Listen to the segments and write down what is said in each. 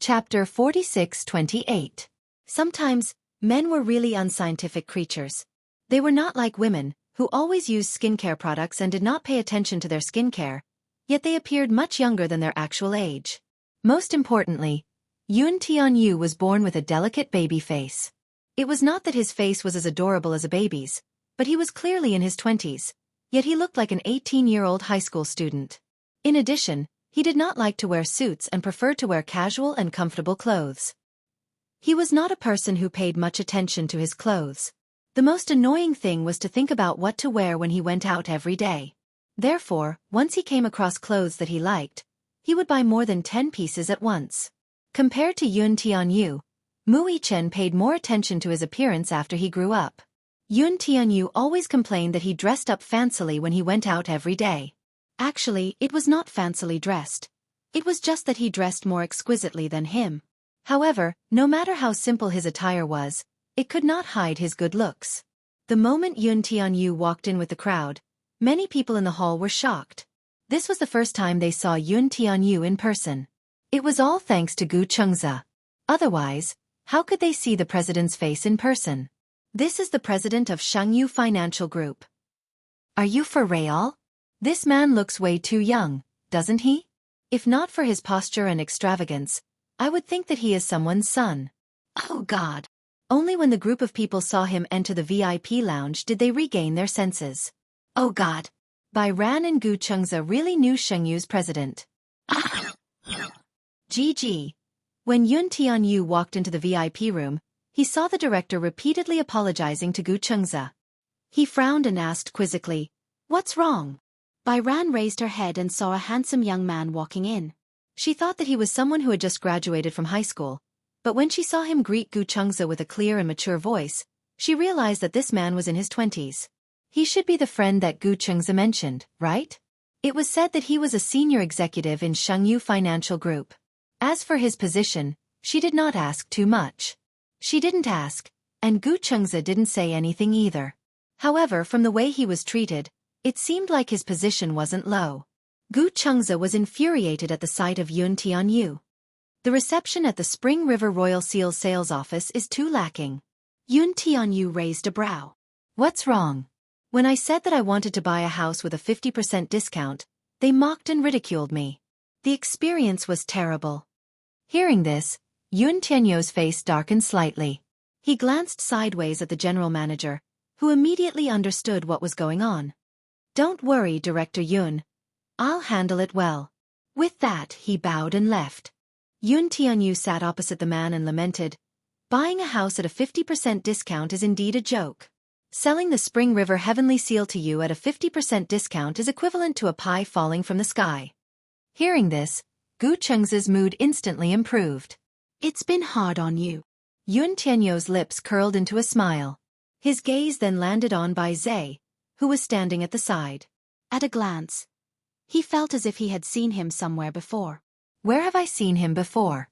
Chapter 46-28. Sometimes, men were really unscientific creatures. They were not like women, who always used skincare products and did not pay attention to their skincare, yet they appeared much younger than their actual age. Most importantly, Yun Tianyu was born with a delicate baby face. It was not that his face was as adorable as a baby's, but he was clearly in his 20s, yet he looked like an 18-year-old high school student. In addition, he did not like to wear suits and preferred to wear casual and comfortable clothes. He was not a person who paid much attention to his clothes. The most annoying thing was to think about what to wear when he went out every day. Therefore, once he came across clothes that he liked, he would buy more than 10 pieces at once. Compared to Yun Tianyu, Mu Yichen paid more attention to his appearance after he grew up. Yun Tianyu always complained that he dressed up fancily when he went out every day. Actually, it was not fancily dressed. It was just that he dressed more exquisitely than him. However, no matter how simple his attire was, it could not hide his good looks. The moment Yun Tianyu walked in with the crowd, many people in the hall were shocked. This was the first time they saw Yun Tianyu in person. It was all thanks to Gu Chengzi. Otherwise, how could they see the president's face in person? This is the president of Xianghu Financial Group. Are you for real? This man looks way too young, doesn't he? If not for his posture and extravagance, I would think that he is someone's son. Oh God! Only when the group of people saw him enter the VIP lounge did they regain their senses. Oh God! Bai Ran and Gu Chengzi really knew Xianghu's president. GG. When Yun Tianyu walked into the VIP room, he saw the director repeatedly apologizing to Gu Chengzi. He frowned and asked quizzically, "What's wrong?" Bai Ran raised her head and saw a handsome young man walking in. She thought that he was someone who had just graduated from high school, but when she saw him greet Gu Chengzi with a clear and mature voice, she realized that this man was in his 20s. He should be the friend that Gu Chengzi mentioned, right? It was said that he was a senior executive in Xianghu Financial Group. As for his position, she did not ask too much. She didn't ask, and Gu Chengzi didn't say anything either. However, from the way he was treated, it seemed like his position wasn't low. Gu Chengzi was infuriated at the sight of Yun Tianyu. The reception at the Spring River Royal Seals sales office is too lacking. Yun Tianyu raised a brow. What's wrong? When I said that I wanted to buy a house with a 50% discount, they mocked and ridiculed me. The experience was terrible. Hearing this, Yun Tianyu's face darkened slightly. He glanced sideways at the general manager, who immediately understood what was going on. Don't worry, Director Yun. I'll handle it well. With that, he bowed and left. Yun Tianyu sat opposite the man and lamented, buying a house at a 50% discount is indeed a joke. Selling the Spring River Heavenly Seal to you at a 50% discount is equivalent to a pie falling from the sky. Hearing this, Gu Chengzi's mood instantly improved. It's been hard on you. Yun Tianyu's lips curled into a smile. His gaze then landed on Bai Zhe, who was standing at the side. At a glance, he felt as if he had seen him somewhere before. Where have I seen him before?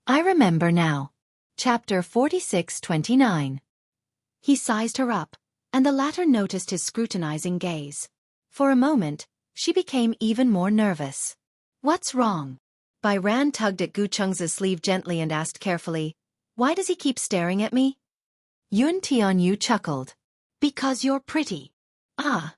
I remember now. Chapter 46-29. He sized her up, and the latter noticed his scrutinizing gaze. For a moment, she became even more nervous. What's wrong? Bai Ran tugged at Gu Chengzi's sleeve gently and asked carefully, why does he keep staring at me? Yun Tianyu chuckled. Because you're pretty. Ah.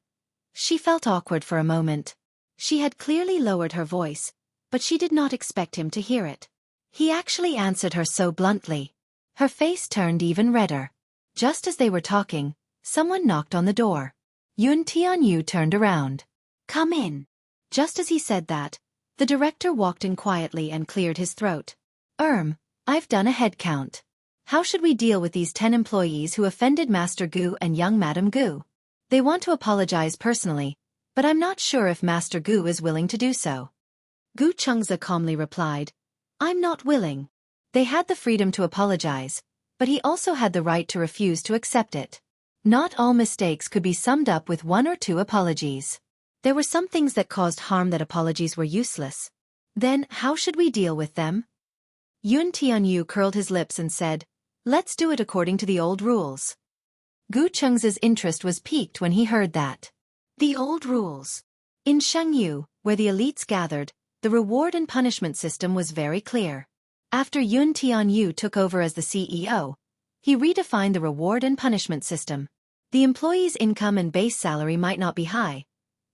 She felt awkward for a moment. She had clearly lowered her voice, but she did not expect him to hear it. He actually answered her so bluntly. Her face turned even redder. Just as they were talking, someone knocked on the door. Yun Tianyu turned around. Come in. Just as he said that, the director walked in quietly and cleared his throat. I've done a head count. How should we deal with these 10 employees who offended Master Gu and young Madam Gu? They want to apologize personally, but I'm not sure if Master Gu is willing to do so. Gu Chengzi calmly replied, I'm not willing. They had the freedom to apologize, but he also had the right to refuse to accept it. Not all mistakes could be summed up with 1 or 2 apologies. There were some things that caused harm that apologies were useless. Then, how should we deal with them? Yun Tianyu curled his lips and said, let's do it according to the old rules. Gu Chengzi's interest was piqued when he heard that. The old rules. In Xianghu, where the elites gathered, the reward and punishment system was very clear. After Yun Tianyu took over as the CEO, he redefined the reward and punishment system. The employee's income and base salary might not be high,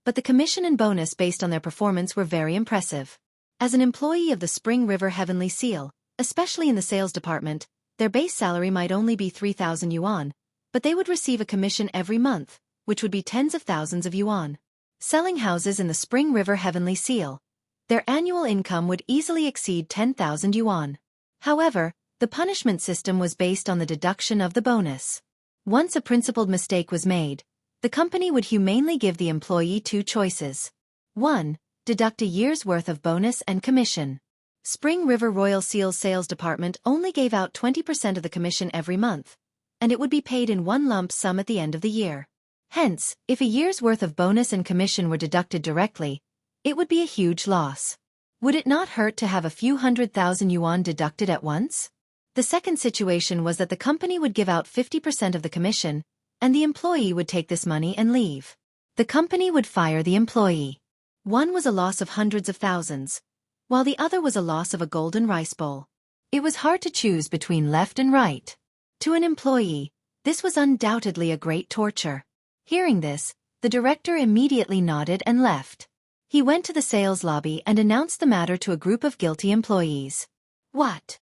but the commission and bonus based on their performance were very impressive. As an employee of the Spring River Heavenly Seal, especially in the sales department, their base salary might only be 3,000 yuan, but they would receive a commission every month, which would be tens of thousands of yuan. Selling houses in the Spring River Heavenly Seal, their annual income would easily exceed 10,000 yuan. However, the punishment system was based on the deduction of the bonus. Once a principled mistake was made, the company would humanely give the employee two choices. 1. Deduct a year's worth of bonus and commission. Spring River Royal Seal's sales department only gave out 20% of the commission every month, and it would be paid in one lump sum at the end of the year. Hence, if a year's worth of bonus and commission were deducted directly, it would be a huge loss. Would it not hurt to have a few 100,000 yuan deducted at once? The second situation was that the company would give out 50% of the commission, and the employee would take this money and leave. The company would fire the employee. One was a loss of hundreds of thousands, while the other was a loss of a golden rice bowl. It was hard to choose between left and right. To an employee, this was undoubtedly a great torture. Hearing this, the director immediately nodded and left. He went to the sales lobby and announced the matter to a group of guilty employees. What?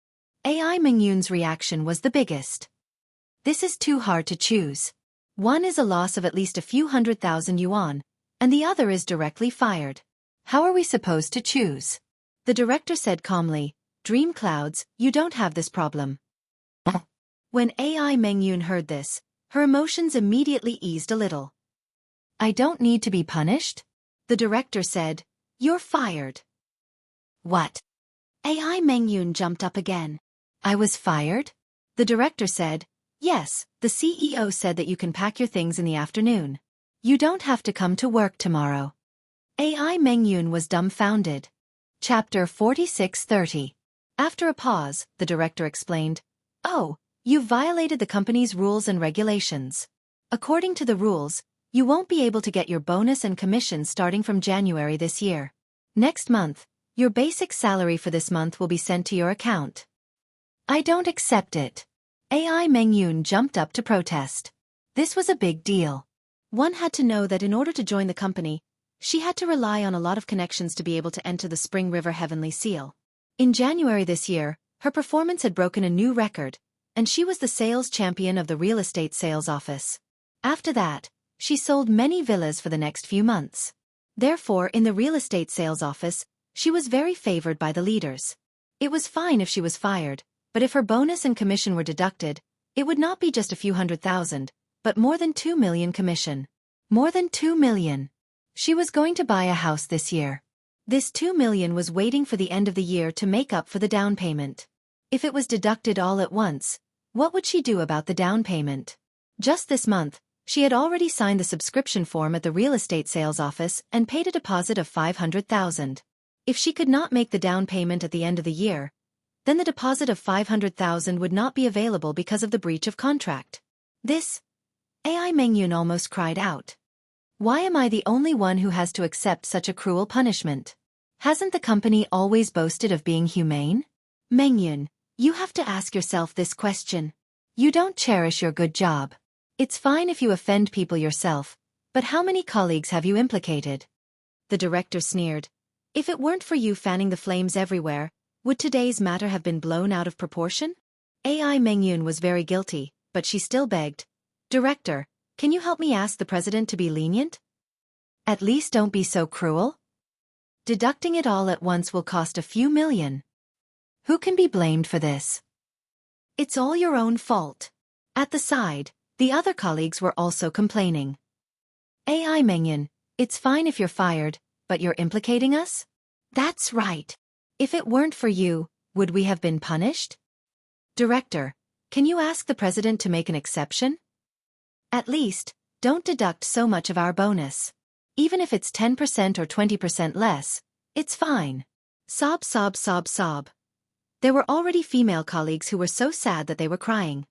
AI Mengyun's reaction was the biggest. This is too hard to choose. One is a loss of at least a few 100,000 yuan, and the other is directly fired. How are we supposed to choose? The director said calmly, Dream Clouds, you don't have this problem. When AI Mengyun heard this, her emotions immediately eased a little. I don't need to be punished? The director said, You're fired. What? AI Mengyun jumped up again. I was fired? The director said, Yes, the CEO said that you can pack your things in the afternoon. You don't have to come to work tomorrow. AI Mengyun was dumbfounded. Chapter 46:30. After a pause, the director explained, Oh, you've violated the company's rules and regulations. According to the rules, you won't be able to get your bonus and commission starting from January this year. Next month, your basic salary for this month will be sent to your account. I don't accept it. AI Mengyun jumped up to protest. This was a big deal. One had to know that in order to join the company, she had to rely on a lot of connections to be able to enter the Spring River Heavenly Seal. In January this year, her performance had broken a new record, and she was the sales champion of the real estate sales office. After that, she sold many villas for the next few months. Therefore, in the real estate sales office, she was very favored by the leaders. It was fine if she was fired, but if her bonus and commission were deducted, it would not be just a few 100,000, but more than 2 million commission. More than 2 million. She was going to buy a house this year. This 2 million was waiting for the end of the year to make up for the down payment. If it was deducted all at once, what would she do about the down payment? Just this month, she had already signed the subscription form at the real estate sales office and paid a deposit of 500,000. If she could not make the down payment at the end of the year, then the deposit of 500,000 would not be available because of the breach of contract. This, AI Mengyun almost cried out. Why am I the only one who has to accept such a cruel punishment? Hasn't the company always boasted of being humane? Mengyun, you have to ask yourself this question. You don't cherish your good job. It's fine if you offend people yourself, but how many colleagues have you implicated? The director sneered. If it weren't for you fanning the flames everywhere, would today's matter have been blown out of proportion? AI Mengyun was very guilty, but she still begged. Director, can you help me ask the president to be lenient? At least don't be so cruel. Deducting it all at once will cost a few million. Who can be blamed for this? It's all your own fault. At the side, the other colleagues were also complaining. AI Mengyun, it's fine if you're fired, but you're implicating us? That's right. If it weren't for you, would we have been punished? Director, can you ask the president to make an exception? At least, don't deduct so much of our bonus. Even if it's 10% or 20% less, it's fine. Sob, sob, sob, sob. There were already female colleagues who were so sad that they were crying.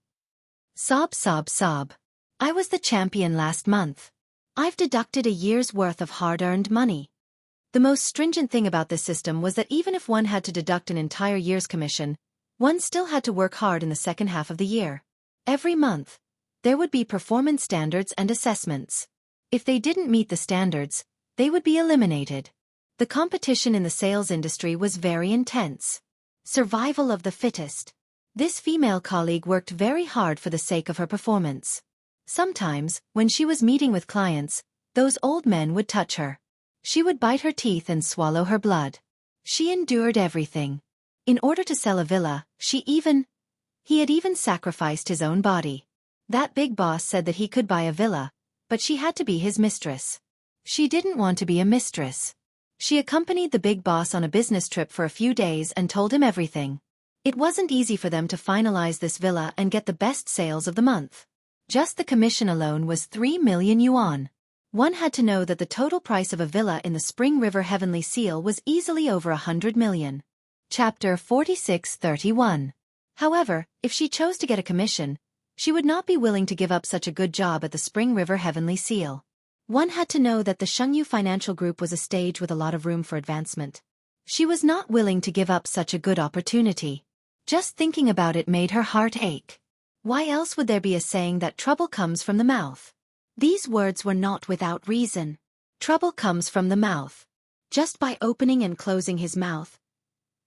Sob, sob, sob. I was the champion last month. I've deducted a year's worth of hard-earned money. The most stringent thing about this system was that even if one had to deduct an entire year's commission, One still had to work hard in the second half of the year. Every month, there would be performance standards and assessments. If they didn't meet the standards, they would be eliminated. The competition in the sales industry was very intense. Survival of the fittest. This female colleague worked very hard for the sake of her performance. Sometimes, when she was meeting with clients, those old men would touch her. She would bite her teeth and swallow her blood. She endured everything. In order to sell a villa, he had even sacrificed his own body. That big boss said that he could buy a villa, but she had to be his mistress. She didn't want to be a mistress. She accompanied the big boss on a business trip for a few days and told him everything. It wasn't easy for them to finalize this villa and get the best sales of the month. Just the commission alone was 3 million yuan. One had to know that the total price of a villa in the Spring River Heavenly Seal was easily over 100 million. Chapter 46:31. However, if she chose to get a commission, she would not be willing to give up such a good job at the Spring River Heavenly Seal. One had to know that the Xianxia Financial Group was a stage with a lot of room for advancement. She was not willing to give up such a good opportunity. Just thinking about it made her heart ache. Why else would there be a saying that trouble comes from the mouth? These words were not without reason. Trouble comes from the mouth. Just by opening and closing his mouth,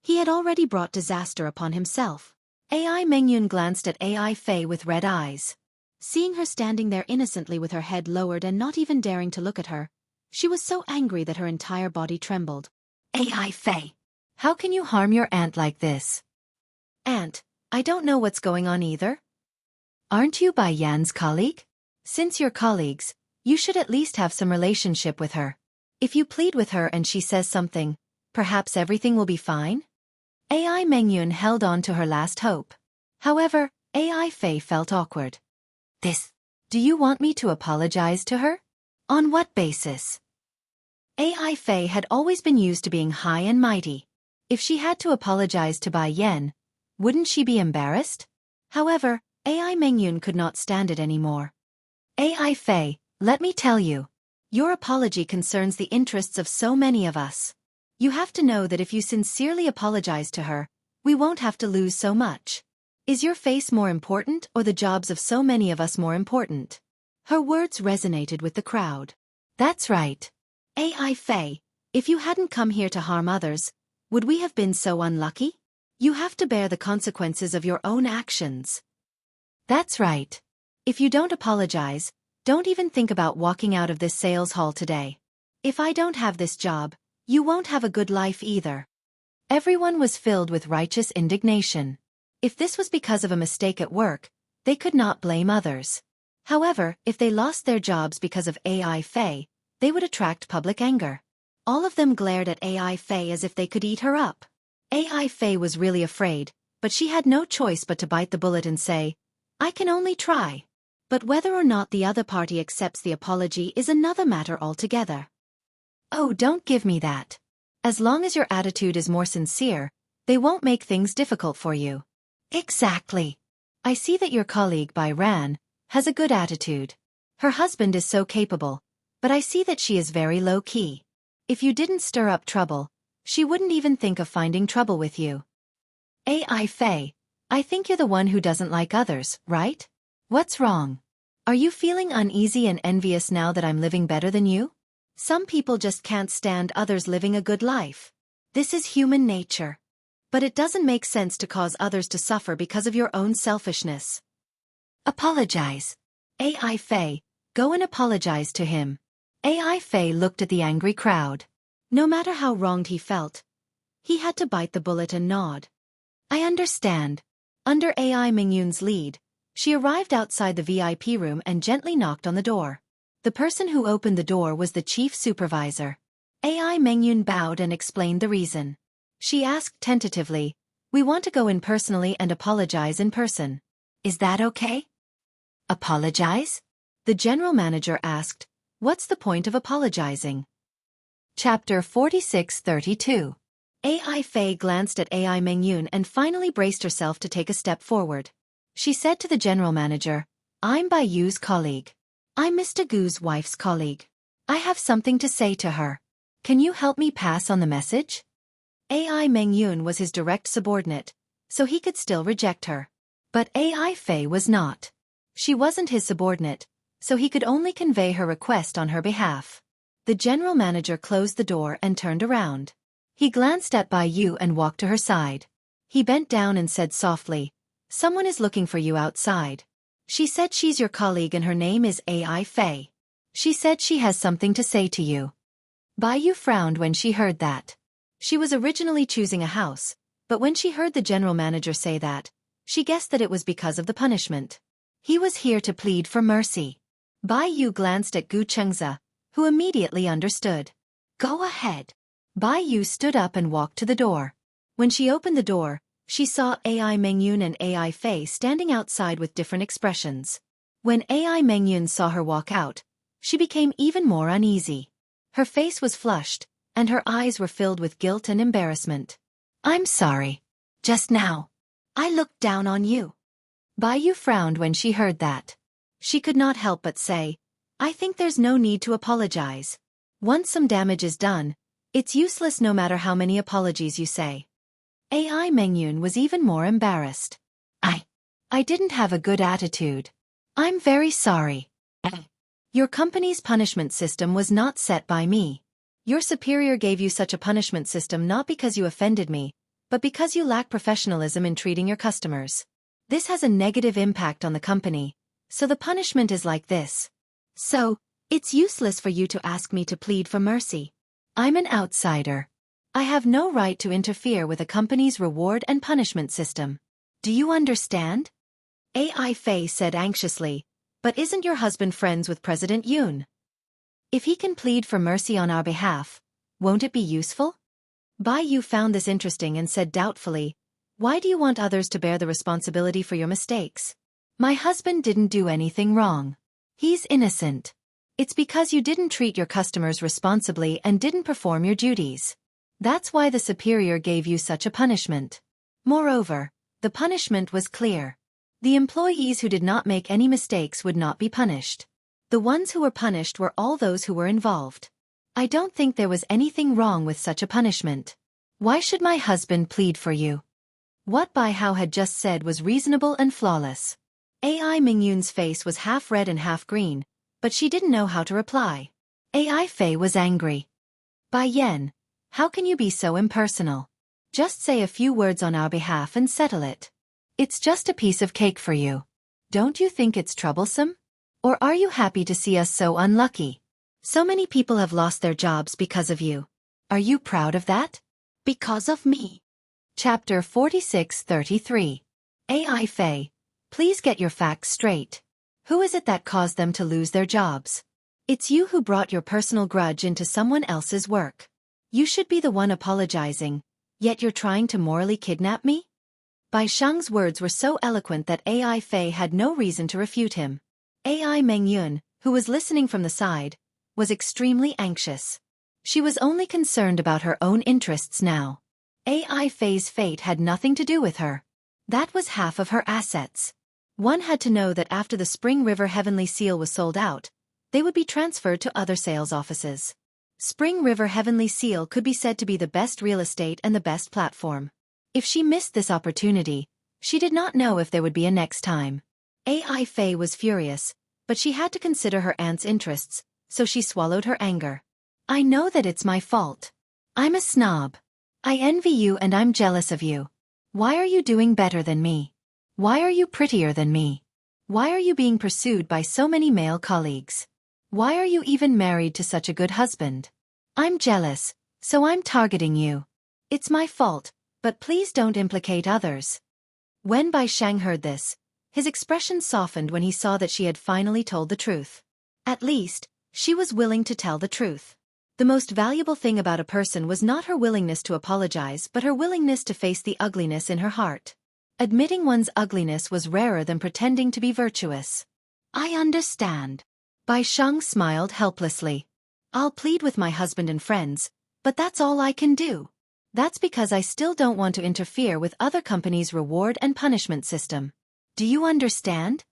he had already brought disaster upon himself. Ai Mengyun glanced at Ai Fei with red eyes. Seeing her standing there innocently with her head lowered and not even daring to look at her, she was so angry that her entire body trembled. Ai Fei, how can you harm your aunt like this? Aunt, I don't know what's going on either. Aren't you Bai Yan's colleague? Since you're colleagues, you should at least have some relationship with her. If you plead with her and she says something, perhaps everything will be fine? Ai Mengyun held on to her last hope. However, Ai Fei felt awkward. Do you want me to apologize to her? On what basis? Ai Fei had always been used to being high and mighty. If she had to apologize to Bai Yan, wouldn't she be embarrassed? However, Ai Mengyun could not stand it anymore. Ai Fei, let me tell you. Your apology concerns the interests of so many of us. You have to know that if you sincerely apologize to her, we won't have to lose so much. Is your face more important or the jobs of so many of us more important? Her words resonated with the crowd. That's right. Ai Fei, if you hadn't come here to harm others, would we have been so unlucky? You have to bear the consequences of your own actions. That's right. If you don't apologize, don't even think about walking out of this sales hall today. If I don't have this job, you won't have a good life either. Everyone was filled with righteous indignation. If this was because of a mistake at work, they could not blame others. However, if they lost their jobs because of Ai Fei, they would attract public anger. All of them glared at Ai Fei as if they could eat her up. Ai Fei was really afraid, but she had no choice but to bite the bullet and say, I can only try. But whether or not the other party accepts the apology is another matter altogether. Oh, don't give me that. As long as your attitude is more sincere, they won't make things difficult for you. Exactly. I see that your colleague Bai Ran has a good attitude. Her husband is so capable, but I see that she is very low-key. If you didn't stir up trouble, she wouldn't even think of finding trouble with you. Ai Fei, I think you're the one who doesn't like others, right? What's wrong? Are you feeling uneasy and envious now that I'm living better than you? Some people just can't stand others living a good life. This is human nature. But it doesn't make sense to cause others to suffer because of your own selfishness. Apologize. Ai Fei, go and apologize to him. Ai Fei looked at the angry crowd. No matter how wronged he felt, he had to bite the bullet and nod. I understand. Under Ai Mengyun's lead, she arrived outside the VIP room and gently knocked on the door. The person who opened the door was the chief supervisor. Ai Mengyun bowed and explained the reason. She asked tentatively, we want to go in personally and apologize in person. Is that okay? Apologize? The general manager asked, what's the point of apologizing? Chapter 46:32. Ai Fei glanced at Ai Mengyun and finally braced herself to take a step forward. She said to the general manager, I'm Bai Yu's colleague. I'm Mr. Gu's wife's colleague. I have something to say to her. Can you help me pass on the message? Ai Mengyun was his direct subordinate, so he could still reject her. But AI Fei was not. She wasn't his subordinate, so he could only convey her request on her behalf. The general manager closed the door and turned around. He glanced at Bai Yu and walked to her side. He bent down and said softly, "Someone is looking for you outside. She said she's your colleague and her name is AI Fei. She said she has something to say to you." Bai Yu frowned when she heard that. She was originally choosing a house, but when she heard the general manager say that, she guessed that it was because of the punishment. He was here to plead for mercy. Bai Yu glanced at Xianxia, who immediately understood. "Go ahead." Bai Yu stood up and walked to the door. When she opened the door, she saw AI Mengyun and AI Fei standing outside with different expressions. When AI Mengyun saw her walk out, she became even more uneasy. Her face was flushed, and her eyes were filled with guilt and embarrassment. "I'm sorry. Just now, I looked down on you." Bai Yu frowned when she heard that. She could not help but say, "I think there's no need to apologize. Once some damage is done, it's useless no matter how many apologies you say." AI Mengyun was even more embarrassed. I didn't have a good attitude. I'm very sorry. Your company's punishment system was not set by me. Your superior gave you such a punishment system not because you offended me, but because you lack professionalism in treating your customers. This has a negative impact on the company, so the punishment is like this. So, it's useless for you to ask me to plead for mercy. I'm an outsider. I have no right to interfere with a company's reward and punishment system. Do you understand? AI Fei said anxiously, "But isn't your husband friends with President Yun? If he can plead for mercy on our behalf, won't it be useful?" Bai Yu found this interesting and said doubtfully, "Why do you want others to bear the responsibility for your mistakes? My husband didn't do anything wrong. He's innocent. It's because you didn't treat your customers responsibly and didn't perform your duties. That's why the superior gave you such a punishment." Moreover, the punishment was clear. The employees who did not make any mistakes would not be punished. The ones who were punished were all those who were involved. I don't think there was anything wrong with such a punishment. Why should my husband plead for you? What Bai Hao had just said was reasonable and flawless. AI Mingyun's face was half red and half green, but she didn't know how to reply. AI Fei was angry. "Bai Yan, how can you be so impersonal? Just say a few words on our behalf and settle it. It's just a piece of cake for you. Don't you think it's troublesome? Or are you happy to see us so unlucky? So many people have lost their jobs because of you. Are you proud of that?" "Because of me." Chapter 46-33. AI Fei, please get your facts straight. Who is it that caused them to lose their jobs? It's you who brought your personal grudge into someone else's work. You should be the one apologizing, yet you're trying to morally kidnap me? Bai Sheng's words were so eloquent that AI Fei had no reason to refute him. AI Mengyun, who was listening from the side, was extremely anxious. She was only concerned about her own interests now. AI Fei's fate had nothing to do with her. That was half of her assets. One had to know that after the Spring River Heavenly Seal was sold out, they would be transferred to other sales offices. Spring River Heavenly Seal could be said to be the best real estate and the best platform. If she missed this opportunity, she did not know if there would be a next time. AI Fei was furious, but she had to consider her aunt's interests, so she swallowed her anger. "I know that it's my fault. I'm a snob. I envy you and I'm jealous of you. Why are you doing better than me? Why are you prettier than me? Why are you being pursued by so many male colleagues? Why are you even married to such a good husband? I'm jealous, so I'm targeting you. It's my fault, but please don't implicate others." When Bai Sheng heard this, his expression softened when he saw that she had finally told the truth. At least, she was willing to tell the truth. The most valuable thing about a person was not her willingness to apologize but her willingness to face the ugliness in her heart. Admitting one's ugliness was rarer than pretending to be virtuous. "I understand." Bai Sheng smiled helplessly. "I'll plead with my husband and friends, but that's all I can do. That's because I still don't want to interfere with other companies' reward and punishment system. Do you understand?"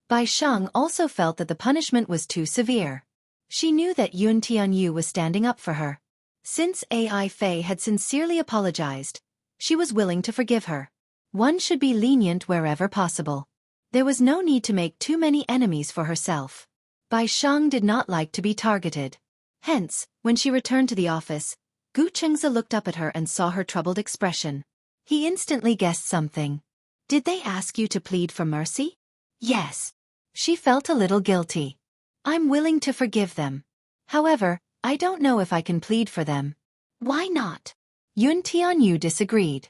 Bai Sheng also felt that the punishment was too severe. She knew that Yun Tianyu was standing up for her. Since AI Fei had sincerely apologized, she was willing to forgive her. One should be lenient wherever possible. There was no need to make too many enemies for herself. Bai Shang did not like to be targeted. Hence, when she returned to the office, Gu Chengze looked up at her and saw her troubled expression. He instantly guessed something. Did they ask you to plead for mercy? Yes. She felt a little guilty. I'm willing to forgive them. However, I don't know if I can plead for them. Why not? Yun Tianyu disagreed.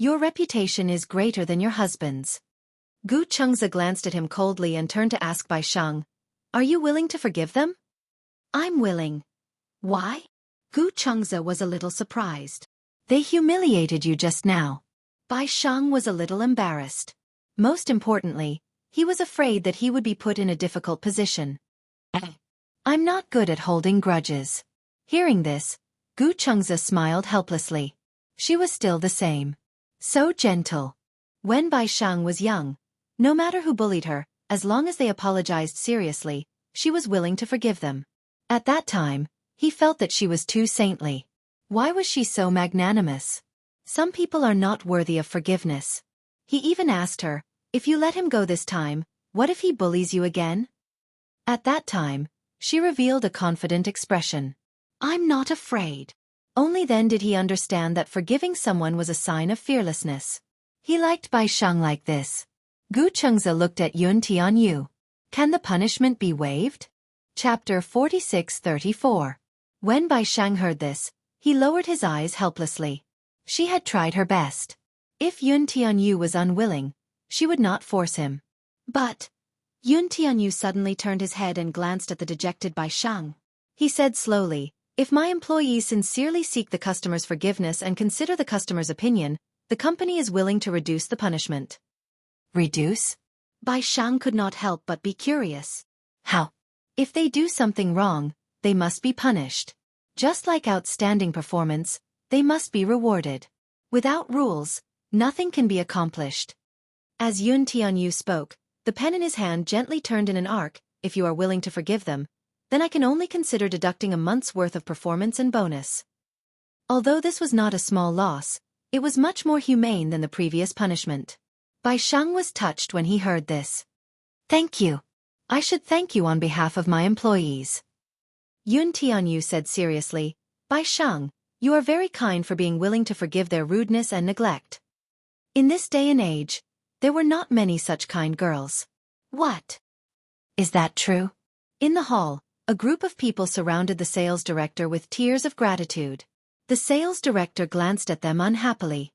Your reputation is greater than your husband's. Gu Chengze glanced at him coldly and turned to ask Bai Shang, are you willing to forgive them? I'm willing. Why? Gu Chengze was a little surprised. They humiliated you just now. Bai Shang was a little embarrassed. Most importantly, he was afraid that he would be put in a difficult position. I'm not good at holding grudges. Hearing this, Gu Chengze smiled helplessly. She was still the same. So gentle. When Bai Shang was young, no matter who bullied her, as long as they apologized seriously, she was willing to forgive them. At that time, he felt that she was too saintly. Why was she so magnanimous? Some people are not worthy of forgiveness. He even asked her, if you let him go this time, what if he bullies you again? At that time, she revealed a confident expression. I'm not afraid. Only then did he understand that forgiving someone was a sign of fearlessness. He liked Bai Shang like this. Gu Chengze looked at Yun Tianyu. Can the punishment be waived? Chapter 46-34. When Bai Shang heard this, he lowered his eyes helplessly. She had tried her best. If Yun Tianyu was unwilling, she would not force him. But Yun Tianyu suddenly turned his head and glanced at the dejected Bai Shang. He said slowly, if my employees sincerely seek the customer's forgiveness and consider the customer's opinion, the company is willing to reduce the punishment. Reduce? Bai Shang could not help but be curious. How? If they do something wrong, they must be punished. Just like outstanding performance, they must be rewarded. Without rules, nothing can be accomplished. As Yun Tianyu spoke, the pen in his hand gently turned in an arc. If you are willing to forgive them, then I can only consider deducting a month's worth of performance and bonus. Although this was not a small loss, it was much more humane than the previous punishment. Bai Shang was touched when he heard this. Thank you. I should thank you on behalf of my employees. Yun Tianyu said seriously, Bai Shang, you are very kind for being willing to forgive their rudeness and neglect. In this day and age, there were not many such kind girls. What? Is that true? In the hall, a group of people surrounded the sales director with tears of gratitude. The sales director glanced at them unhappily.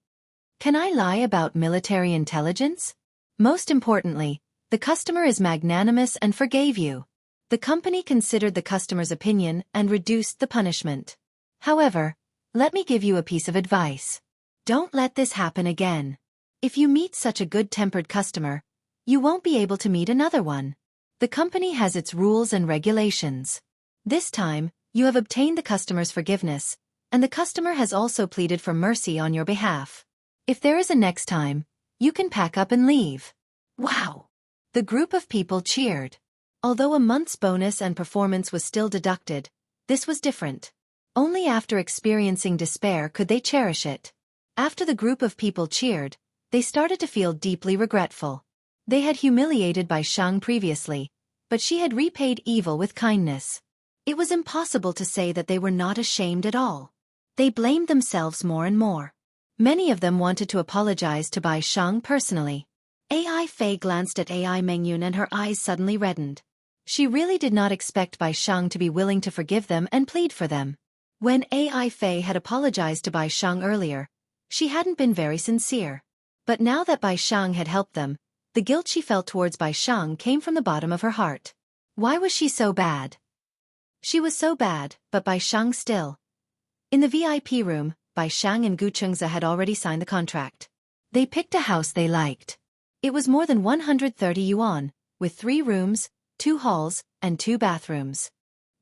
Can I lie about military intelligence? Most importantly, the customer is magnanimous and forgave you. The company considered the customer's opinion and reduced the punishment. However, let me give you a piece of advice. Don't let this happen again. If you meet such a good-tempered customer, you won't be able to meet another one. The company has its rules and regulations. This time, you have obtained the customer's forgiveness, and the customer has also pleaded for mercy on your behalf. If there is a next time, you can pack up and leave. Wow! The group of people cheered. Although a month's bonus and performance was still deducted, this was different. Only after experiencing despair could they cherish it. After the group of people cheered, they started to feel deeply regretful. They had humiliated Bai Shang previously, but she had repaid evil with kindness. It was impossible to say that they were not ashamed at all. They blamed themselves more and more. Many of them wanted to apologize to Bai Shang personally. Ai Fei glanced at Ai Mengyun and her eyes suddenly reddened. She really did not expect Bai Shang to be willing to forgive them and plead for them. When Ai Fei had apologized to Bai Shang earlier, she hadn't been very sincere. But now that Bai Shang had helped them, the guilt she felt towards Bai Shang came from the bottom of her heart. Why was she so bad? She was so bad, but Bai Shang still. In the VIP room, Bai Shang and Gu Chengze had already signed the contract. They picked a house they liked. It was more than 130 yuan, with 3 rooms, 2 halls, and 2 bathrooms.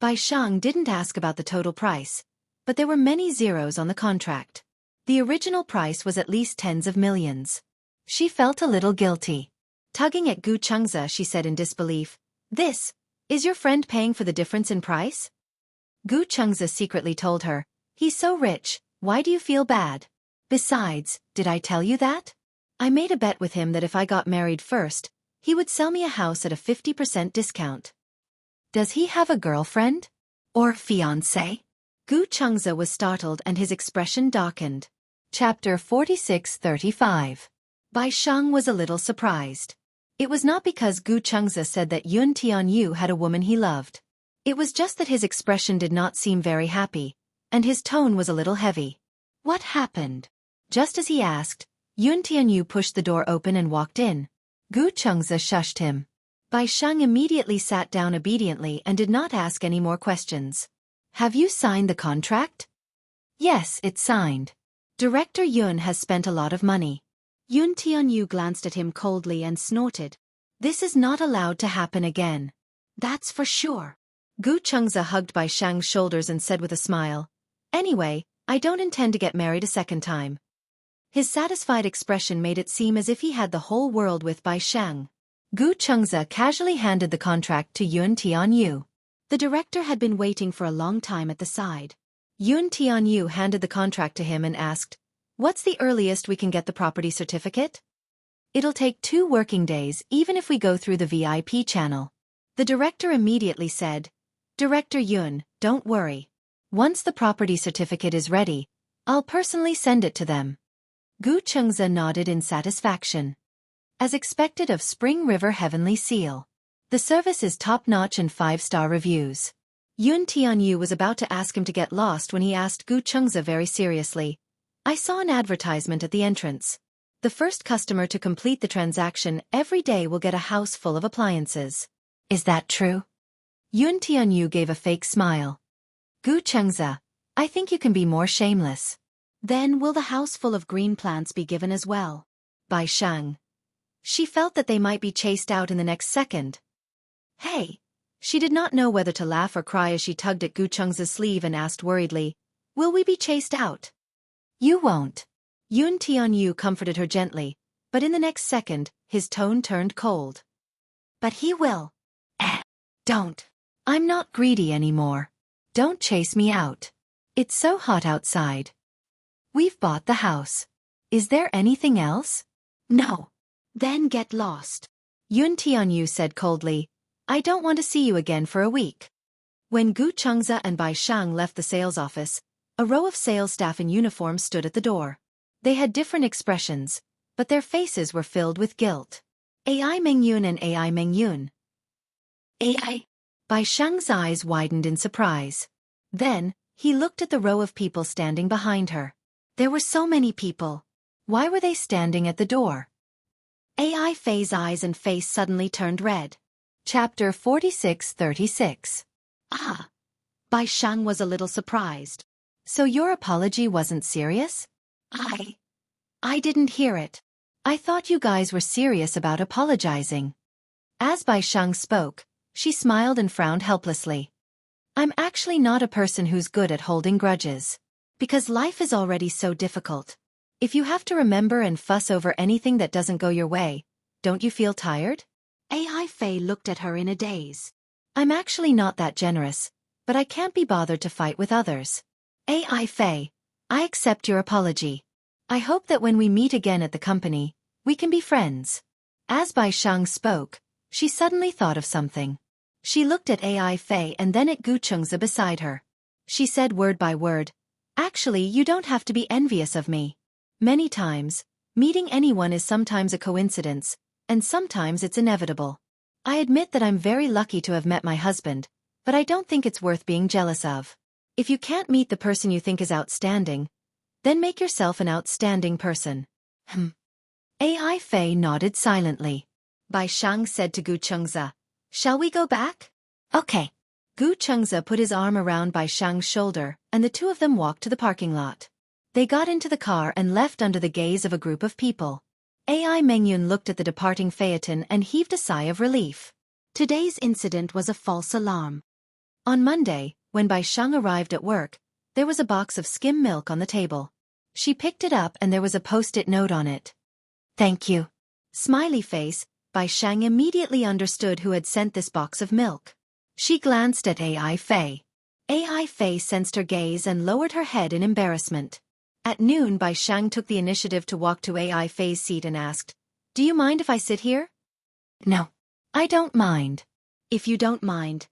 Bai Shang didn't ask about the total price, but there were many zeros on the contract. The original price was at least tens of millions. She felt a little guilty. Tugging at Gu Chengze, she said in disbelief, is your friend paying for the difference in price? Gu Chengze secretly told her, he's so rich, why do you feel bad? Besides, did I tell you that? I made a bet with him that if I got married first, he would sell me a house at a 50% discount. Does he have a girlfriend? Or fiancé? Gu Chengze was startled and his expression darkened. Chapter 46-35. Bai Sheng was a little surprised. It was not because Gu Chengze said that Yun Tianyu had a woman he loved. It was just that his expression did not seem very happy, and his tone was a little heavy. What happened? Just as he asked, Yun Tianyu pushed the door open and walked in. Gu Chengze shushed him. Bai Sheng immediately sat down obediently and did not ask any more questions. Have you signed the contract? Yes, it's signed. Director Yun has spent a lot of money. Yun Tianyu glanced at him coldly and snorted. This is not allowed to happen again. That's for sure. Gu Chengze hugged Bai Sheng's shoulders and said with a smile, Anyway, I don't intend to get married a second time. His satisfied expression made it seem as if he had the whole world with Bai Sheng. Gu Chengze casually handed the contract to Yun Tianyu. The director had been waiting for a long time at the side. Yun Tianyu handed the contract to him and asked, What's the earliest we can get the property certificate? It'll take 2 working days even if we go through the VIP channel. The director immediately said, Director Yun, don't worry. Once the property certificate is ready, I'll personally send it to them. Gu Chengze nodded in satisfaction. As expected of Spring River Heavenly Seal. The service is top-notch and 5-star reviews. Yun Tianyu was about to ask him to get lost when he asked Gu Chengze very seriously. I saw an advertisement at the entrance. The first customer to complete the transaction every day will get a house full of appliances. Is that true? Yun Tianyu gave a fake smile. Gu Chengze, I think you can be more shameless. Then will the house full of green plants be given as well? Bai Sheng. She felt that they might be chased out in the next second. Hey! She did not know whether to laugh or cry as she tugged at Gu Chengze's sleeve and asked worriedly, Will we be chased out? You won't. Yun Tianyu comforted her gently, but in the next second, his tone turned cold. But he will. Don't. I'm not greedy anymore. Don't chase me out. It's so hot outside. We've bought the house. Is there anything else? No. Then get lost. Yun Tianyu said coldly, I don't want to see you again for a week. When Gu Chengze and Bai Sheng left the sales office, a row of sales staff in uniform stood at the door. They had different expressions, but their faces were filled with guilt. AI Mengyun and AI Mengyun. AI? Bai Sheng's eyes widened in surprise. Then, he looked at the row of people standing behind her. There were so many people. Why were they standing at the door? AI Fei's eyes and face suddenly turned red. Chapter 46-36. Ah! Bai Sheng was a little surprised. So your apology wasn't serious? I didn't hear it. I thought you guys were serious about apologizing. As Bai Sheng spoke, she smiled and frowned helplessly. I'm actually not a person who's good at holding grudges. Because life is already so difficult. If you have to remember and fuss over anything that doesn't go your way, don't you feel tired? AI Fei looked at her in a daze. I'm actually not that generous, but I can't be bothered to fight with others. AI Fei, I accept your apology. I hope that when we meet again at the company, we can be friends. As Bai Sheng spoke, she suddenly thought of something. She looked at AI Fei and then at Gu Chengze beside her. She said word by word, Actually, you don't have to be envious of me. Many times, meeting anyone is sometimes a coincidence, and sometimes it's inevitable. I admit that I'm very lucky to have met my husband, but I don't think it's worth being jealous of. If you can't meet the person you think is outstanding, then make yourself an outstanding person. AI Fei nodded silently. Bai Sheng said to Gu Chengze, Shall we go back? Okay. Gu Chengze put his arm around Bai Sheng's shoulder, and the two of them walked to the parking lot. They got into the car and left under the gaze of a group of people. AI Mengyun looked at the departing phaeton and heaved a sigh of relief. Today's incident was a false alarm. On Monday, when Bai Sheng arrived at work, there was a box of skim milk on the table. She picked it up and there was a post-it note on it. Thank you. Smiley face, Bai Sheng immediately understood who had sent this box of milk. She glanced at AI Fei. AI Fei sensed her gaze and lowered her head in embarrassment. At noon, Bai Shang took the initiative to walk to Ai Fei's seat and asked, "Do you mind if I sit here?" "No. I don't mind." "If you don't mind,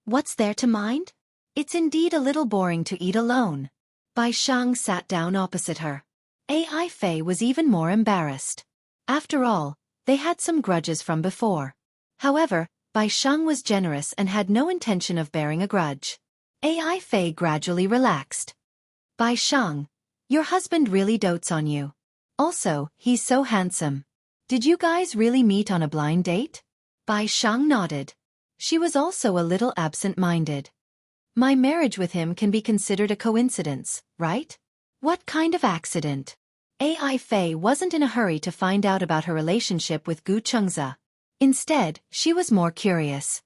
what's there to mind? It's indeed a little boring to eat alone." Bai Shang sat down opposite her. Ai Fei was even more embarrassed. After all, they had some grudges from before. However, Bai Shang was generous and had no intention of bearing a grudge. Ai Fei gradually relaxed. "Bai Shang, your husband really dotes on you. Also, he's so handsome. Did you guys really meet on a blind date?" Bai Shang nodded. She was also a little absent-minded. "My marriage with him can be considered a coincidence, right?" "What kind of accident?" Ai Fei wasn't in a hurry to find out about her relationship with Xianxia. Instead, she was more curious.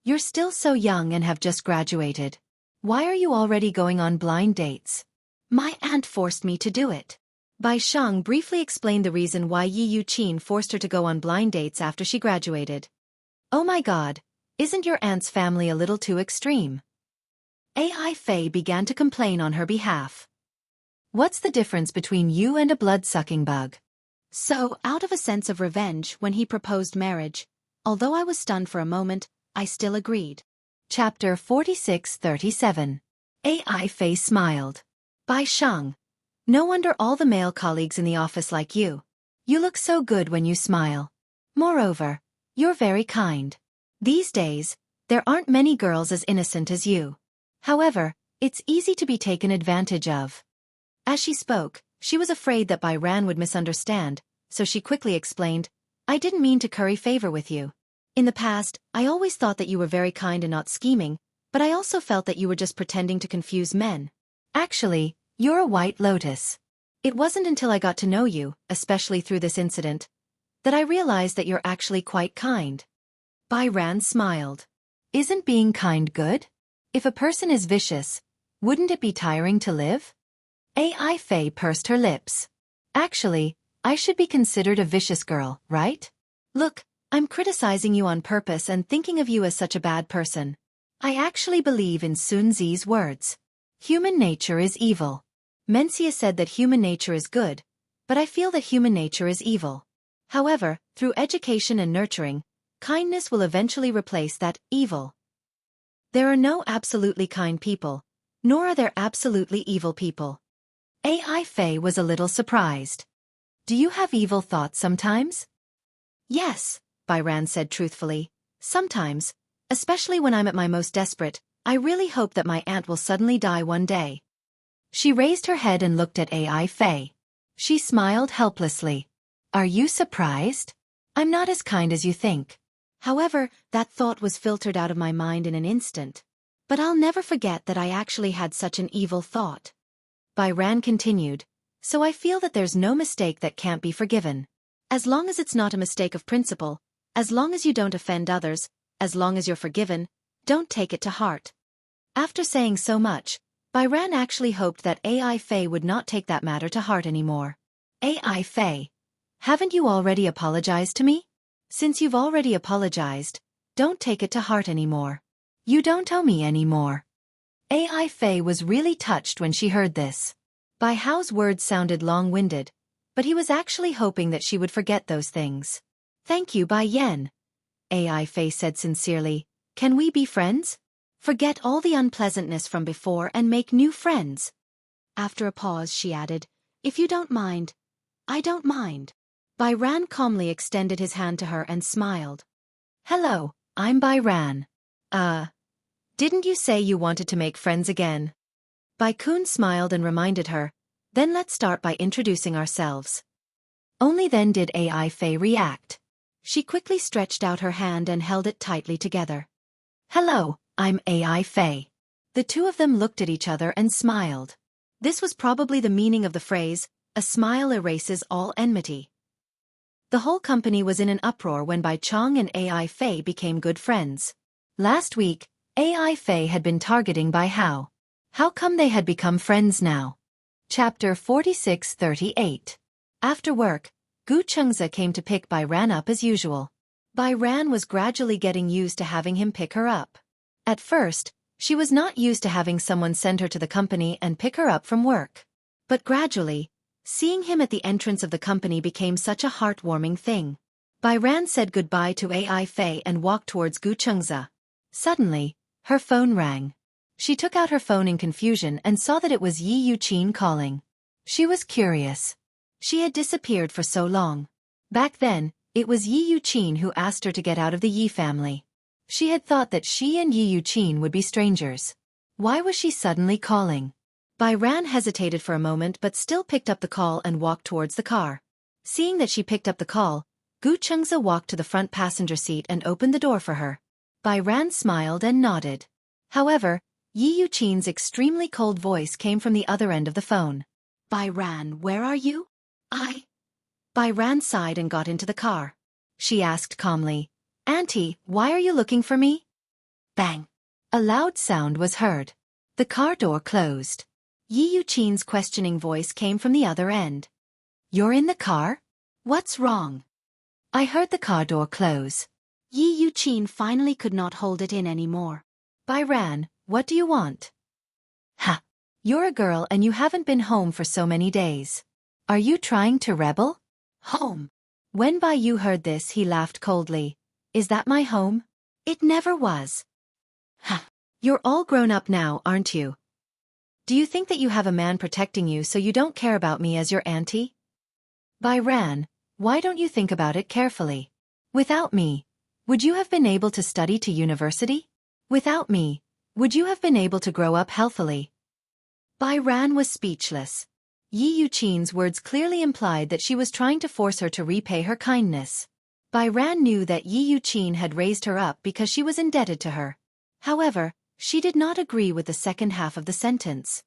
"You're still so young and have just graduated. Why are you already going on blind dates?" "My aunt forced me to do it." Bai Shang briefly explained the reason why Yi Yuqin forced her to go on blind dates after she graduated. "Oh my god, isn't your aunt's family a little too extreme?" Ai Fei began to complain on her behalf. "What's the difference between you and a blood-sucking bug?" So, out of a sense of revenge when he proposed marriage, although I was stunned for a moment, I still agreed. Chapter 46-37. Ai Fei smiled. "Bai Shang, no wonder all the male colleagues in the office like you. You look so good when you smile. Moreover, you're very kind. These days, there aren't many girls as innocent as you. However, it's easy to be taken advantage of." As she spoke, she was afraid that Bai Ran would misunderstand, so she quickly explained, "I didn't mean to curry favor with you. In the past, I always thought that you were very kind and not scheming, but I also felt that you were just pretending to confuse men. Actually, you're a white lotus. It wasn't until I got to know you, especially through this incident, that I realized that you're actually quite kind." Bai Ran smiled. "Isn't being kind good? If a person is vicious, wouldn't it be tiring to live?" Ai Fei pursed her lips. "Actually, I should be considered a vicious girl, right? Look, I'm criticizing you on purpose and thinking of you as such a bad person. I actually believe in Sun Zi's words. Human nature is evil. Mencia said that human nature is good, but I feel that human nature is evil. However, through education and nurturing, kindness will eventually replace that evil. There are no absolutely kind people, nor are there absolutely evil people." Ai Fei was a little surprised. "Do you have evil thoughts sometimes?" "Yes," Bai Ran said truthfully. "Sometimes, especially when I'm at my most desperate, I really hope that my aunt will suddenly die one day." She raised her head and looked at Ai Fei. She smiled helplessly. "Are you surprised? I'm not as kind as you think. However, that thought was filtered out of my mind in an instant. But I'll never forget that I actually had such an evil thought." Bai Ran continued, "So I feel that there's no mistake that can't be forgiven. As long as it's not a mistake of principle, as long as you don't offend others, as long as you're forgiven, don't take it to heart." After saying so much, Bai Ran actually hoped that Ai Fei would not take that matter to heart anymore. "Ai Fei, haven't you already apologized to me? Since you've already apologized, don't take it to heart anymore. You don't owe me anymore." Ai Fei was really touched when she heard this. Bai Hao's words sounded long-winded, but he was actually hoping that she would forget those things. "Thank you, Bai Yan," Ai Fei said sincerely. "Can we be friends? Forget all the unpleasantness from before and make new friends." After a pause she added, "If you don't mind, I don't mind." Bai Ran calmly extended his hand to her and smiled. "Hello, I'm Bai Ran. Didn't you say you wanted to make friends again?" Bai Kun smiled and reminded her, "Then let's start by introducing ourselves." Only then did Ai Fei react. She quickly stretched out her hand and held it tightly together. "Hello, I'm Ai Fei." The two of them looked at each other and smiled. This was probably the meaning of the phrase, "A smile erases all enmity." The whole company was in an uproar when Bai Chong and Ai Fei became good friends. Last week, Ai Fei had been targeting Bai Hao. How come they had become friends now? Chapter 46-38. After work, Xianxia came to pick Bai Ran up as usual. Bai Ran was gradually getting used to having him pick her up. At first, she was not used to having someone send her to the company and pick her up from work. But gradually, seeing him at the entrance of the company became such a heartwarming thing. Bai Ran said goodbye to Ai Fei and walked towards Xianxia. Suddenly, her phone rang. She took out her phone in confusion and saw that it was Yi Yuqin calling. She was curious. She had disappeared for so long. Back then, it was Yi Yuqin who asked her to get out of the Yi family. She had thought that she and Yi Yuqin would be strangers. Why was she suddenly calling? Bai Ran hesitated for a moment but still picked up the call and walked towards the car. Seeing that she picked up the call, Xianxia walked to the front passenger seat and opened the door for her. Bai Ran smiled and nodded. However, Yi Yuqin's extremely cold voice came from the other end of the phone. Bai Ran, where are you? Bai Ran sighed and got into the car. She asked calmly, Auntie, why are you looking for me? Bang! A loud sound was heard. The car door closed. Yi Yuqin's questioning voice came from the other end. You're in the car? What's wrong? I heard the car door close. Yi Yuqin finally could not hold it in anymore. Bai Ran, what do you want? Ha! You're a girl and you haven't been home for so many days. Are you trying to rebel? Home. When Bai Yu heard this, he laughed coldly. Is that my home? It never was. Ha! You're all grown up now, aren't you? Do you think that you have a man protecting you so you don't care about me as your auntie? Bai Ran, why don't you think about it carefully? Without me, would you have been able to study to university? Without me, would you have been able to grow up healthily? Bai Ran was speechless. Yi Yuqin's words clearly implied that she was trying to force her to repay her kindness. Bai Ran knew that Yi Yuqin had raised her up because she was indebted to her. However, she did not agree with the second half of the sentence.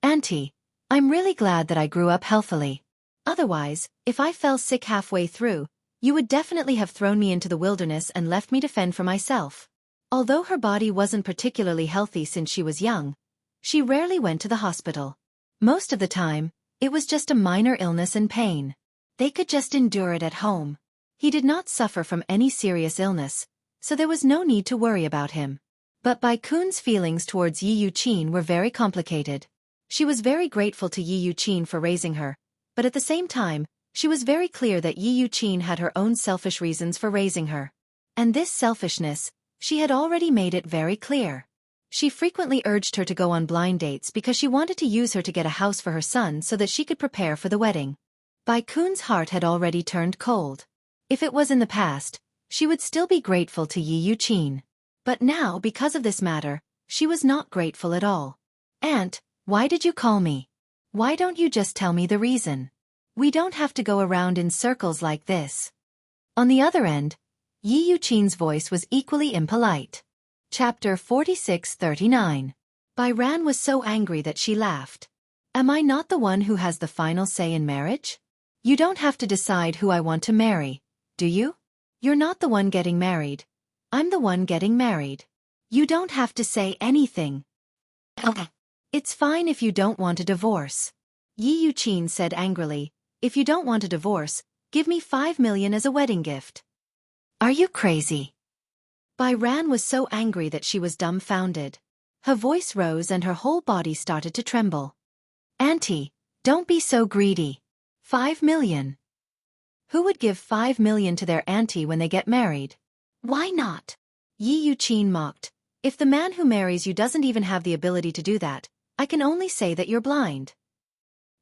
Auntie, I'm really glad that I grew up healthily. Otherwise, if I fell sick halfway through, you would definitely have thrown me into the wilderness and left me to fend for myself. Although her body wasn't particularly healthy since she was young, she rarely went to the hospital. Most of the time, it was just a minor illness and pain. They could just endure it at home. He did not suffer from any serious illness, so there was no need to worry about him. But Bai Kun's feelings towards Yi Yuqin were very complicated. She was very grateful to Yi Yuqin for raising her, but at the same time, she was very clear that Yi Yuqin had her own selfish reasons for raising her. And this selfishness, she had already made it very clear. She frequently urged her to go on blind dates because she wanted to use her to get a house for her son so that she could prepare for the wedding. Bai Kun's heart had already turned cold. If it was in the past, she would still be grateful to Yi Yuqin. But now, because of this matter, she was not grateful at all. Aunt, why did you call me? Why don't you just tell me the reason? We don't have to go around in circles like this. On the other end, Yi Yuqin's voice was equally impolite. Chapter 46-39. Bai Ran was so angry that she laughed. Am I not the one who has the final say in marriage? You don't have to decide who I want to marry, do you? You're not the one getting married. I'm the one getting married. You don't have to say anything. Okay. It's fine if you don't want a divorce. Yi Yuqin said angrily, if you don't want a divorce, give me 5 million as a wedding gift. Are you crazy? Bai Ran was so angry that she was dumbfounded. Her voice rose and her whole body started to tremble. Auntie, don't be so greedy. 5 million. Who would give 5 million to their auntie when they get married? Why not? Yi Yuqin mocked. If the man who marries you doesn't even have the ability to do that, I can only say that you're blind.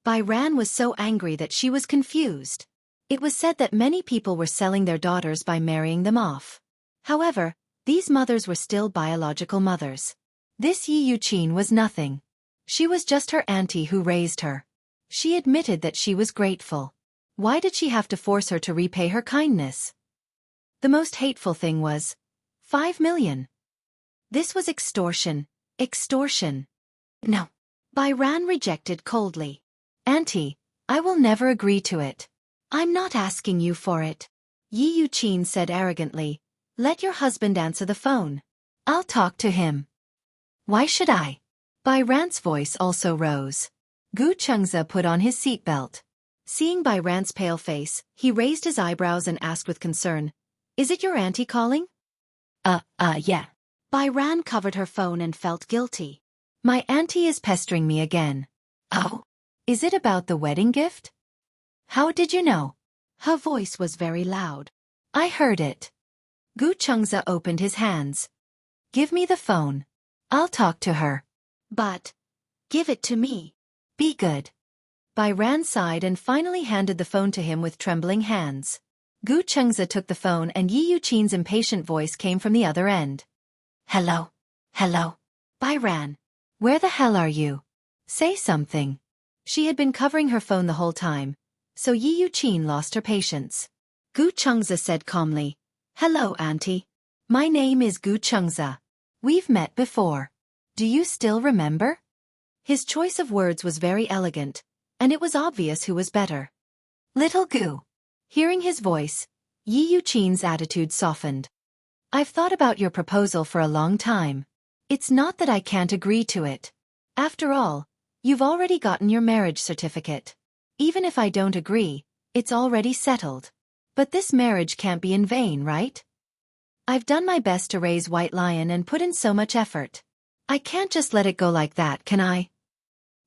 Bai Ran was so angry that she was confused. It was said that many people were selling their daughters by marrying them off. However, these mothers were still biological mothers. This Yi Yuqin was nothing. She was just her auntie who raised her. She admitted that she was grateful. Why did she have to force her to repay her kindness? The most hateful thing was 5 million. This was extortion. Extortion. No. Bai Ran rejected coldly. Auntie, I will never agree to it. I'm not asking you for it. Yi Yuqin said arrogantly. Let your husband answer the phone. I'll talk to him. Why should I? Bai Ran's voice also rose. Xianxia put on his seatbelt. Seeing Bai Ran's pale face, he raised his eyebrows and asked with concern, Is it your auntie calling? Yeah. Bai Ran covered her phone and felt guilty. My auntie is pestering me again. Oh? Is it about the wedding gift? How did you know? Her voice was very loud. I heard it. Gu Chengze opened his hands. Give me the phone. I'll talk to her. But, give it to me. Be good. Bai Ran sighed and finally handed the phone to him with trembling hands. Gu Chengze took the phone and Yi Yuqin's impatient voice came from the other end. Hello? Hello? Bai Ran. Where the hell are you? Say something. She had been covering her phone the whole time, so Yi Yuqin lost her patience. Gu Chengze said calmly, Hello, Auntie. My name is Gu Chengze. We've met before. Do you still remember? His choice of words was very elegant, and it was obvious who was better. Little Gu. Hearing his voice, Yi Yuqin's attitude softened. I've thought about your proposal for a long time. It's not that I can't agree to it. After all, you've already gotten your marriage certificate. Even if I don't agree, it's already settled. But this marriage can't be in vain, right? I've done my best to raise White Lion and put in so much effort. I can't just let it go like that, can I?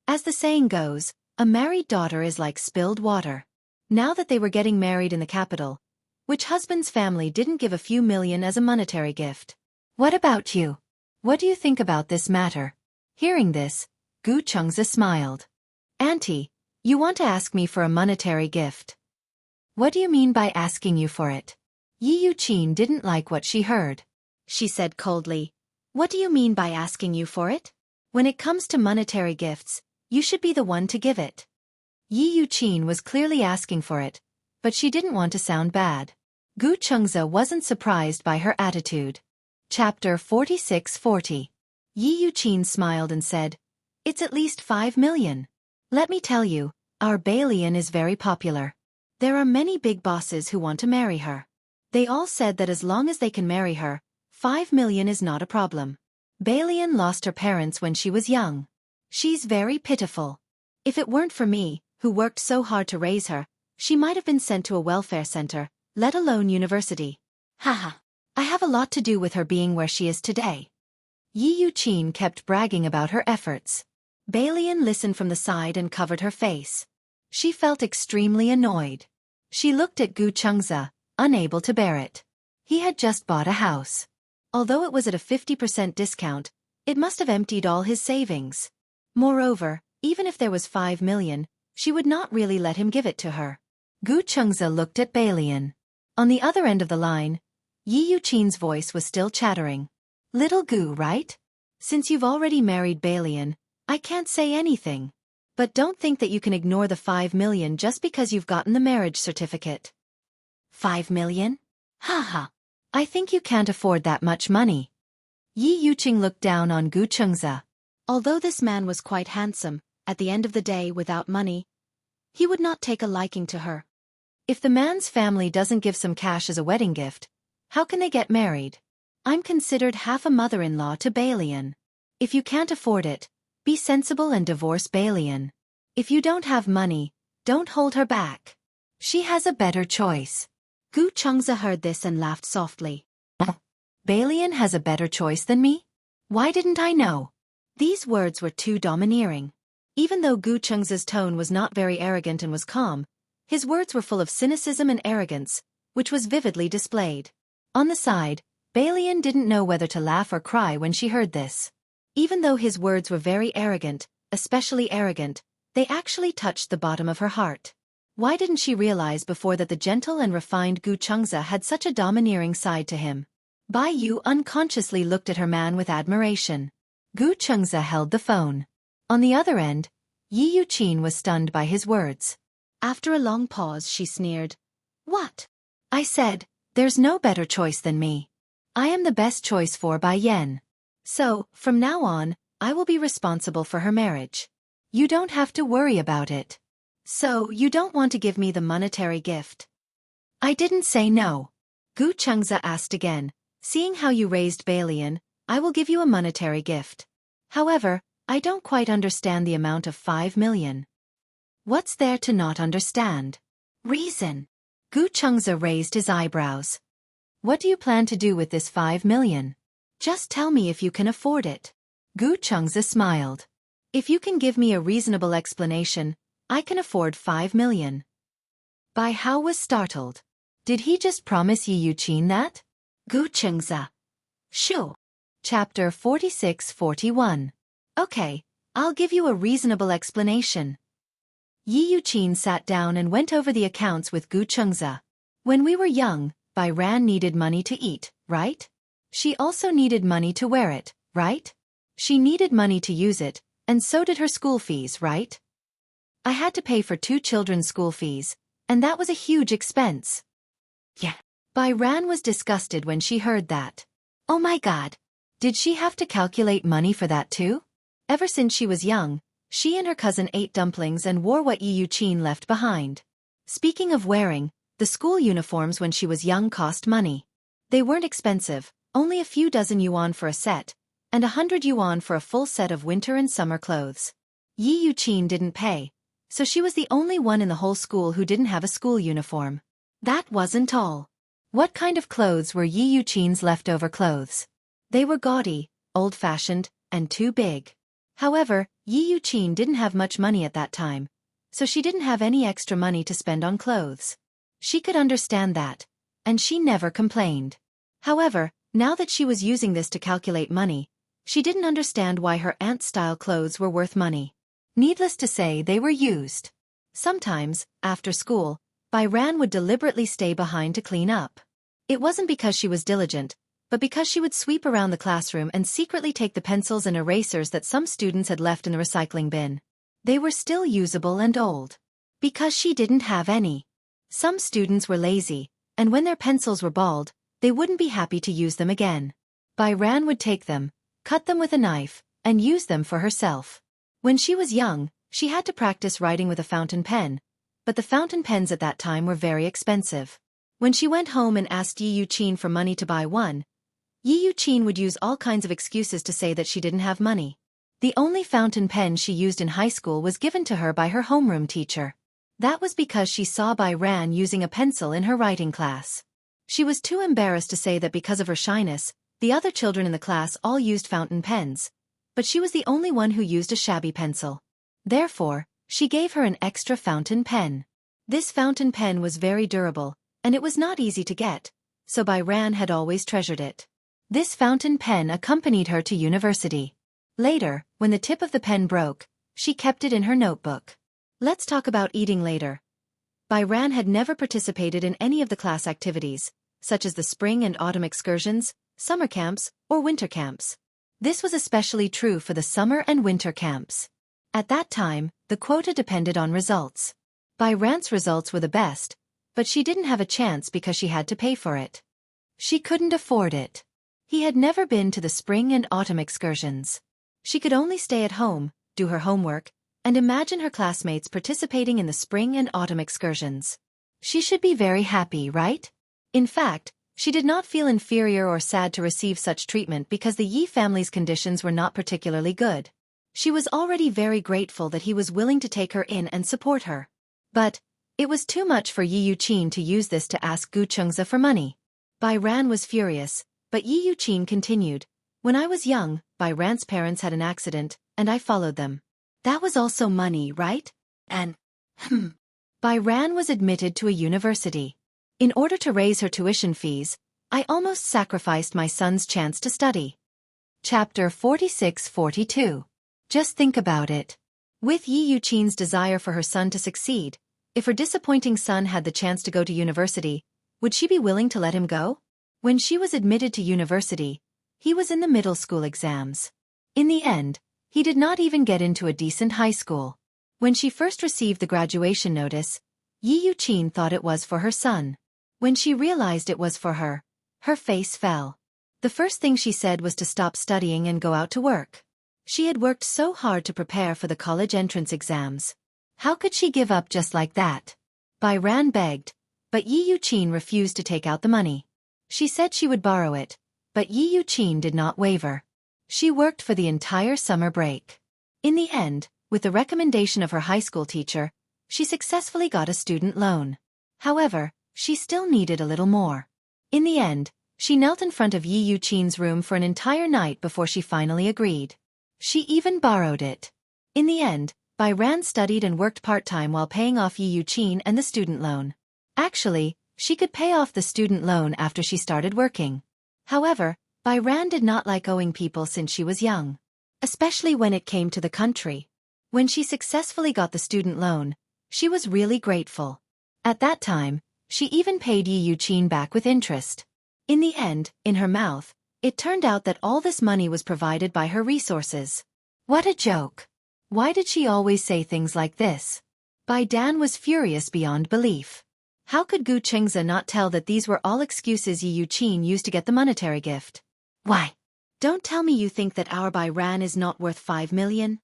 As the saying goes, a married daughter is like spilled water. Now that they were getting married in the capital, which husband's family didn't give a few million as a monetary gift? What about you? What do you think about this matter? Hearing this, Gu Chengze smiled. Auntie, you want to ask me for a monetary gift? What do you mean by asking you for it? Yi Yuqin didn't like what she heard. She said coldly, What do you mean by asking you for it? When it comes to monetary gifts, you should be the one to give it. Yi Yuqin was clearly asking for it, but she didn't want to sound bad. Gu Chengze wasn't surprised by her attitude. Chapter 46-40. Yi Yuqin smiled and said, It's at least 5 million. Let me tell you, our Balian is very popular. There are many big bosses who want to marry her. They all said that as long as they can marry her, 5 million is not a problem. Balian lost her parents when she was young. She's very pitiful. If it weren't for me, who worked so hard to raise her, she might have been sent to a welfare center, let alone university. Haha. I have a lot to do with her being where she is today. Yi Yuqin kept bragging about her efforts. Balian listened from the side and covered her face. She felt extremely annoyed. She looked at Gu Chengze, unable to bear it. He had just bought a house. Although it was at a 50% discount, it must have emptied all his savings. Moreover, even if there was 5 million, she would not really let him give it to her. Gu Chengze looked at Balian. On the other end of the line, Yi Yuqin's voice was still chattering. Little Gu, right? Since you've already married Balian, I can't say anything. But don't think that you can ignore the 5 million just because you've gotten the marriage certificate. 5 million? Haha. I think you can't afford that much money. Yi Yuqin looked down on Gu Chengze. Although this man was quite handsome, at the end of the day without money, he would not take a liking to her. If the man's family doesn't give some cash as a wedding gift, how can they get married? I'm considered half a mother-in-law to Balian. If you can't afford it, be sensible and divorce Balian. If you don't have money, don't hold her back. She has a better choice. Gu Chengze heard this and laughed softly. Balian has a better choice than me? Why didn't I know? These words were too domineering. Even though Gu Chengze's tone was not very arrogant and was calm, his words were full of cynicism and arrogance, which was vividly displayed. On the side, Balian didn't know whether to laugh or cry when she heard this. Even though his words were very arrogant, especially arrogant, they actually touched the bottom of her heart. Why didn't she realize before that the gentle and refined Gu Chengze had such a domineering side to him? Bai Yu unconsciously looked at her man with admiration. Gu Chengze held the phone. On the other end, Yi Yuqin was stunned by his words. After a long pause she sneered. What? I said, there's no better choice than me. I am the best choice for Bai Yan. So, from now on, I will be responsible for her marriage. You don't have to worry about it. So, you don't want to give me the monetary gift? I didn't say no. Gu Chengze asked again, seeing how you raised Balian, I will give you a monetary gift. However, I don't quite understand the amount of 5 million. What's there to not understand? Reason. Gu Chengze raised his eyebrows. What do you plan to do with this 5 million? Just tell me if you can afford it. Gu Chengze smiled. If you can give me a reasonable explanation, I can afford 5 million. Bai Hao was startled. Did he just promise Yi Yuqin that? Gu Chengza. Sure. Chapter 46-41. Okay, I'll give you a reasonable explanation. Yi Yuqin sat down and went over the accounts with Gu Chengza. When we were young, Bai Ran needed money to eat, right? She also needed money to wear it, right? She needed money to use it, and so did her school fees, right? I had to pay for 2 children's school fees, and that was a huge expense. Yeah. Bai Ran was disgusted when she heard that. Oh my God. Did she have to calculate money for that too? Ever since she was young, she and her cousin ate dumplings and wore what Yi Yuqin left behind. Speaking of wearing, the school uniforms when she was young cost money. They weren't expensive, only a few dozen yuan for a set, and 100 yuan for a full set of winter and summer clothes. Yi Yuqin didn't pay, so she was the only one in the whole school who didn't have a school uniform. That wasn't all. What kind of clothes were Yi Yuqin's leftover clothes? They were gaudy, old-fashioned, and too big. However, Yi Yuqin didn't have much money at that time, so she didn't have any extra money to spend on clothes. She could understand that, and she never complained. However, now that she was using this to calculate money, she didn't understand why her aunt's style clothes were worth money. Needless to say, they were used. Sometimes, after school, Bai Ran would deliberately stay behind to clean up. It wasn't because she was diligent, but because she would sweep around the classroom and secretly take the pencils and erasers that some students had left in the recycling bin. They were still usable and old. Because she didn't have any. Some students were lazy, and when their pencils were bald, they wouldn't be happy to use them again. Bai Ran would take them, cut them with a knife, and use them for herself. When she was young, she had to practice writing with a fountain pen, but the fountain pens at that time were very expensive. When she went home and asked Yi Yuqin for money to buy one, Yi Yuqin would use all kinds of excuses to say that she didn't have money. The only fountain pen she used in high school was given to her by her homeroom teacher. That was because she saw Bai Ran using a pencil in her writing class. She was too embarrassed to say that because of her shyness, the other children in the class all used fountain pens, but she was the only one who used a shabby pencil. Therefore, she gave her an extra fountain pen. This fountain pen was very durable, and it was not easy to get, so Bai Ran had always treasured it. This fountain pen accompanied her to university. Later, when the tip of the pen broke, she kept it in her notebook. Let's talk about eating later. Bai Ran had never participated in any of the class activities, such as the spring and autumn excursions, summer camps, or winter camps. This was especially true for the summer and winter camps. At that time, the quota depended on results. Bai Ran's results were the best, but she didn't have a chance because she had to pay for it. She couldn't afford it. He had never been to the spring and autumn excursions. She could only stay at home, do her homework, and imagine her classmates participating in the spring and autumn excursions. She should be very happy, right? In fact, she did not feel inferior or sad to receive such treatment because the Yi family's conditions were not particularly good. She was already very grateful that he was willing to take her in and support her. But it was too much for Yi Yuqin to use this to ask Gu Chengza for money. Bai Ran was furious, but Yi Yuqin continued. When I was young, Bai Ran's parents had an accident, and I followed them. That was also money, right? And, Bai Ran was admitted to a university. In order to raise her tuition fees, I almost sacrificed my son's chance to study. Chapter 46-42. Just think about it. With Yi Yuqin's desire for her son to succeed, if her disappointing son had the chance to go to university, would she be willing to let him go? When she was admitted to university, he was in the middle school exams. In the end, he did not even get into a decent high school. When she first received the graduation notice, Yi Yuqin thought it was for her son. When she realized it was for her, her face fell. The first thing she said was to stop studying and go out to work. She had worked so hard to prepare for the college entrance exams. How could she give up just like that? Bai Ran begged, but Yi Yuqin refused to take out the money. She said she would borrow it, but Yi Yuqin did not waver. She worked for the entire summer break. In the end, with the recommendation of her high school teacher, she successfully got a student loan. However, she still needed a little more. In the end, she knelt in front of Yi Yuqin's room for an entire night before she finally agreed. She even borrowed it. In the end, Bai Ran studied and worked part-time while paying off Yi Yuqin and the student loan. Actually, she could pay off the student loan after she started working. However, Bai Ran did not like owing people since she was young, especially when it came to the country. When she successfully got the student loan, she was really grateful. At that time, she even paid Yi Yuqin back with interest. In the end, in her mouth, it turned out that all this money was provided by her resources. What a joke! Why did she always say things like this? Bai Dan was furious beyond belief. How could Gu Chengza not tell that these were all excuses Yi Yuqin used to get the monetary gift? Why? Don't tell me you think that our Bai Ran is not worth 5 million?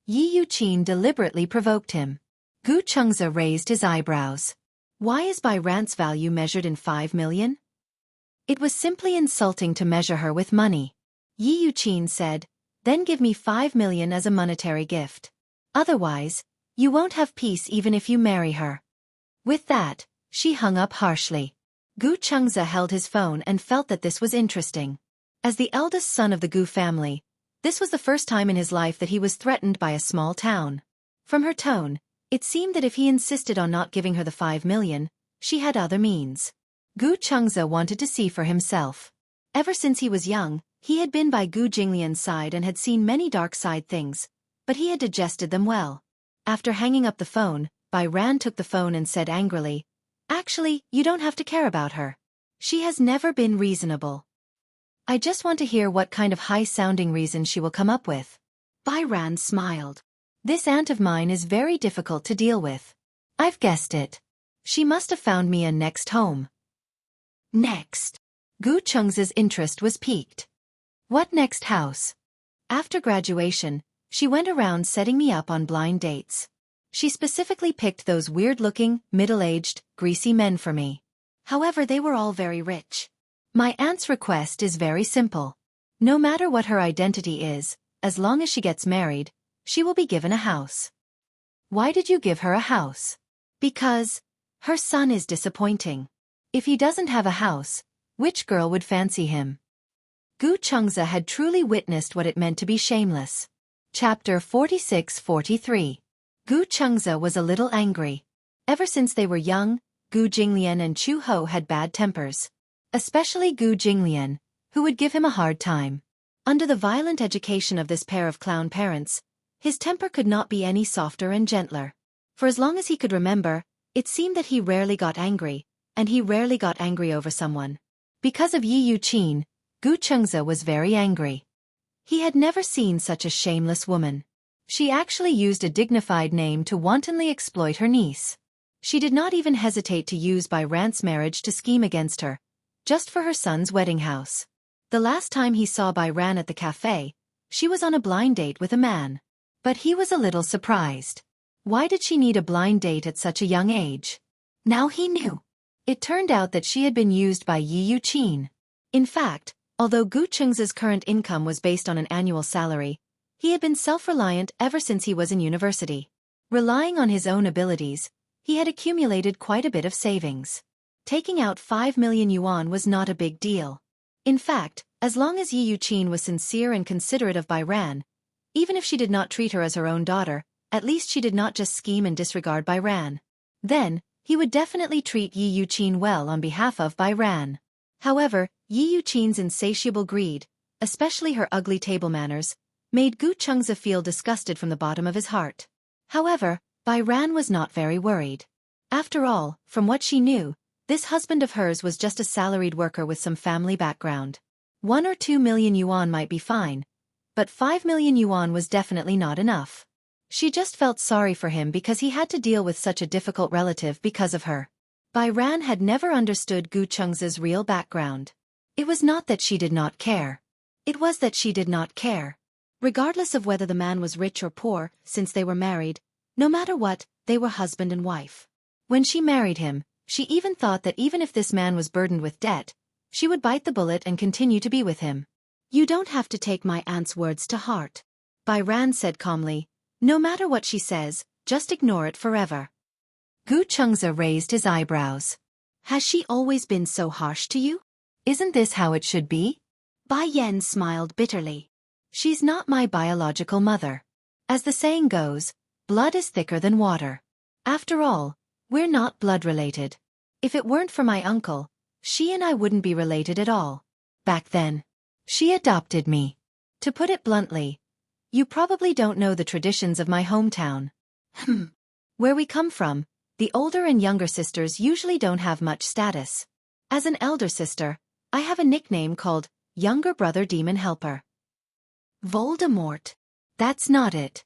Yi Yuqin deliberately provoked him. Gu Chengza raised his eyebrows. Why is Bai Ran's value measured in 5 million? It was simply insulting to measure her with money. Yi Yuqin said, then give me 5 million as a monetary gift. Otherwise, you won't have peace even if you marry her. With that, she hung up harshly. Gu Chengza held his phone and felt that this was interesting. As the eldest son of the Gu family, this was the first time in his life that he was threatened by a small town. From her tone, it seemed that if he insisted on not giving her the 5 million, she had other means. Gu Chengza wanted to see for himself. Ever since he was young, he had been by Gu Jinglian's side and had seen many dark side things, but he had digested them well. After hanging up the phone, Bai Ran took the phone and said angrily, actually, you don't have to care about her. She has never been reasonable. I just want to hear what kind of high-sounding reason she will come up with. Bai Ran smiled. This aunt of mine is very difficult to deal with. I've guessed it. She must have found me a next home. Next. Gu Chengza's interest was piqued. What next house? After graduation, she went around setting me up on blind dates. She specifically picked those weird-looking, middle-aged, greasy men for me. However, they were all very rich. My aunt's request is very simple. No matter what her identity is, as long as she gets married, she will be given a house. Why did you give her a house? Because her son is disappointing. If he doesn't have a house, which girl would fancy him? Gu Chengza had truly witnessed what it meant to be shameless. Chapter 46-43. Gu Chengza was a little angry. Ever since they were young, Gu Jinglian and Chu Ho had bad tempers. Especially Gu Jinglian, who would give him a hard time. Under the violent education of this pair of clown parents, his temper could not be any softer and gentler. For as long as he could remember, it seemed that he rarely got angry, and he rarely got angry over someone. Because of Yi Yuqin, Gu Chengza was very angry. He had never seen such a shameless woman. She actually used a dignified name to wantonly exploit her niece. She did not even hesitate to use Bai Ran's marriage to scheme against her, just for her son's wedding house. The last time he saw Bai Ran at the cafe, she was on a blind date with a man. But he was a little surprised. Why did she need a blind date at such a young age? Now he knew. It turned out that she had been used by Yi Yuqin. In fact, although Gu Chengza's current income was based on an annual salary, he had been self-reliant ever since he was in university. Relying on his own abilities, he had accumulated quite a bit of savings. Taking out 5 million yuan was not a big deal. In fact, as long as Yi Yuqin was sincere and considerate of Bai Ran, even if she did not treat her as her own daughter, at least she did not just scheme and disregard Bai Ran. Then, he would definitely treat Yi Yuqin well on behalf of Bai Ran. However, Yi Yuqin's insatiable greed, especially her ugly table manners, made Gu Chengza feel disgusted from the bottom of his heart. However, Bai Ran was not very worried. After all, from what she knew, this husband of hers was just a salaried worker with some family background. 1 or 2 million yuan might be fine, but 5 million yuan was definitely not enough. She just felt sorry for him because he had to deal with such a difficult relative because of her. Bai Ran had never understood Gu Chengza's real background. It was not that she did not care. It was that she did not care. Regardless of whether the man was rich or poor, since they were married, no matter what, they were husband and wife. When she married him, she even thought that even if this man was burdened with debt, she would bite the bullet and continue to be with him. You don't have to take my aunt's words to heart. Bai Ran said calmly. No matter what she says, just ignore it forever. Gu Chengza raised his eyebrows. Has she always been so harsh to you? Isn't this how it should be? Bai Yan smiled bitterly. She's not my biological mother. As the saying goes, Blood is thicker than water. After all, we're not blood-related. If it weren't for my uncle, she and I wouldn't be related at all. Back then, she adopted me. To put it bluntly, you probably don't know the traditions of my hometown. Where we come from, the older and younger sisters usually don't have much status. As an elder sister, I have a nickname called Younger Brother Demon Helper. Voldemort. That's not it.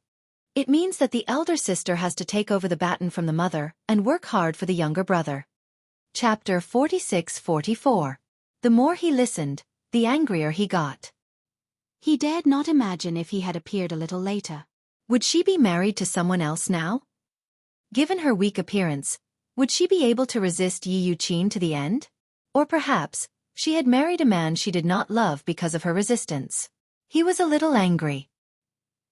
It means that the elder sister has to take over the baton from the mother and work hard for the younger brother. Chapter 46-44. The more he listened, the angrier he got. He dared not imagine if he had appeared a little later. Would she be married to someone else now? Given her weak appearance, would she be able to resist Yi Yuqin to the end? Or perhaps, she had married a man she did not love because of her resistance. He was a little angry.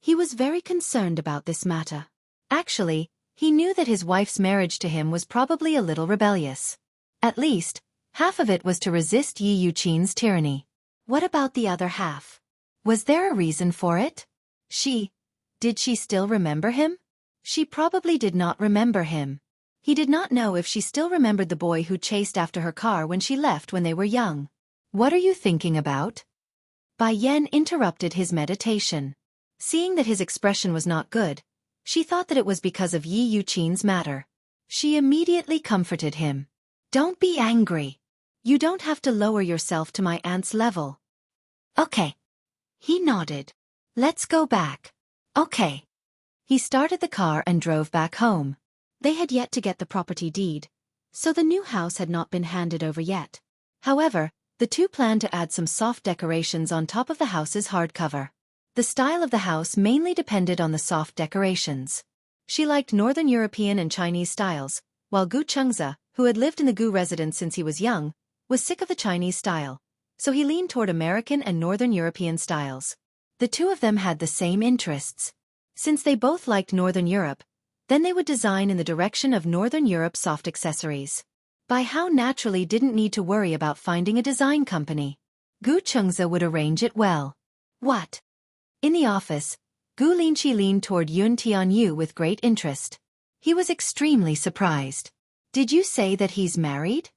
He was very concerned about this matter. Actually, he knew that his wife's marriage to him was probably a little rebellious. At least, half of it was to resist Yi Yuqin's tyranny. What about the other half? Was there a reason for it? Did she still remember him? She probably did not remember him. He did not know if she still remembered the boy who chased after her car when she left when they were young. What are you thinking about? Bai Yan interrupted his meditation. Seeing that his expression was not good, she thought that it was because of Yi Yuqin's matter. She immediately comforted him. Don't be angry. You don't have to lower yourself to my aunt's level. Okay. He nodded. Let's go back. Okay. He started the car and drove back home. They had yet to get the property deed, so the new house had not been handed over yet. However, the two planned to add some soft decorations on top of the house's hardcover. The style of the house mainly depended on the soft decorations. She liked Northern European and Chinese styles, while Xianxia, who had lived in the Gu residence since he was young, was sick of the Chinese style, so he leaned toward American and Northern European styles. The two of them had the same interests. Since they both liked Northern Europe, then they would design in the direction of Northern Europe soft accessories. Bai Hao naturally didn't need to worry about finding a design company. Xianxia would arrange it well. What? In the office, Gu Linqi leaned toward Yun Tianyu with great interest. He was extremely surprised. Did you say that he's married?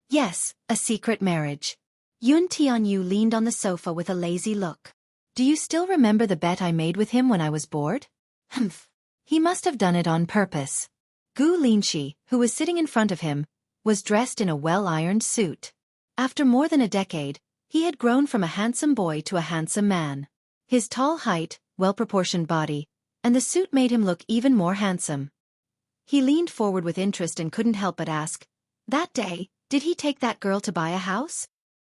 Yes, a secret marriage. Yun Tianyu leaned on the sofa with a lazy look. Do you still remember the bet I made with him when I was bored? Humph. He must have done it on purpose. Gu Linqi, who was sitting in front of him, was dressed in a well-ironed suit. After more than a decade, he had grown from a handsome boy to a handsome man. His tall height, well-proportioned body, and the suit made him look even more handsome. He leaned forward with interest and couldn't help but ask, "That day, did he take that girl to buy a house?"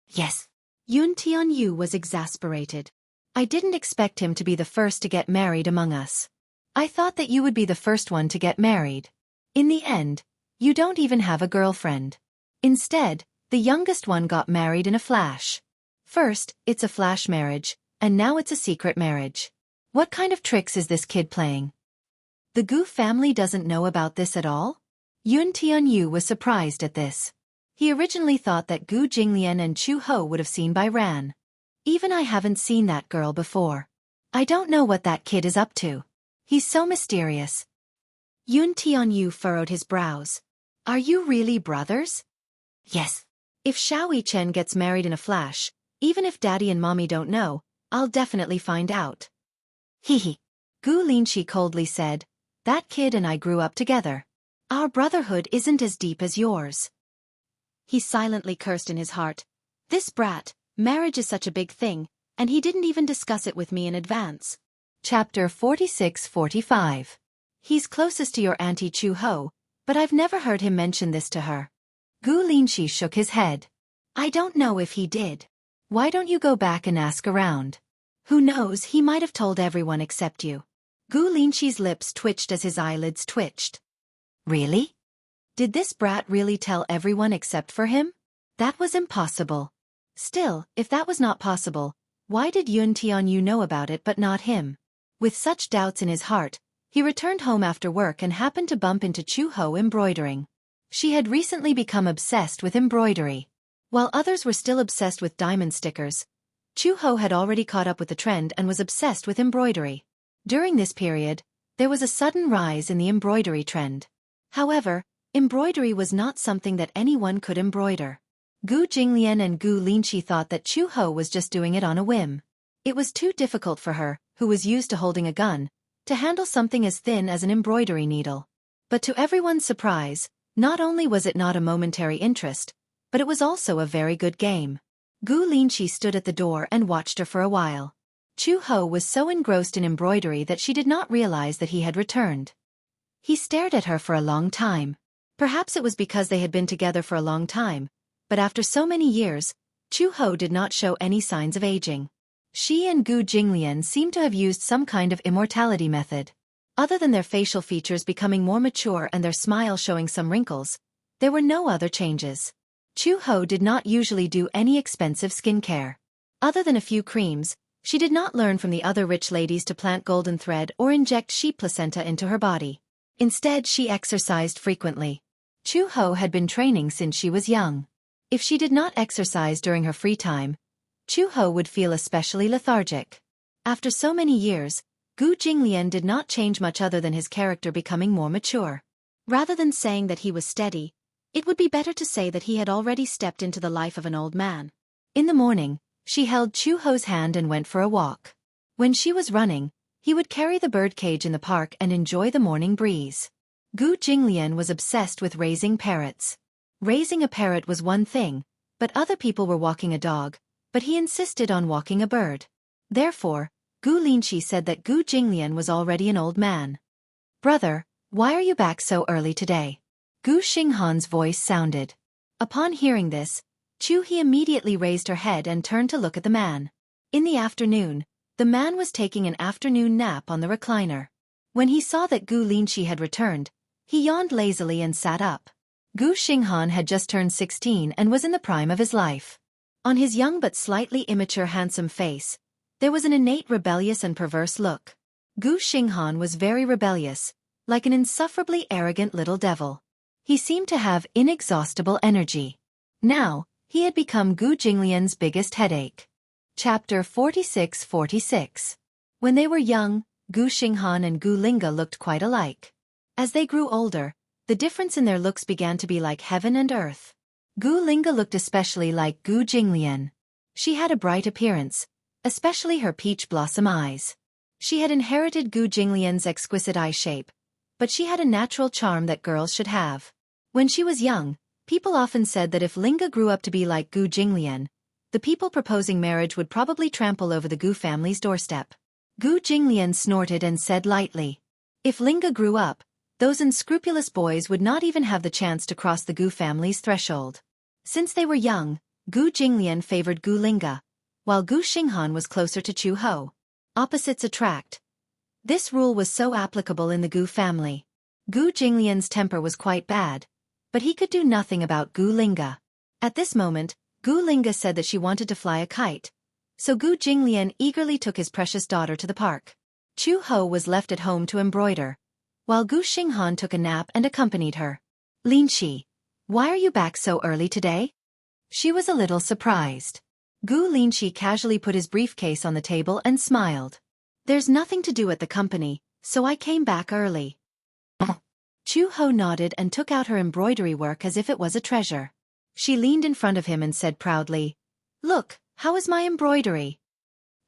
Yes. Yun Tianyu was exasperated. I didn't expect him to be the first to get married among us. I thought that you would be the first one to get married. In the end, you don't even have a girlfriend. Instead, the youngest one got married in a flash. First, it's a flash marriage, and now it's a secret marriage. What kind of tricks is this kid playing? The Gu family doesn't know about this at all? Yun Tianyu was surprised at this. He originally thought that Gu Jinglian and Chu Ho would have seen Bai Ran. Even I haven't seen that girl before. I don't know what that kid is up to. He's so mysterious. Yun Tianyu furrowed his brows. Are you really brothers? Yes. If Xiao Chen gets married in a flash, even if Daddy and Mommy don't know, I'll definitely find out. Hehe. Gu Linqi coldly said, that kid and I grew up together. Our brotherhood isn't as deep as yours. He silently cursed in his heart. This brat. Marriage is such a big thing, and he didn't even discuss it with me in advance. Chapter 46-45. He's closest to your Auntie Chu Ho, but I've never heard him mention this to her. Gu Linqi shook his head. I don't know if he did. Why don't you go back and ask around? Who knows, he might have told everyone except you. Gu Linqi's lips twitched as his eyelids twitched. Really? Did this brat really tell everyone except for him? That was impossible. Still, if that was not possible, why did Yun Tianyu know about it but not him? With such doubts in his heart, he returned home after work and happened to bump into Chu Ho embroidering. She had recently become obsessed with embroidery. While others were still obsessed with diamond stickers, Chu Ho had already caught up with the trend and was obsessed with embroidery. During this period, there was a sudden rise in the embroidery trend. However, embroidery was not something that anyone could embroider. Gu Jinglian and Gu Linqi thought that Chu Ho was just doing it on a whim. It was too difficult for her, who was used to holding a gun, to handle something as thin as an embroidery needle. But to everyone's surprise, not only was it not a momentary interest, but it was also a very good game. Gu Linqi stood at the door and watched her for a while. Chu Ho was so engrossed in embroidery that she did not realize that he had returned. He stared at her for a long time. Perhaps it was because they had been together for a long time, but after so many years, Chu Ho did not show any signs of aging. She and Gu Jinglian seemed to have used some kind of immortality method. Other than their facial features becoming more mature and their smile showing some wrinkles, there were no other changes. Chu Ho did not usually do any expensive skincare. Other than a few creams, she did not learn from the other rich ladies to plant golden thread or inject sheep placenta into her body. Instead, she exercised frequently. Chu Ho had been training since she was young. If she did not exercise during her free time, Chu Ho would feel especially lethargic. After so many years, Gu Jinglian did not change much other than his character becoming more mature. Rather than saying that he was steady, it would be better to say that he had already stepped into the life of an old man. In the morning, she held Chu Ho's hand and went for a walk. When she was running, he would carry the birdcage in the park and enjoy the morning breeze. Gu Jinglian was obsessed with raising parrots. Raising a parrot was one thing, but other people were walking a dog, but he insisted on walking a bird. Therefore, Gu Linqi said that Gu Jinglian was already an old man. "Brother, why are you back so early today?" Gu Xinghan's voice sounded. Upon hearing this, Chu He immediately raised her head and turned to look at the man. In the afternoon, the man was taking an afternoon nap on the recliner. When he saw that Gu Linqi had returned, he yawned lazily and sat up. Gu Xinghan had just turned 16 and was in the prime of his life. On his young but slightly immature handsome face, there was an innate rebellious and perverse look. Gu Xinghan was very rebellious, like an insufferably arrogant little devil. He seemed to have inexhaustible energy. Now, he had become Gu Jinglian's biggest headache. Chapter 46-46. When they were young, Gu Xinghan and Gu Linga looked quite alike. As they grew older, the difference in their looks began to be like heaven and earth. Gu Linga looked especially like Gu Jinglian. She had a bright appearance, especially her peach blossom eyes. She had inherited Gu Jinglian's exquisite eye shape, but she had a natural charm that girls should have. When she was young, people often said that if Linga grew up to be like Gu Jinglian, the people proposing marriage would probably trample over the Gu family's doorstep. Gu Jinglian snorted and said lightly, "If Linga grew up, those unscrupulous boys would not even have the chance to cross the Gu family's threshold." Since they were young, Gu Jinglian favored Gu Linga, while Gu Xinghan was closer to Chu Ho. Opposites attract. This rule was so applicable in the Gu family. Gu Jinglian's temper was quite bad, but he could do nothing about Gu Linga. At this moment, Gu Linga said that she wanted to fly a kite, so Gu Jinglian eagerly took his precious daughter to the park. Chu Ho was left at home to embroider, while Gu Xinghan took a nap and accompanied her. "Linqi, why are you back so early today?" She was a little surprised. Gu Linqi casually put his briefcase on the table and smiled. "There's nothing to do at the company, so I came back early." Chu Ho nodded and took out her embroidery work as if it was a treasure. She leaned in front of him and said proudly, "Look, how is my embroidery?"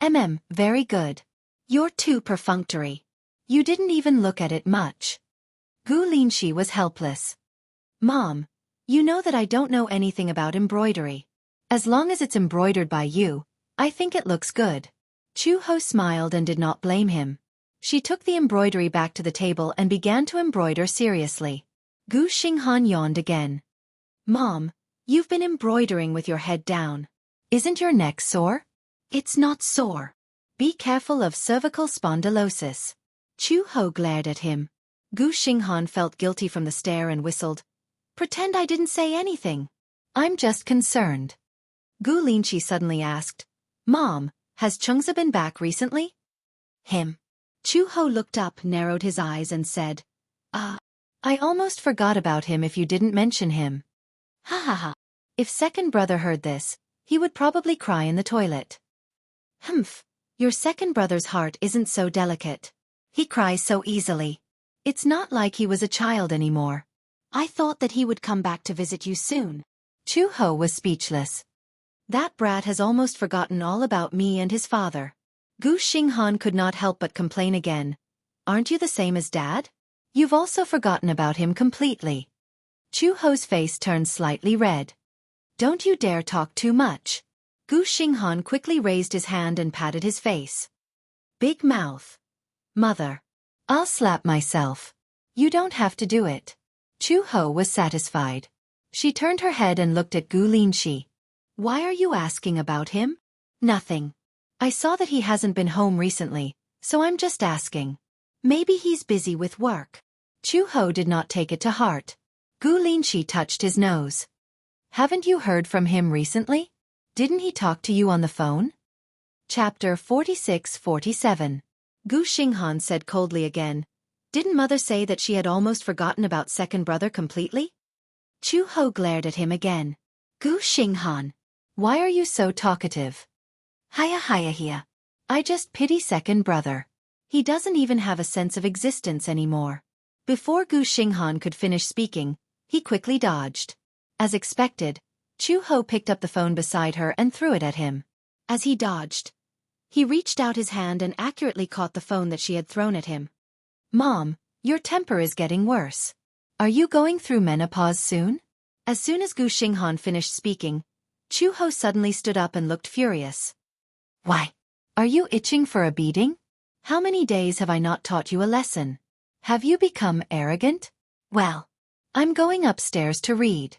Very good. You're too perfunctory. You didn't even look at it much." Gu Linqi was helpless. "Mom, you know that I don't know anything about embroidery. As long as it's embroidered by you, I think it looks good." Chu Ho smiled and did not blame him. She took the embroidery back to the table and began to embroider seriously. Gu Xinghan yawned again. "Mom, you've been embroidering with your head down. Isn't your neck sore?" "It's not sore. Be careful of cervical spondylosis." Chu Ho glared at him. Gu Xinghan felt guilty from the stare and whistled. "Pretend I didn't say anything. I'm just concerned." Gu Linqi suddenly asked, "Mom, has Chengza been back recently?" "Him." Chu Ho looked up, narrowed his eyes and said, I almost forgot about him if you didn't mention him." "Ha ha ha." If second brother heard this, he would probably cry in the toilet. "Humph, your second brother's heart isn't so delicate. He cries so easily. It's not like he was a child anymore. I thought that he would come back to visit you soon. Chu-ho was speechless. That brat has almost forgotten all about me and his father. Gu Xinghan could not help but complain again. Aren't you the same as Dad? You've also forgotten about him completely. Chu-ho's face turned slightly red. Don't you dare talk too much. Gu Xinghan quickly raised his hand and patted his face. Big mouth. Mother. I'll slap myself. You don't have to do it. Chu-ho was satisfied. She turned her head and looked at Gu Linshi. Why are you asking about him? Nothing. I saw that he hasn't been home recently, so I'm just asking. Maybe he's busy with work. Chu-ho did not take it to heart. Gu Linshi touched his nose. Haven't you heard from him recently? Didn't he talk to you on the phone? Chapter 46-47. Gu Xinghan said coldly again. Didn't Mother say that she had almost forgotten about second brother completely? Chu-ho glared at him again. Gu Xinghan. Why are you so talkative? Hiya here. I just pity second brother. He doesn't even have a sense of existence anymore. Before Gu Xinghan could finish speaking, he quickly dodged. As expected, Chu-ho picked up the phone beside her and threw it at him. As he dodged, he reached out his hand and accurately caught the phone that she had thrown at him. Mom, your temper is getting worse. Are you going through menopause soon? As soon as Gu Xinghan finished speaking, Chu-ho suddenly stood up and looked furious. Why? Are you itching for a beating? How many days have I not taught you a lesson? Have you become arrogant? Well, I'm going upstairs to read.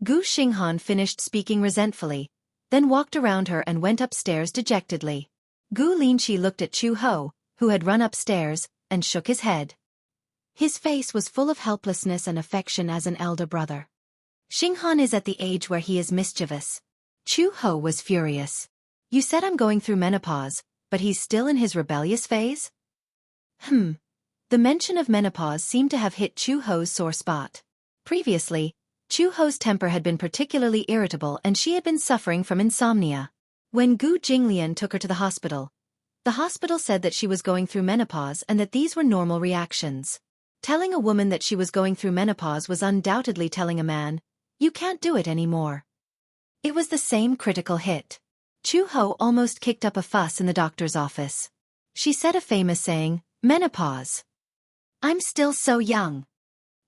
Gu Xinghan finished speaking resentfully, then walked around her and went upstairs dejectedly. Gu Linshi looked at Chu-ho, who had run upstairs, and shook his head. His face was full of helplessness and affection as an elder brother. Xinghan is at the age where he is mischievous. Chu-ho was furious. You said I'm going through menopause, but he's still in his rebellious phase? The mention of menopause seemed to have hit Chu-ho's sore spot. Previously, Chu-ho's temper had been particularly irritable and she had been suffering from insomnia. When Gu Jinglian took her to the hospital said that she was going through menopause and that these were normal reactions. Telling a woman that she was going through menopause was undoubtedly telling a man, you can't do it anymore. It was the same critical hit. Chu-ho almost kicked up a fuss in the doctor's office. She said a famous saying, menopause. I'm still so young.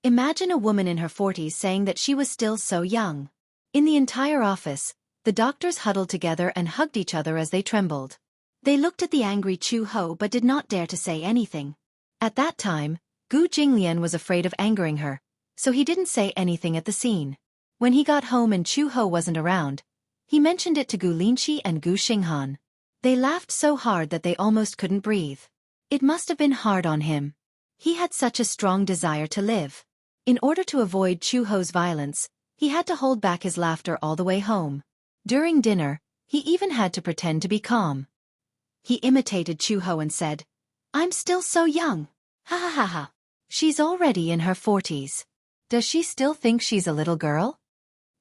Imagine a woman in her 40s saying that she was still so young. In the entire office, the doctors huddled together and hugged each other as they trembled. They looked at the angry Chu-ho but did not dare to say anything. At that time, Gu Jinglian was afraid of angering her, so he didn't say anything at the scene. When he got home and Chu-ho wasn't around, he mentioned it to Gu Linshi and Gu Xinghan. They laughed so hard that they almost couldn't breathe. It must have been hard on him. He had such a strong desire to live. In order to avoid Chu-ho's violence, he had to hold back his laughter all the way home. During dinner, he even had to pretend to be calm. He imitated Chu-ho and said, I'm still so young. Ha ha ha ha. She's already in her 40s. Does she still think she's a little girl?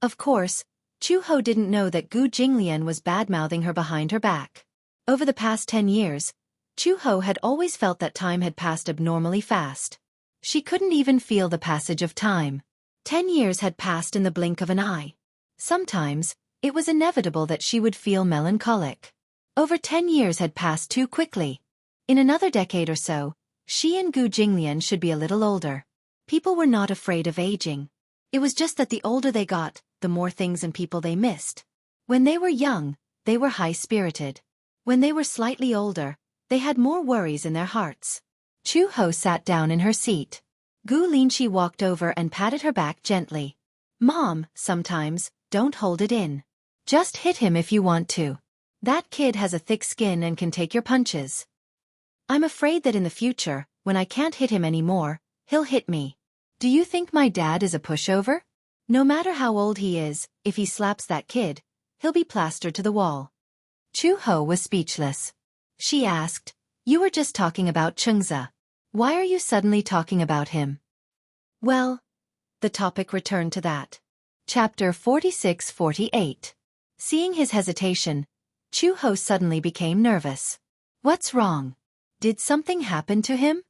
Of course, Chu-ho didn't know that Gu Jinglian was bad-mouthing her behind her back. Over the past 10 years, Chu-ho had always felt that time had passed abnormally fast. She couldn't even feel the passage of time. 10 years had passed in the blink of an eye. Sometimes, it was inevitable that she would feel melancholic. Over 10 years had passed too quickly. In another decade or so, she and Gu Jinglian should be a little older. People were not afraid of aging. It was just that the older they got, the more things and people they missed. When they were young, they were high-spirited. When they were slightly older, they had more worries in their hearts. Chu-ho sat down in her seat. Gu Linshi walked over and patted her back gently. Mom, sometimes, don't hold it in. Just hit him if you want to. That kid has a thick skin and can take your punches. I'm afraid that in the future, when I can't hit him anymore, he'll hit me. Do you think my dad is a pushover? No matter how old he is, if he slaps that kid, he'll be plastered to the wall. Chu-ho was speechless. She asked, you were just talking about Xianxia. Why are you suddenly talking about him? Well, the topic returned to that. Chapter 46-48. Seeing his hesitation, Chu-ho suddenly became nervous. What's wrong? Did something happen to him?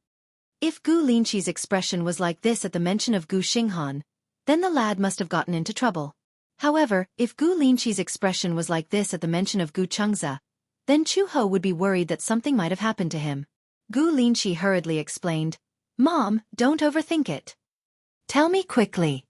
If Gu Linqi's expression was like this at the mention of Gu Xinghan, then the lad must have gotten into trouble. However, if Gu Linqi's expression was like this at the mention of Gu Chengza, then Chu Ho would be worried that something might have happened to him. Gu Linqi hurriedly explained, "Mom, don't overthink it. Tell me quickly."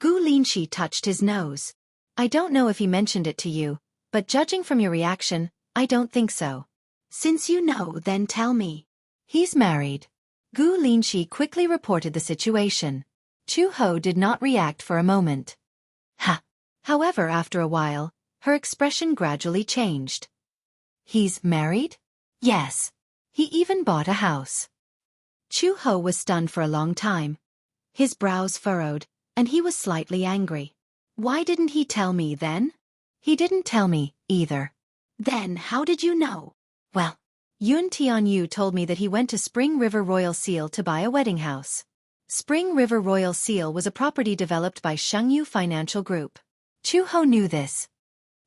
Gu Linqi touched his nose. "I don't know if he mentioned it to you, but judging from your reaction, I don't think so. Since you know, then tell me." "He's married." Gu Linqi quickly reported the situation. Chu Ho did not react for a moment. Ha! However, after a while, her expression gradually changed. "He's married?" "Yes. He even bought a house." Chu Ho was stunned for a long time. His brows furrowed, and he was slightly angry. "Why didn't he tell me then?" "He didn't tell me, either." "Then how did you know?" "Well, Yun Tianyu told me that he went to Spring River Royal Seal to buy a wedding house." Spring River Royal Seal was a property developed by Jianghu Financial Group. Chu Ho knew this.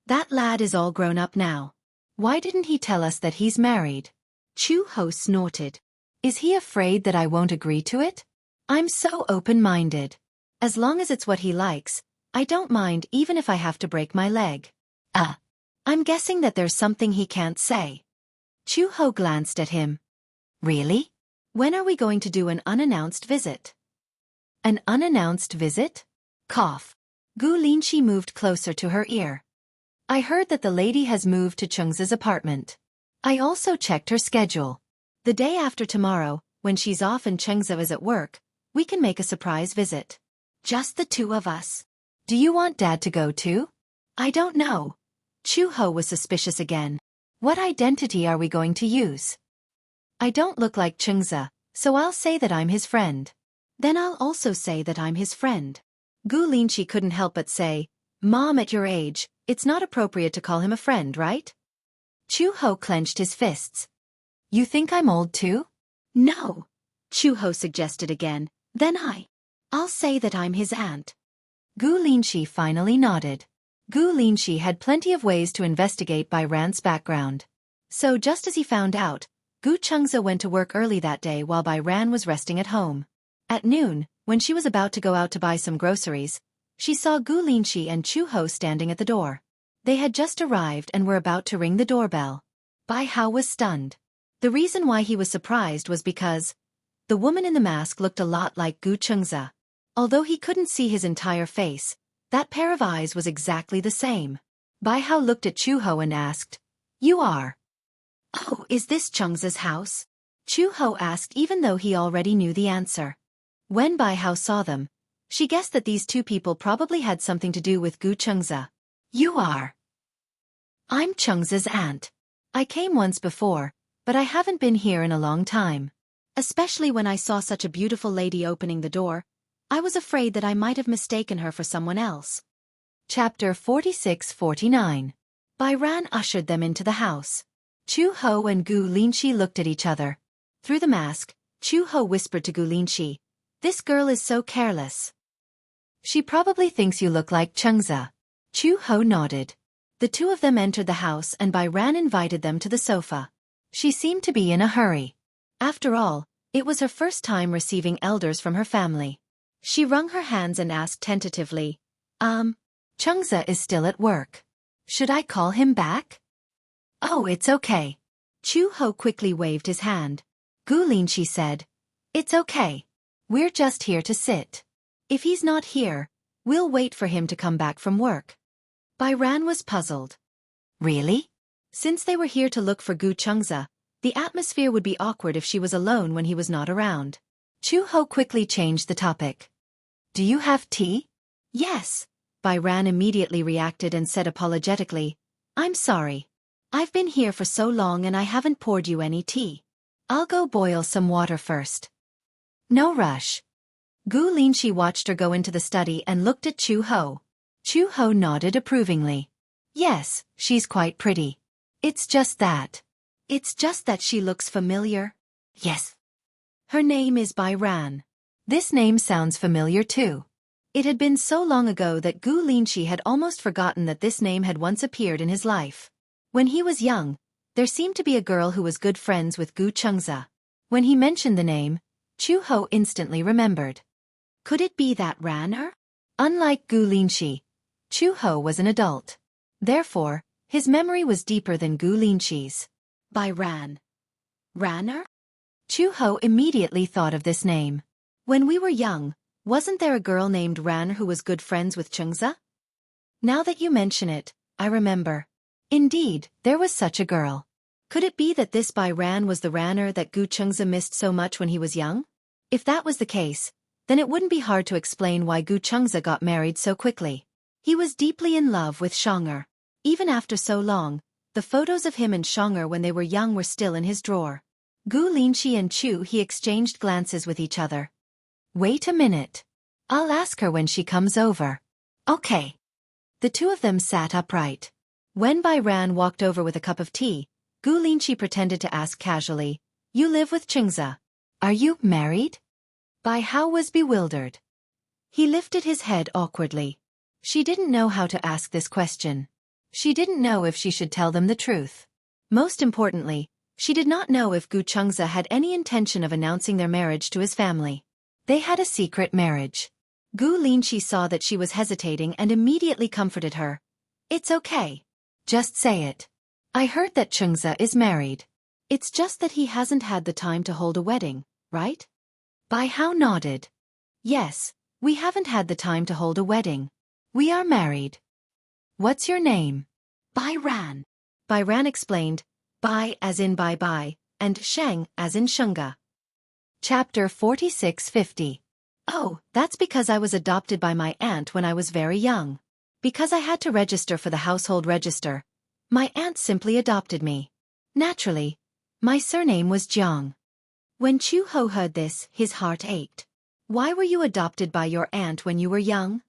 "That lad is all grown up now. Why didn't he tell us that he's married?" Chu Ho snorted. "Is he afraid that I won't agree to it? I'm so open-minded. As long as it's what he likes, I don't mind even if I have to break my leg." I'm guessing that there's something he can't say." Chu Ho glanced at him. "Really? When are we going to do an unannounced visit?" "An unannounced visit?" Cough. Gu Linqi moved closer to her ear. "I heard that the lady has moved to Chengza's apartment. I also checked her schedule. The day after tomorrow, when she's off and Chengza is at work, we can make a surprise visit. Just the two of us. Do you want Dad to go too?" "I don't know." Chu Ho was suspicious again. "What identity are we going to use?" "I don't look like Chengza, so I'll say that I'm his friend." "Then I'll also say that I'm his friend." Gu Linqi couldn't help but say, "Mom, at your age, it's not appropriate to call him a friend, right?" Chu Ho clenched his fists. "You think I'm old too?" "No," Chu Ho suggested again. "Then I'll say that I'm his aunt." Gu Linqi finally nodded. Gu Linqi had plenty of ways to investigate Bai Ran's background. So just as he found out, Gu Chengza went to work early that day while Bai Ran was resting at home. At noon, when she was about to go out to buy some groceries, she saw Gu Linqi and Chu Ho standing at the door. They had just arrived and were about to ring the doorbell. Bai Hao was stunned. The reason why he was surprised was because the woman in the mask looked a lot like Gu Chengza. Although he couldn't see his entire face, that pair of eyes was exactly the same. Bai Hao looked at Chu Ho and asked, "You are?" "Oh, is this Chengza's house?" Chu Ho asked even though he already knew the answer. When Bai Hao saw them, she guessed that these two people probably had something to do with Gu Chengza. "You are?" "I'm Chengza's aunt. I came once before, but I haven't been here in a long time. Especially when I saw such a beautiful lady opening the door, I was afraid that I might have mistaken her for someone else." Chapter 46-49. Bai Ran ushered them into the house. Chu Ho and Gu Linqi looked at each other. Through the mask, Chu Ho whispered to Gu Linqi, "This girl is so careless. She probably thinks you look like Chengza." Chu Ho nodded. The two of them entered the house and Bai Ran invited them to the sofa. She seemed to be in a hurry. After all, it was her first time receiving elders from her family. She wrung her hands and asked tentatively, Chengza is still at work. Should I call him back?" "Oh, it's okay." Chu Ho quickly waved his hand. Gu Linqi said, "It's okay. We're just here to sit. If he's not here, we'll wait for him to come back from work." Bai Ran was puzzled. Really? Since they were here to look for Gu Chengza, the atmosphere would be awkward if she was alone when he was not around. Chu Ho quickly changed the topic. "Do you have tea?" "Yes." Bai Ran immediately reacted and said apologetically, "I'm sorry. I've been here for so long and I haven't poured you any tea. I'll go boil some water first." "No rush." Gu Linqi watched her go into the study and looked at Chu Ho. Chu Ho nodded approvingly. "Yes, she's quite pretty. It's just that she looks familiar." "Yes." "Her name is Bai Ran." This name sounds familiar too. It had been so long ago that Gu Linqi had almost forgotten that this name had once appeared in his life. When he was young, There seemed to be a girl who was good friends with Gu Chengza. When he mentioned the name, Chu Ho instantly remembered. Could it be that Ran her? Unlike Gu Linshi, Chu Ho was an adult. Therefore, his memory was deeper than Gu Linshi's. By Ran her? Chu Ho immediately thought of this name. When we were young, wasn't there a girl named Ran who was good friends with Chengza? Now that you mention it, I remember. Indeed, there was such a girl. Could it be that this Bai Ran was the Ranner that Gu Chengza missed so much when he was young? If that was the case, then it wouldn't be hard to explain why Gu Chengza got married so quickly. He was deeply in love with Xianxia. Even after so long, the photos of him and Xianxia when they were young were still in his drawer. Gu Linshi and Chu he exchanged glances with each other. Wait a minute. I'll ask her when she comes over. Okay. The two of them sat upright. When Bai Ran walked over with a cup of tea, Gu Linshi pretended to ask casually, You live with Chengza. Are you married? Bai Hao was bewildered. He lifted his head awkwardly. She didn't know how to ask this question. She didn't know if she should tell them the truth. Most importantly, she did not know if Gu Chengza had any intention of announcing their marriage to his family. They had a secret marriage. Gu Linshi saw that she was hesitating and immediately comforted her. It's okay. Just say it. I heard that Chengza is married. It's just that he hasn't had the time to hold a wedding, right? Bai Hao nodded. Yes, we haven't had the time to hold a wedding. We are married. What's your name? Bai Ran. Bai Ran explained, Bai as in bye-bye, and Sheng as in Shunga. Chapter 4650. Oh, that's because I was adopted by my aunt when I was very young. Because I had to register for the household register, my aunt simply adopted me. Naturally, my surname was Jiang. When Chu Ho heard this, his heart ached. Why were you adopted by your aunt when you were young?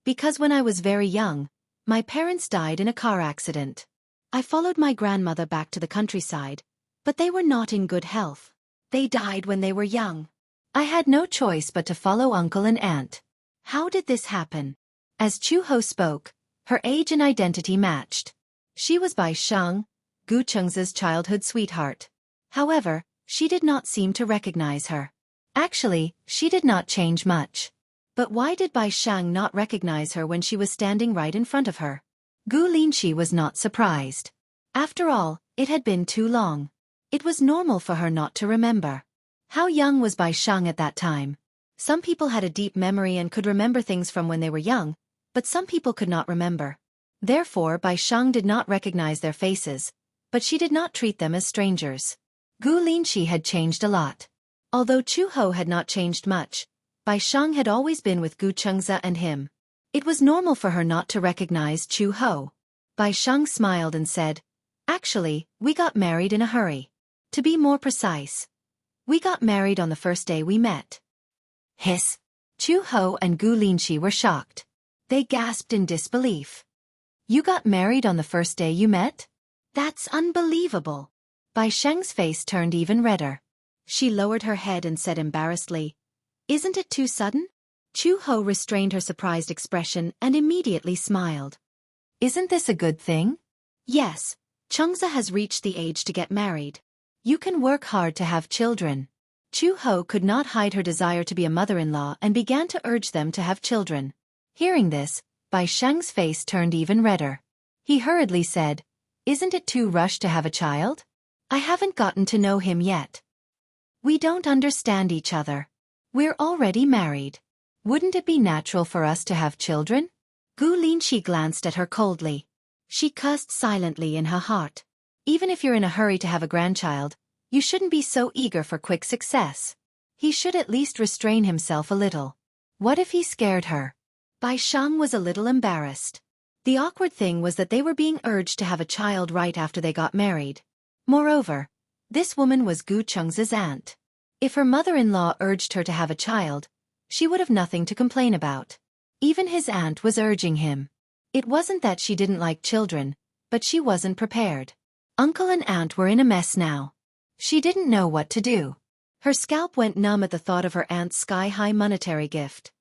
Because when I was very young, my parents died in a car accident. I followed my grandmother back to the countryside, but they were not in good health. They died when they were young. I had no choice but to follow uncle and aunt. How did this happen? As Chu Ho spoke, her age and identity matched. She was Bai Sheng, Gu Chengza's childhood sweetheart. However, she did not seem to recognize her. Actually, she did not change much. But why did Bai Sheng not recognize her when she was standing right in front of her? Gu Linshi was not surprised. After all, it had been too long. It was normal for her not to remember. How young was Bai Sheng at that time? Some people had a deep memory and could remember things from when they were young, but some people could not remember. Therefore, Bai Sheng did not recognize their faces, but she did not treat them as strangers. Gu Linshi had changed a lot. Although Chu Ho had not changed much, Bai Sheng had always been with Gu Chengza and him. It was normal for her not to recognize Chu Ho. Bai Sheng smiled and said, Actually, we got married in a hurry. To be more precise, we got married on the first day we met. Hiss. Chu Ho and Gu Linshi were shocked. They gasped in disbelief. You got married on the first day you met? That's unbelievable. Bai Sheng's face turned even redder. She lowered her head and said embarrassedly, Isn't it too sudden? Chu Ho restrained her surprised expression and immediately smiled. Isn't this a good thing? Yes, Chengza has reached the age to get married. You can work hard to have children. Chu Ho could not hide her desire to be a mother-in-law and began to urge them to have children. Hearing this, Bai Sheng's face turned even redder. He hurriedly said, Isn't it too rushed to have a child? I haven't gotten to know him yet. We don't understand each other. We're already married. Wouldn't it be natural for us to have children? Gu Linshi glanced at her coldly. She cursed silently in her heart. Even if you're in a hurry to have a grandchild, you shouldn't be so eager for quick success. He should at least restrain himself a little. What if he scared her? Bai Sheng was a little embarrassed. The awkward thing was that they were being urged to have a child right after they got married. Moreover, this woman was Gu Chengza's aunt. If her mother-in-law urged her to have a child, she would have nothing to complain about. Even his aunt was urging him. It wasn't that she didn't like children, but she wasn't prepared. Uncle and aunt were in a mess now. She didn't know what to do. Her scalp went numb at the thought of her aunt's sky-high monetary gift.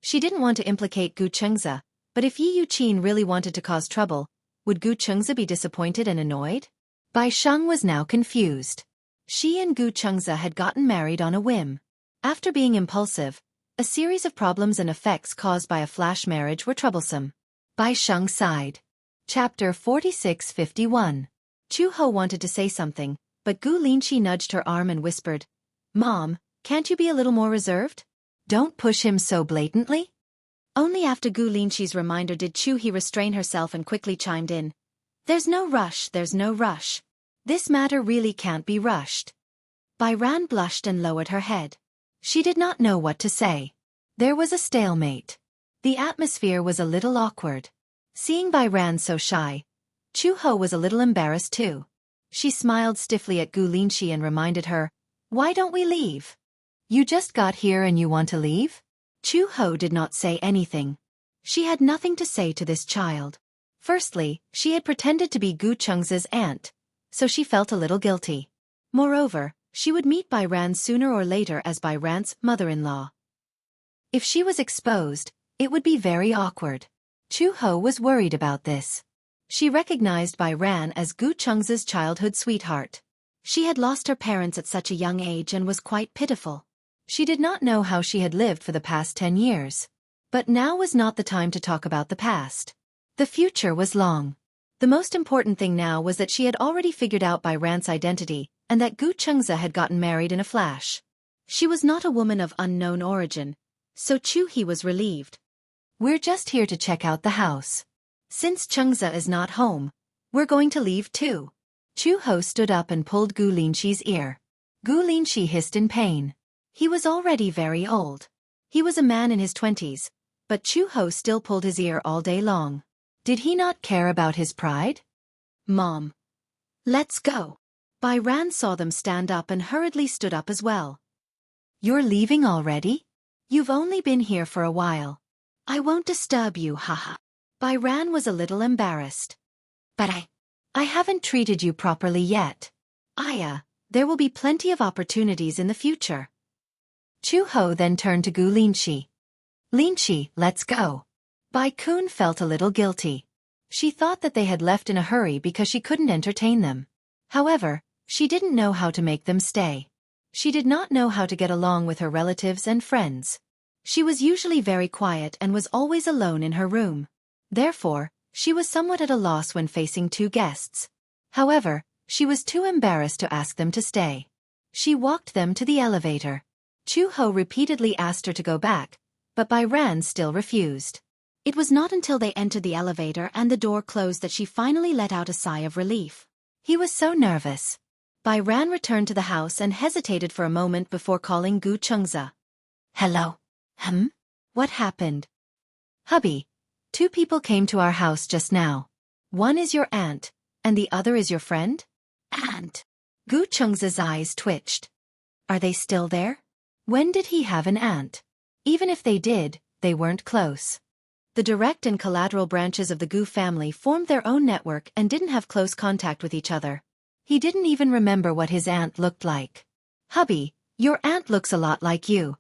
She didn't want to implicate Gu Chengza, but if Yi Yuqin really wanted to cause trouble, would Gu Chengza be disappointed and annoyed? Bai Sheng was now confused. She and Gu Chengze had gotten married on a whim. After being impulsive, a series of problems and effects caused by a flash marriage were troublesome. Bai Sheng sighed. Chapter 46:51. Chu Ho wanted to say something, but Gu Linqi nudged her arm and whispered, "Mom, can't you be a little more reserved? Don't push him so blatantly." Only after Gu Linqi's reminder did Chu He restrain herself and quickly chimed in. "There's no rush, there's no rush. This matter really can't be rushed." Bai Ran blushed and lowered her head. She did not know what to say. There was a stalemate. The atmosphere was a little awkward. Seeing Bai Ran so shy, Chu Ho was a little embarrassed too. She smiled stiffly at Gu Linqi and reminded her, "Why don't we leave? You just got here and you want to leave?" Chu Ho did not say anything. She had nothing to say to this child. Firstly, she had pretended to be Gu Chengze's aunt, so she felt a little guilty. Moreover, she would meet Bai Ran sooner or later as Bai Ran's mother-in-law. If she was exposed, it would be very awkward. Chu Ho was worried about this. She recognized Bai Ran as Gu Chengze's childhood sweetheart. She had lost her parents at such a young age and was quite pitiful. She did not know how she had lived for the past 10 years. But now was not the time to talk about the past. The future was long. The most important thing now was that she had already figured out Bai Ran's identity, and that Gu Chengze had gotten married in a flash. She was not a woman of unknown origin, so Chu He was relieved. "We're just here to check out the house. Since Chengze is not home, we're going to leave too." Chu Ho stood up and pulled Gu Linqi's ear. Gu Linqi hissed in pain. He was already very old. He was a man in his 20s, but Chu Ho still pulled his ear all day long. Did he not care about his pride? "Mom, let's go." Bai Ran saw them stand up and hurriedly stood up as well. "You're leaving already? You've only been here for a while. I won't disturb you, haha." Bai Ran was a little embarrassed. "But I haven't treated you properly yet." There will be plenty of opportunities in the future." Chu Ho then turned to Gu Linqi. "Linqi, let's go." Bai Kun felt a little guilty. She thought that they had left in a hurry because she couldn't entertain them. However, she didn't know how to make them stay. She did not know how to get along with her relatives and friends. She was usually very quiet and was always alone in her room. Therefore, she was somewhat at a loss when facing two guests. However, she was too embarrassed to ask them to stay. She walked them to the elevator. Chu Ho repeatedly asked her to go back, but Bai Ran still refused. It was not until they entered the elevator and the door closed that she finally let out a sigh of relief. He was so nervous. Bai Ran returned to the house and hesitated for a moment before calling Gu Chengze. "Hello. What happened?" "Hubby, 2 people came to our house just now. One is your aunt, and the other is your friend?" "Aunt?" Gu Chengze's eyes twitched. "Are they still there? When did he have an aunt? Even if they did, they weren't close." The direct and collateral branches of the Gu family formed their own network and didn't have close contact with each other. He didn't even remember what his aunt looked like. "Hubby, your aunt looks a lot like you."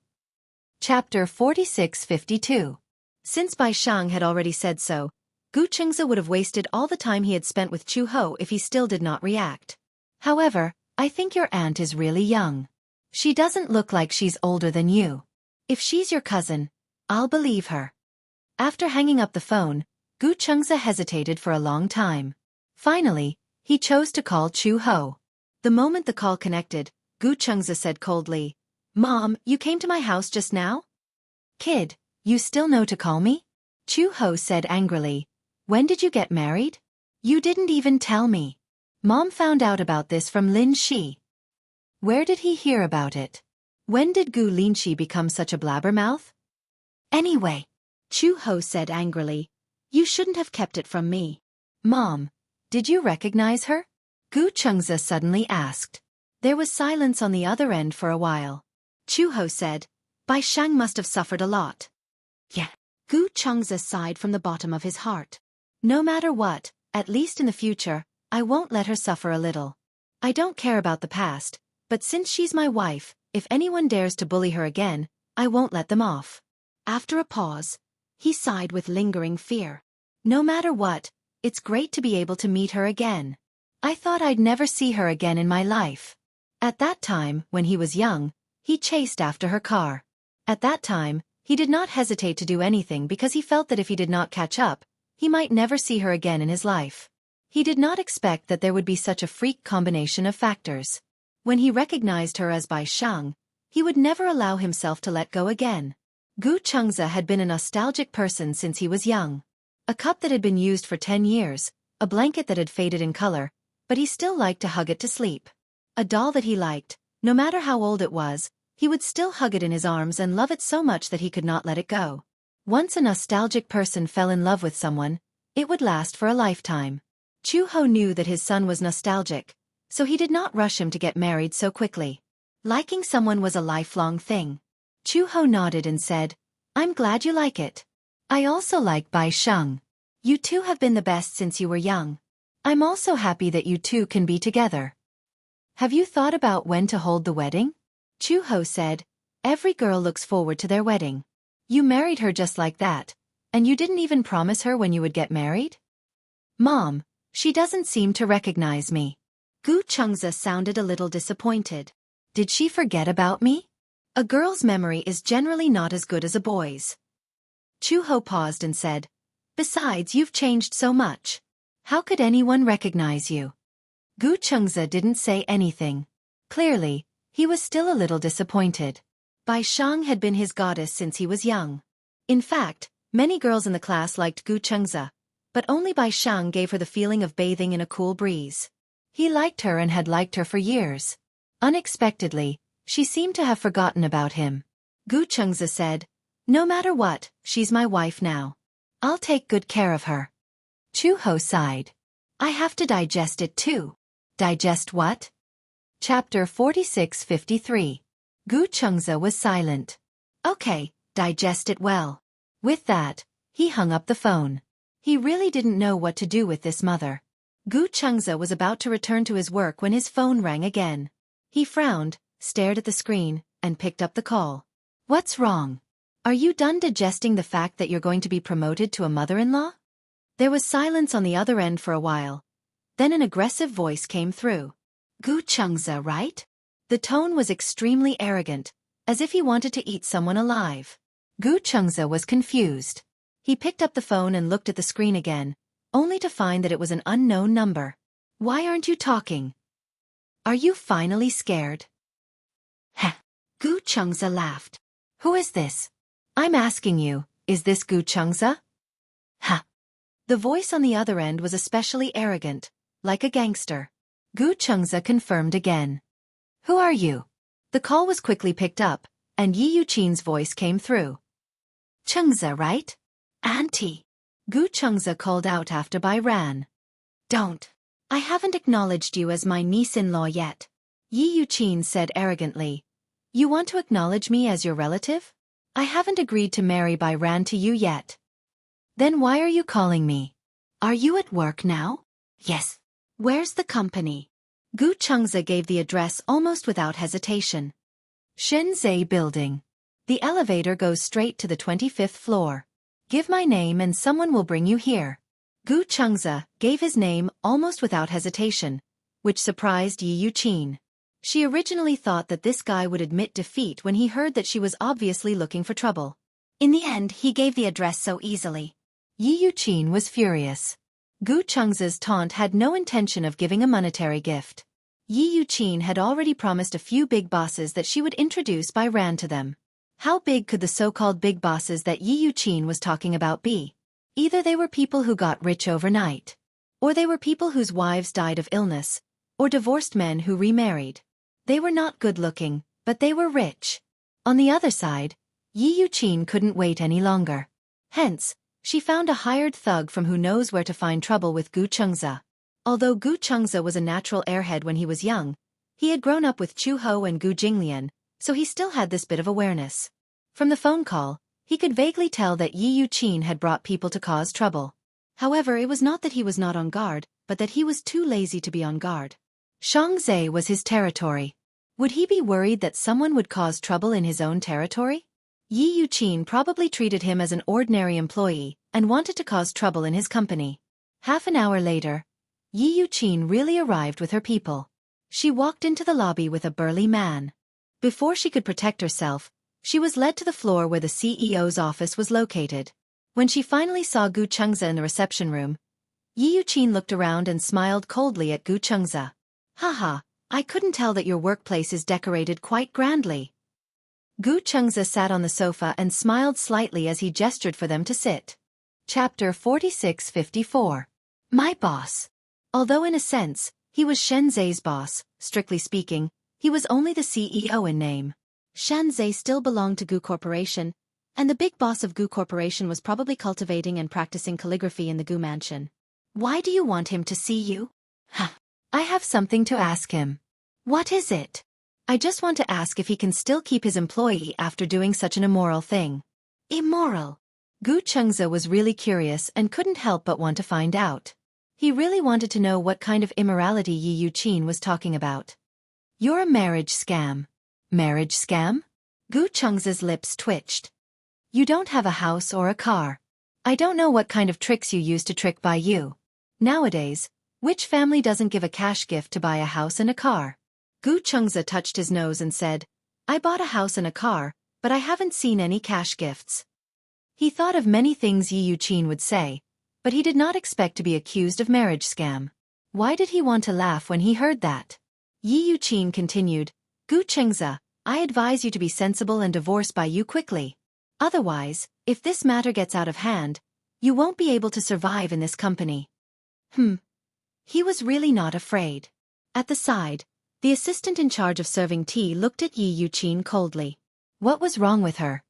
Chapter 46:52. Since Bai Sheng had already said so, Gu Chengze would have wasted all the time he had spent with Chu Ho if he still did not react. "However, I think your aunt is really young. She doesn't look like she's older than you. If she's your cousin, I'll believe her." After hanging up the phone, Gu Chengze hesitated for a long time. Finally, he chose to call Chu Ho. The moment the call connected, Gu Chengze said coldly, "Mom, you came to my house just now?" "Kid, you still know to call me?" Chu Ho said angrily. "When did you get married? You didn't even tell me. Mom found out about this from Lin Shi." "Where did he hear about it? When did Gu Linqi become such a blabbermouth?" "Anyway," Chu Ho said angrily, "you shouldn't have kept it from me." "Mom, did you recognize her?" Gu Chengze suddenly asked. There was silence on the other end for a while. Chu Ho said, "Bai Sheng must have suffered a lot." "Yeah." Gu Chengze sighed from the bottom of his heart. "No matter what, at least in the future, I won't let her suffer a little. I don't care about the past, but since she's my wife, if anyone dares to bully her again, I won't let them off." After a pause, he sighed with lingering fear. "No matter what, it's great to be able to meet her again. I thought I'd never see her again in my life. At that time, when he was young, he chased after her car. At that time, he did not hesitate to do anything because he felt that if he did not catch up, he might never see her again in his life. He did not expect that there would be such a freak combination of factors. When he recognized her as Bai Shang, he would never allow himself to let go again. Gu Chengze had been a nostalgic person since he was young. A cup that had been used for 10 years, a blanket that had faded in color, but he still liked to hug it to sleep. A doll that he liked, no matter how old it was, he would still hug it in his arms and love it so much that he could not let it go. Once a nostalgic person fell in love with someone, it would last for a lifetime. Chu Ho knew that his son was nostalgic, so he did not rush him to get married so quickly. Liking someone was a lifelong thing. Chu Ho nodded and said, "I'm glad you like it. I also like Bai Sheng. You two have been the best since you were young. I'm also happy that you two can be together. Have you thought about when to hold the wedding?" Chu Ho said, "Every girl looks forward to their wedding. You married her just like that, and you didn't even promise her when you would get married?" "Mom, she doesn't seem to recognize me." Gu Chengze sounded a little disappointed. "Did she forget about me?" A girl's memory is generally not as good as a boy's. Chu Ho paused and said, "Besides, you've changed so much. How could anyone recognize you?" Gu Chengze didn't say anything. Clearly, he was still a little disappointed. Bai Shang had been his goddess since he was young. In fact, many girls in the class liked Gu Chengze, but only Bai Shang gave her the feeling of bathing in a cool breeze. He liked her and had liked her for years. Unexpectedly, she seemed to have forgotten about him. Gu Chengze said, "No matter what, she's my wife now. I'll take good care of her." Chu Ho sighed. "I have to digest it too." "Digest what?" Chapter 46-53. Gu Chengze was silent. "Okay, digest it well." With that, he hung up the phone. He really didn't know what to do with this mother. Gu Chengze was about to return to his work when his phone rang again. He frowned, stared at the screen, and picked up the call. "What's wrong? Are you done digesting the fact that you're going to be promoted to a mother-in-law?" There was silence on the other end for a while. Then an aggressive voice came through. "Gu Chengze, right?" The tone was extremely arrogant, as if he wanted to eat someone alive. Gu Chengze was confused. He picked up the phone and looked at the screen again, only to find that it was an unknown number. "Why aren't you talking? Are you finally scared?" "Heh." Gu Chengze laughed. "Who is this? I'm asking you, is this Gu Chengze?" "Ha." The voice on the other end was especially arrogant, like a gangster. Gu Chengze confirmed again. "Who are you?" The call was quickly picked up, and Yi Yuqin's voice came through. "Chengze, right?" "Auntie." Gu Chengze called out after Bai Ran. "Don't. I haven't acknowledged you as my niece-in-law yet." Yi Yuqin said arrogantly. "You want to acknowledge me as your relative? I haven't agreed to marry Bai Ran to you yet." "Then why are you calling me? Are you at work now?" "Yes." "Where's the company?" Gu Chengze gave the address almost without hesitation. Shenzhei Building. The elevator goes straight to the 25th floor. Give my name and someone will bring you here. Gu Chengze gave his name almost without hesitation, which surprised Yi Yuqin. She originally thought that this guy would admit defeat when he heard that she was obviously looking for trouble. In the end, he gave the address so easily. Yi Yuqin was furious. Gu Chengze's taunt had no intention of giving a monetary gift. Yi Yuqin had already promised a few big bosses that she would introduce Bai Ran to them. How big could the so-called big bosses that Yi Yuqin was talking about be? Either they were people who got rich overnight, or they were people whose wives died of illness, or divorced men who remarried. They were not good-looking, but they were rich. On the other side, Yi Yuqin couldn't wait any longer. Hence, she found a hired thug from who knows where to find trouble with Gu Chengze. Although Gu Chengze was a natural airhead when he was young, he had grown up with Chu Ho and Gu Jinglian, so he still had this bit of awareness. From the phone call, he could vaguely tell that Yi Yuqin had brought people to cause trouble. However, it was not that he was not on guard, but that he was too lazy to be on guard. Xianxia was his territory. Would he be worried that someone would cause trouble in his own territory? Yi Yuqin probably treated him as an ordinary employee and wanted to cause trouble in his company. Half an hour later, Yi Yuqin really arrived with her people. She walked into the lobby with a burly man. Before she could protect herself, she was led to the floor where the CEO's office was located. When she finally saw Gu Chengza in the reception room, Yi Yuqin looked around and smiled coldly at Gu Chengza. Haha, I couldn't tell that your workplace is decorated quite grandly. Gu Chengza sat on the sofa and smiled slightly as he gestured for them to sit. Chapter 46-54. My boss. Although in a sense, he was Shen Zai's boss, strictly speaking, he was only the CEO in name. Shen Zai still belonged to Gu Corporation, and the big boss of Gu Corporation was probably cultivating and practicing calligraphy in the Gu mansion. Why do you want him to see you? Huh. I have something to ask him. What is it? I just want to ask if he can still keep his employee after doing such an immoral thing. Immoral? Gu Chengza was really curious and couldn't help but want to find out. He really wanted to know what kind of immorality Yi Yuqin was talking about. You're a marriage scam. Marriage scam? Gu Chengza's lips twitched. You don't have a house or a car. I don't know what kind of tricks you use to trick by you. Nowadays, which family doesn't give a cash gift to buy a house and a car? Gu Chengza touched his nose and said, I bought a house and a car, but I haven't seen any cash gifts. He thought of many things Yi Yuqin would say, but he did not expect to be accused of marriage scam. Why did he want to laugh when he heard that? Yi Yuqin continued, Gu Chengza, I advise you to be sensible and divorce by you quickly. Otherwise, if this matter gets out of hand, you won't be able to survive in this company. He was really not afraid. At the side, the assistant in charge of serving tea looked at Yi Yuqin coldly. What was wrong with her?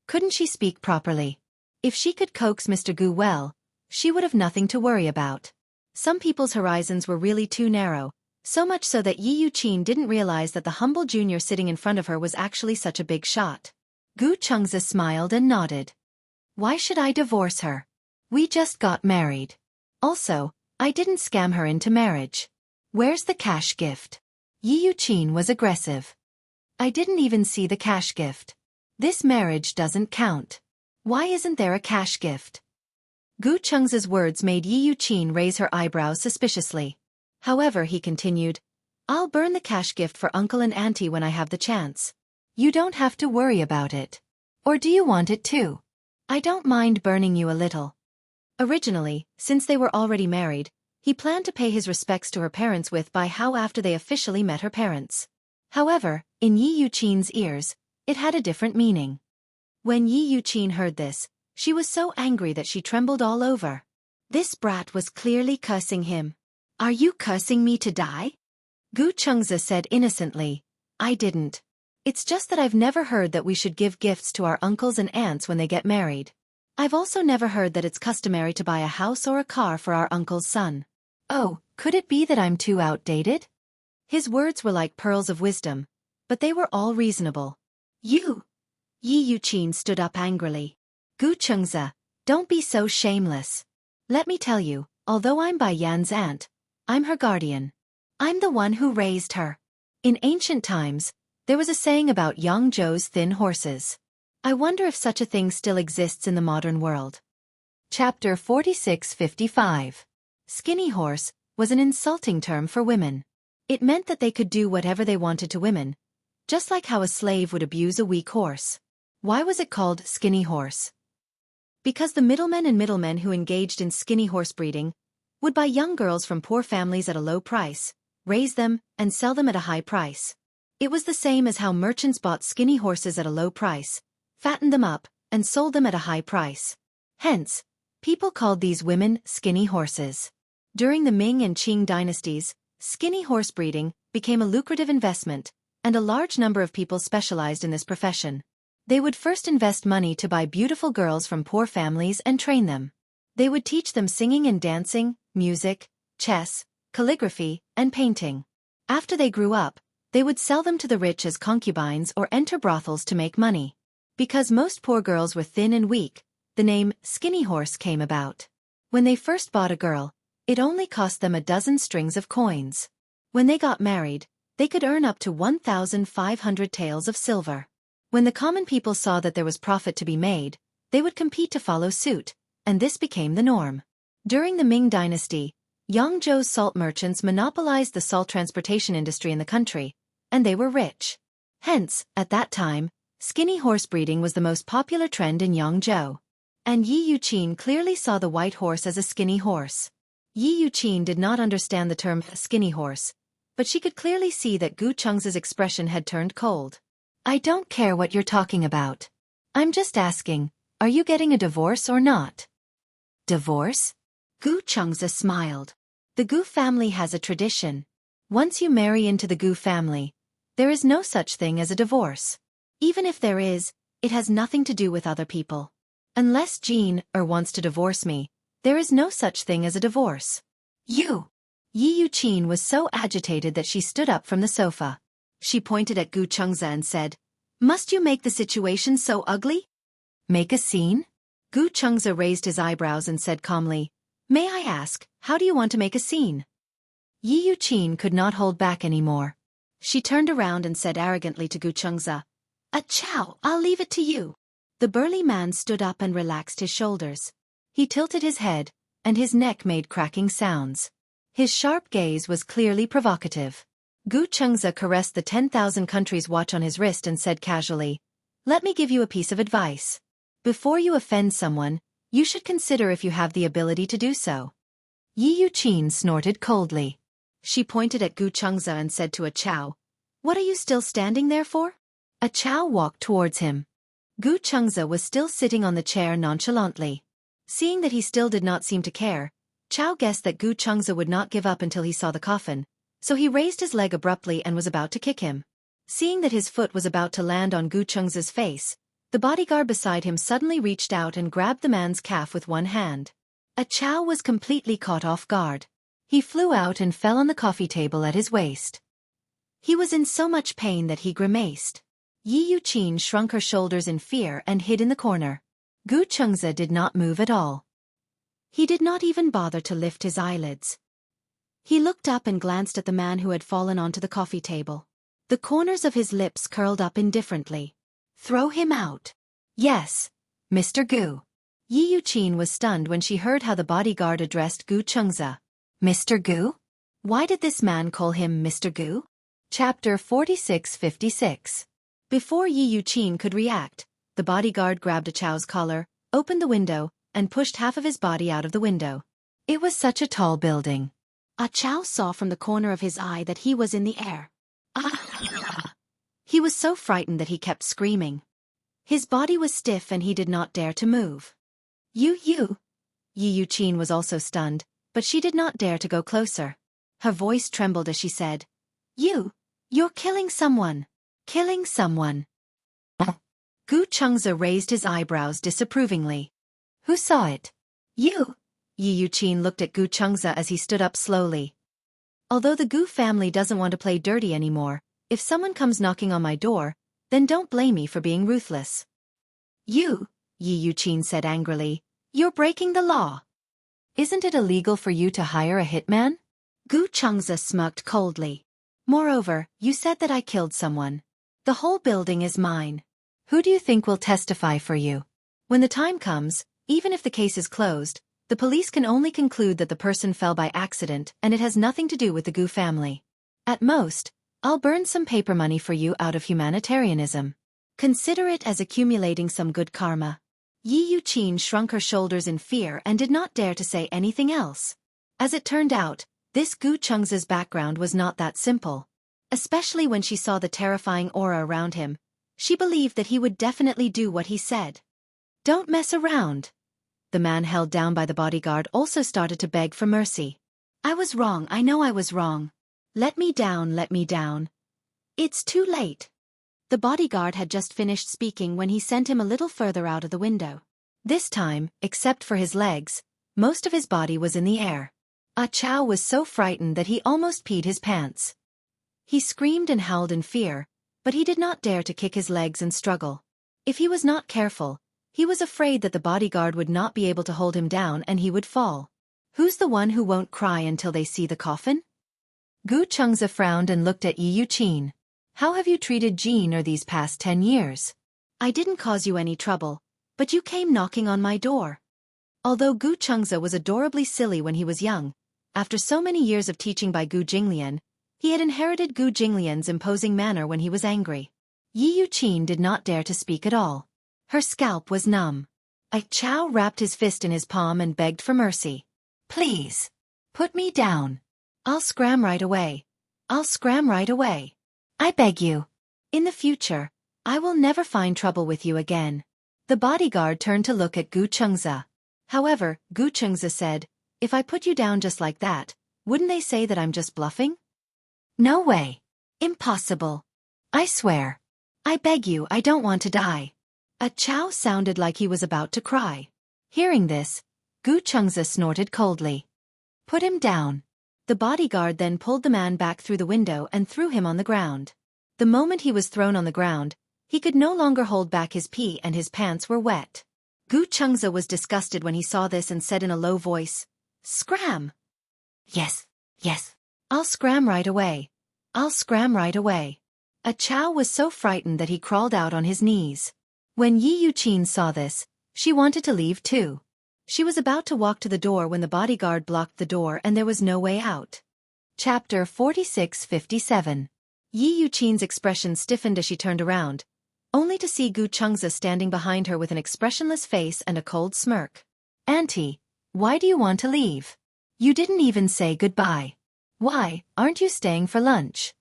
Couldn't she speak properly? If she could coax Mr. Gu well, she would have nothing to worry about. Some people's horizons were really too narrow, so much so that Yi Yuqin didn't realize that the humble junior sitting in front of her was actually such a big shot. Gu Chengza smiled and nodded. Why should I divorce her? We just got married. Also, I didn't scam her into marriage. Where's the cash gift? Yi Yuqin was aggressive. I didn't even see the cash gift. This marriage doesn't count. Why isn't there a cash gift? Gu Chengza's words made Yi Yuqin raise her eyebrows suspiciously. However, he continued, I'll burn the cash gift for uncle and auntie when I have the chance. You don't have to worry about it. Or do you want it too? I don't mind burning you a little. Originally, since they were already married, he planned to pay his respects to her parents with by how after they officially met her parents. However, in Yi Yuqin's ears, it had a different meaning. When Yi Yuqin heard this, she was so angry that she trembled all over. This brat was clearly cursing him. Are you cursing me to die? Gu Chengza said innocently, I didn't. It's just that I've never heard that we should give gifts to our uncles and aunts when they get married. I've also never heard that it's customary to buy a house or a car for our uncle's son. Oh, could it be that I'm too outdated? His words were like pearls of wisdom, but they were all reasonable. You! Yi Yuqin stood up angrily. Gu Chengza, don't be so shameless. Let me tell you, although I'm Bai Yan's aunt, I'm her guardian. I'm the one who raised her. In ancient times, there was a saying about Yangzhou's thin horses. I wonder if such a thing still exists in the modern world. Chapter 46-55. Skinny horse was an insulting term for women. It meant that they could do whatever they wanted to women, just like how a slave would abuse a weak horse. Why was it called skinny horse? Because the middlemen who engaged in skinny horse breeding would buy young girls from poor families at a low price, raise them, and sell them at a high price. It was the same as how merchants bought skinny horses at a low price, fattened them up, and sold them at a high price. Hence, people called these women skinny horses. During the Ming and Qing dynasties, skinny horse breeding became a lucrative investment, and a large number of people specialized in this profession. They would first invest money to buy beautiful girls from poor families and train them. They would teach them singing and dancing, music, chess, calligraphy, and painting. After they grew up, they would sell them to the rich as concubines or enter brothels to make money. Because most poor girls were thin and weak, the name skinny horse came about. When they first bought a girl, it only cost them a dozen strings of coins. When they got married, they could earn up to 1,500 taels of silver. When the common people saw that there was profit to be made, they would compete to follow suit, and this became the norm. During the Ming dynasty, Yangzhou's salt merchants monopolized the salt transportation industry in the country, and they were rich. Hence, at that time, skinny horse breeding was the most popular trend in Yangzhou. And Yi Yuqin clearly saw the white horse as a skinny horse. Yi Yuqin did not understand the term skinny horse, but she could clearly see that Gu Cheng's expression had turned cold. I don't care what you're talking about. I'm just asking, are you getting a divorce or not? Divorce? Gu Chengza smiled. The Gu family has a tradition. Once you marry into the Gu family, there is no such thing as a divorce. Even if there is, it has nothing to do with other people. Unless Jean wants to divorce me, there is no such thing as a divorce. You! Yi Yuqin was so agitated that she stood up from the sofa. She pointed at Gu Chengza and said, "Must you make the situation so ugly? Make a scene?" Gu Chengza raised his eyebrows and said calmly, "May I ask, how do you want to make a scene?" Yi Yuqin could not hold back anymore. She turned around and said arrogantly to Gu Chengza, "Chow, I'll leave it to you." The burly man stood up and relaxed his shoulders. He tilted his head, and his neck made cracking sounds. His sharp gaze was clearly provocative. Gu Chengza caressed the 10,000 countries watch on his wrist and said casually, "Let me give you a piece of advice. Before you offend someone, you should consider if you have the ability to do so." Yi Yuqin snorted coldly. She pointed at Gu Chengza and said to Chow, "What are you still standing there for?" Chow walked towards him. Gu Chengza was still sitting on the chair nonchalantly. Seeing that he still did not seem to care, Chow guessed that Gu Chengza would not give up until he saw the coffin, so he raised his leg abruptly and was about to kick him. Seeing that his foot was about to land on Gu Chengza's face, the bodyguard beside him suddenly reached out and grabbed the man's calf with one hand. Chow was completely caught off guard. He flew out and fell on the coffee table at his waist. He was in so much pain that he grimaced. Yi Yuqin shrunk her shoulders in fear and hid in the corner. Gu Chengza did not move at all. He did not even bother to lift his eyelids. He looked up and glanced at the man who had fallen onto the coffee table. The corners of his lips curled up indifferently. "Throw him out." "Yes, Mr. Gu." Yi Yuqin was stunned when she heard how the bodyguard addressed Gu Chengza. "Mr. Gu? Why did this man call him Mr. Gu?" Chapter 46-56. Before Yi Yuqin could react, the bodyguard grabbed Chow's collar, opened the window, and pushed half of his body out of the window. It was such a tall building. Chow saw from the corner of his eye that he was in the air. He was so frightened that he kept screaming. His body was stiff and he did not dare to move. You. Yi Yuqin was also stunned, but she did not dare to go closer. Her voice trembled as she said, You're killing someone. Killing someone." Gu Chengza raised his eyebrows disapprovingly. "Who saw it?" "You." Yi Yuqin looked at Gu Chengza as he stood up slowly. "Although the Gu family doesn't want to play dirty anymore, if someone comes knocking on my door, then don't blame me for being ruthless." "You," Yi Yuqin said angrily, "you're breaking the law. Isn't it illegal for you to hire a hitman?" Gu Chengza smirked coldly. "Moreover, you said that I killed someone. The whole building is mine. Who do you think will testify for you? When the time comes, even if the case is closed, the police can only conclude that the person fell by accident and it has nothing to do with the Gu family. At most, I'll burn some paper money for you out of humanitarianism. Consider it as accumulating some good karma." Yi Yuqin shrunk her shoulders in fear and did not dare to say anything else. As it turned out, this Gu Chengza's background was not that simple. Especially when she saw the terrifying aura around him, she believed that he would definitely do what he said. "Don't mess around." The man held down by the bodyguard also started to beg for mercy. "I was wrong, I know I was wrong. Let me down, let me down. It's too late." The bodyguard had just finished speaking when he sent him a little further out of the window. This time, except for his legs, most of his body was in the air. Chow was so frightened that he almost peed his pants. He screamed and howled in fear, but he did not dare to kick his legs and struggle. If he was not careful, he was afraid that the bodyguard would not be able to hold him down and he would fall. Who's the one who won't cry until they see the coffin? Gu Chengza frowned and looked at Yi Yuqin. "How have you treated Jean these past 10 years? I didn't cause you any trouble, but you came knocking on my door." Although Gu Chengza was adorably silly when he was young, After so many years of teaching by Gu Jinglian, he had inherited Gu Jinglian's imposing manner when he was angry. Yi Yuqin did not dare to speak at all. Her scalp was numb. Chao wrapped his fist in his palm and begged for mercy. Please. Put me down. I'll scram right away. I'll scram right away. I beg you. In the future, I will never find trouble with you again. The bodyguard turned to look at Gu Chengzi. However, Gu Chengzi said, if I put you down just like that, wouldn't they say that I'm just bluffing? No way. Impossible. I swear. I beg you, I don't want to die. Chao sounded like he was about to cry. Hearing this, Gu Chengzi snorted coldly. Put him down. The bodyguard then pulled the man back through the window and threw him on the ground. The moment he was thrown on the ground, he could no longer hold back his pee and his pants were wet. Gu Chengzi was disgusted when he saw this and said in a low voice, Scram! Yes, yes. I'll scram right away. I'll scram right away. Chao was so frightened that he crawled out on his knees. When Yi Yuqin saw this, she wanted to leave too. She was about to walk to the door when the bodyguard blocked the door and there was no way out. Chapter 46-57. Yi Yuqin's expression stiffened as she turned around, only to see Gu Chengzi standing behind her with an expressionless face and a cold smirk. Auntie, why do you want to leave? You didn't even say goodbye. Why, aren't you staying for lunch?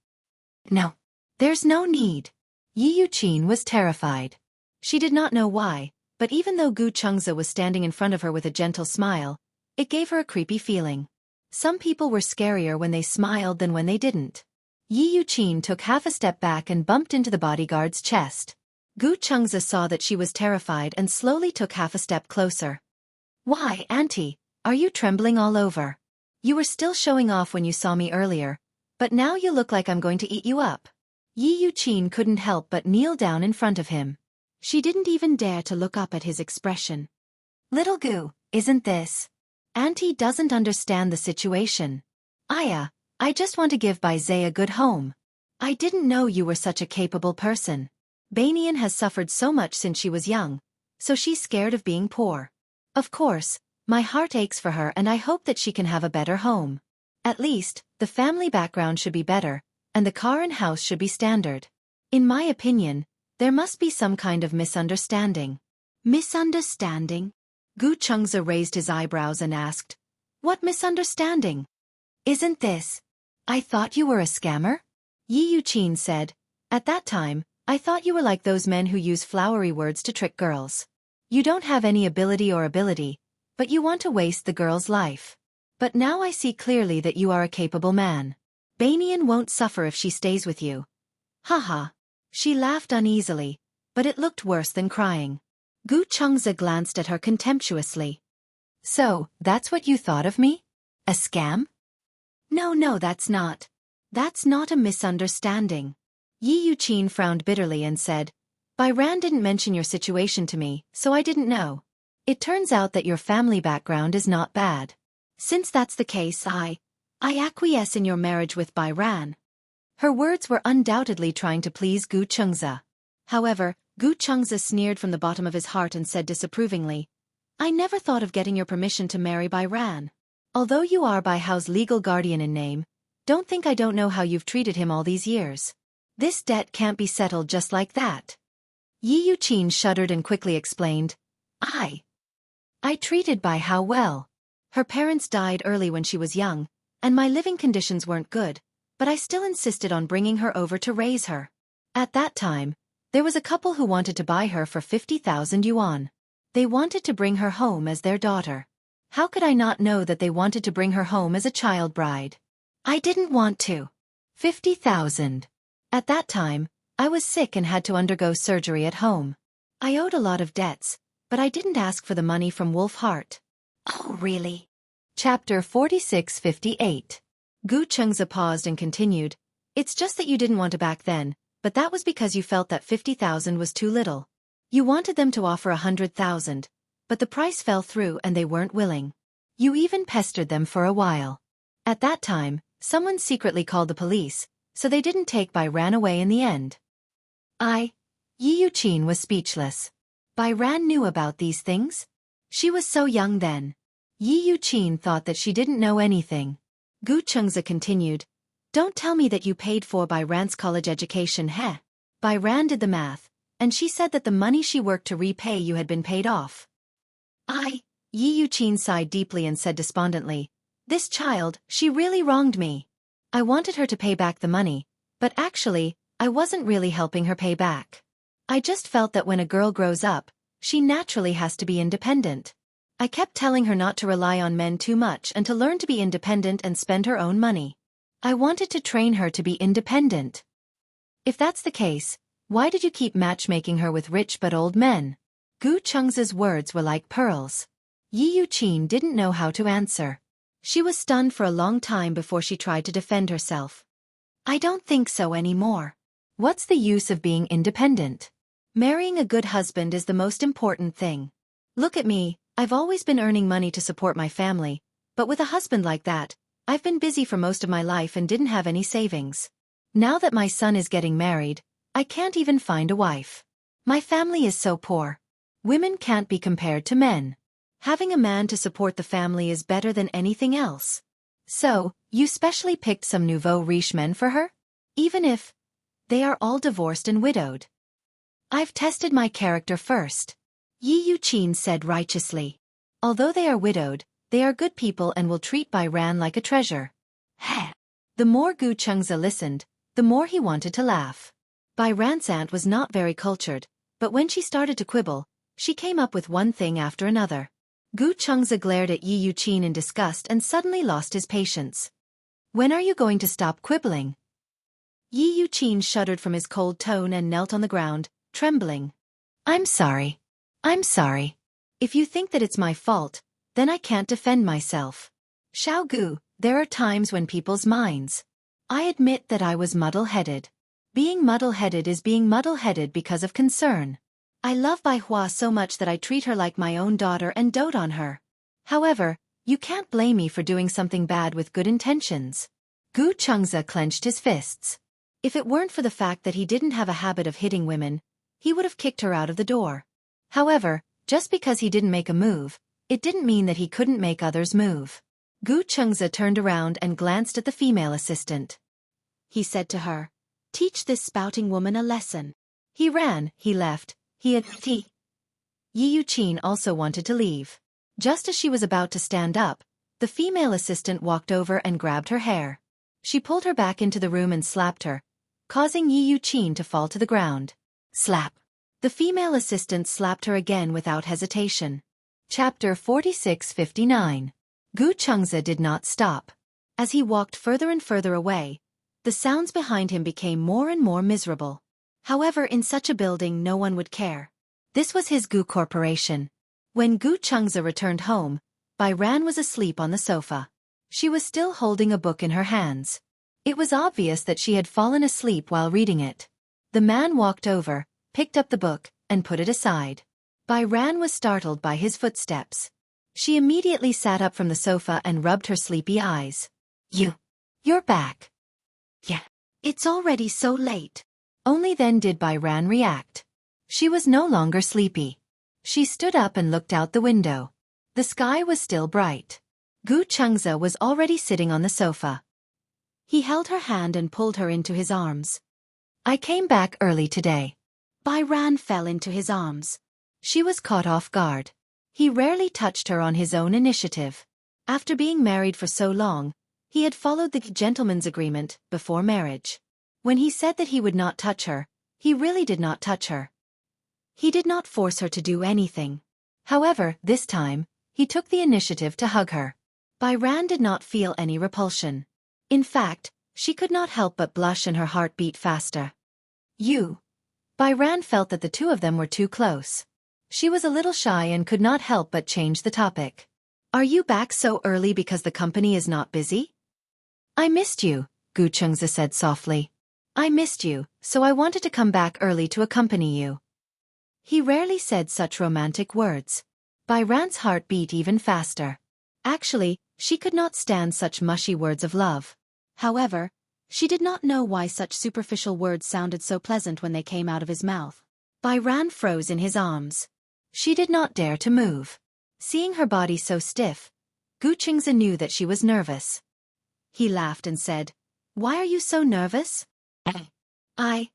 No. There's no need. Yi Yuqin was terrified. She did not know why, but even though Gu Chengzi was standing in front of her with a gentle smile, it gave her a creepy feeling. Some people were scarier when they smiled than when they didn't. Yi Yuqin took half a step back and bumped into the bodyguard's chest. Gu Chengzi saw that she was terrified and slowly took half a step closer. Why, Auntie, are you trembling all over? You were still showing off when you saw me earlier, but now you look like I'm going to eat you up. Yi Yuqin couldn't help but kneel down in front of him. She didn't even dare to look up at his expression. Little Gu, isn't this? Auntie doesn't understand the situation. Aya, I just want to give Bai Zhe a good home. I didn't know you were such a capable person. Banian has suffered so much since she was young, so she's scared of being poor. Of course, my heart aches for her and I hope that she can have a better home. At least, the family background should be better, and the car and house should be standard. In my opinion, there must be some kind of misunderstanding. Misunderstanding? Gu Chengzi raised his eyebrows and asked, What misunderstanding? Isn't this? I thought you were a scammer? Yi Yuqin said, At that time, I thought you were like those men who use flowery words to trick girls. You don't have any ability, but you want to waste the girl's life. But now I see clearly that you are a capable man. Banian won't suffer if she stays with you. Haha. She laughed uneasily, but it looked worse than crying. Gu Chengzi glanced at her contemptuously. So, that's what you thought of me? A scam? No, that's not. That's not a misunderstanding. Yi Yuqin frowned bitterly and said, Bai Ran didn't mention your situation to me, so I didn't know. It turns out that your family background is not bad. Since that's the case, I acquiesce in your marriage with Bai Ran. Her words were undoubtedly trying to please Gu Chengzi. However, Gu Chengzi sneered from the bottom of his heart and said disapprovingly, I never thought of getting your permission to marry Bai Ran. Although you are Bai Hao's legal guardian in name, don't think I don't know how you've treated him all these years. This debt can't be settled just like that. Yi Yuqin shuddered and quickly explained, I treated Bai Hao well. Her parents died early when she was young, and my living conditions weren't good, but I still insisted on bringing her over to raise her. At that time, there was a couple who wanted to buy her for 50,000 yuan. They wanted to bring her home as their daughter. How could I not know that they wanted to bring her home as a child bride? I didn't want to. 50,000. At that time, I was sick and had to undergo surgery at home. I owed a lot of debts, but I didn't ask for the money from Wolf Heart. Oh, really? Chapter 46-58. Gu Chengzi paused and continued, It's just that you didn't want to back then, but that was because you felt that 50,000 was too little. You wanted them to offer 100,000, but the price fell through and they weren't willing. You even pestered them for a while. At that time, someone secretly called the police, so they didn't take Bai Ran away in the end. Yi Yuqin was speechless. Bai Ran knew about these things? She was so young then. Yi Yuqin thought that she didn't know anything. Gu Chengza continued. Don't tell me that you paid for Bai Ran's college education, heh? Bai Ran did the math, and she said that the money she worked to repay you had been paid off. Yi Yuqin sighed deeply and said despondently, this child, she really wronged me. I wanted her to pay back the money, but actually, I wasn't really helping her pay back. I just felt that when a girl grows up, she naturally has to be independent. I kept telling her not to rely on men too much and to learn to be independent and spend her own money. I wanted to train her to be independent. If that's the case, why did you keep matchmaking her with rich but old men? Gu Chengza's words were like pearls. Yi Yuqin didn't know how to answer. She was stunned for a long time before she tried to defend herself. I don't think so anymore. What's the use of being independent? Marrying a good husband is the most important thing. Look at me, I've always been earning money to support my family, but with a husband like that, I've been busy for most of my life and didn't have any savings. Now that my son is getting married, I can't even find a wife. My family is so poor. Women can't be compared to men. Having a man to support the family is better than anything else. So, you specially picked some nouveau riche men for her? Even if they are all divorced and widowed. I've tested my character first. Yi Yuqin said righteously. Although they are widowed, they are good people and will treat Bai Ran like a treasure. Heh. The more Gu Chengza listened, the more he wanted to laugh. Bai Ran's aunt was not very cultured, but when she started to quibble, she came up with one thing after another. Gu Chengza glared at Yi Yuqin in disgust and suddenly lost his patience. When are you going to stop quibbling? Yi Yuqin shuddered from his cold tone and knelt on the ground, trembling. I'm sorry. I'm sorry. If you think that it's my fault, then I can't defend myself. Xiao Gu, there are times when people's minds. I admit that I was muddle-headed. Being muddle-headed is being muddle-headed because of concern. I love Bai Hua so much that I treat her like my own daughter and dote on her. However, you can't blame me for doing something bad with good intentions. Gu Chengza clenched his fists. If it weren't for the fact that he didn't have a habit of hitting women, he would have kicked her out of the door. However, just because he didn't make a move, it didn't mean that he couldn't make others move. Gu Chengza turned around and glanced at the female assistant. He said to her, teach this spouting woman a lesson. He ran, he left. Yi Yuqin also wanted to leave. Just as she was about to stand up, the female assistant walked over and grabbed her hair. She pulled her back into the room and slapped her, causing Yi Yuqin to fall to the ground. Slap. The female assistant slapped her again without hesitation. Chapter 46-59. Gu Chengza did not stop. As he walked further and further away, the sounds behind him became more and more miserable. However, in such a building no one would care. This was his Gu Corporation. When Gu Chengza returned home, Bai Ran was asleep on the sofa. She was still holding a book in her hands. It was obvious that she had fallen asleep while reading it. The man walked over, picked up the book, and put it aside. Bai Ran was startled by his footsteps. She immediately sat up from the sofa and rubbed her sleepy eyes. You're back. Yeah. It's already so late. Only then did Bai Ran react. She was no longer sleepy. She stood up and looked out the window. The sky was still bright. Gu Chengza was already sitting on the sofa. He held her hand and pulled her into his arms. I came back early today. Bai Ran fell into his arms. She was caught off guard. He rarely touched her on his own initiative. After being married for so long, he had followed the gentleman's agreement before marriage. When he said that he would not touch her, he really did not touch her. He did not force her to do anything. However, this time, he took the initiative to hug her. Bai Ran did not feel any repulsion. In fact, she could not help but blush and her heart beat faster. Bai Ran felt that the two of them were too close. She was a little shy and could not help but change the topic. Are you back so early because the company is not busy? I missed you, Gu Chengza said softly. I missed you, so I wanted to come back early to accompany you. He rarely said such romantic words. Bai Ran's heart beat even faster. Actually, she could not stand such mushy words of love. However, she did not know why such superficial words sounded so pleasant when they came out of his mouth. Bai Ran froze in his arms. She did not dare to move. Seeing her body so stiff, Gu Chengza knew that she was nervous. He laughed and said, "Why are you so nervous?" I.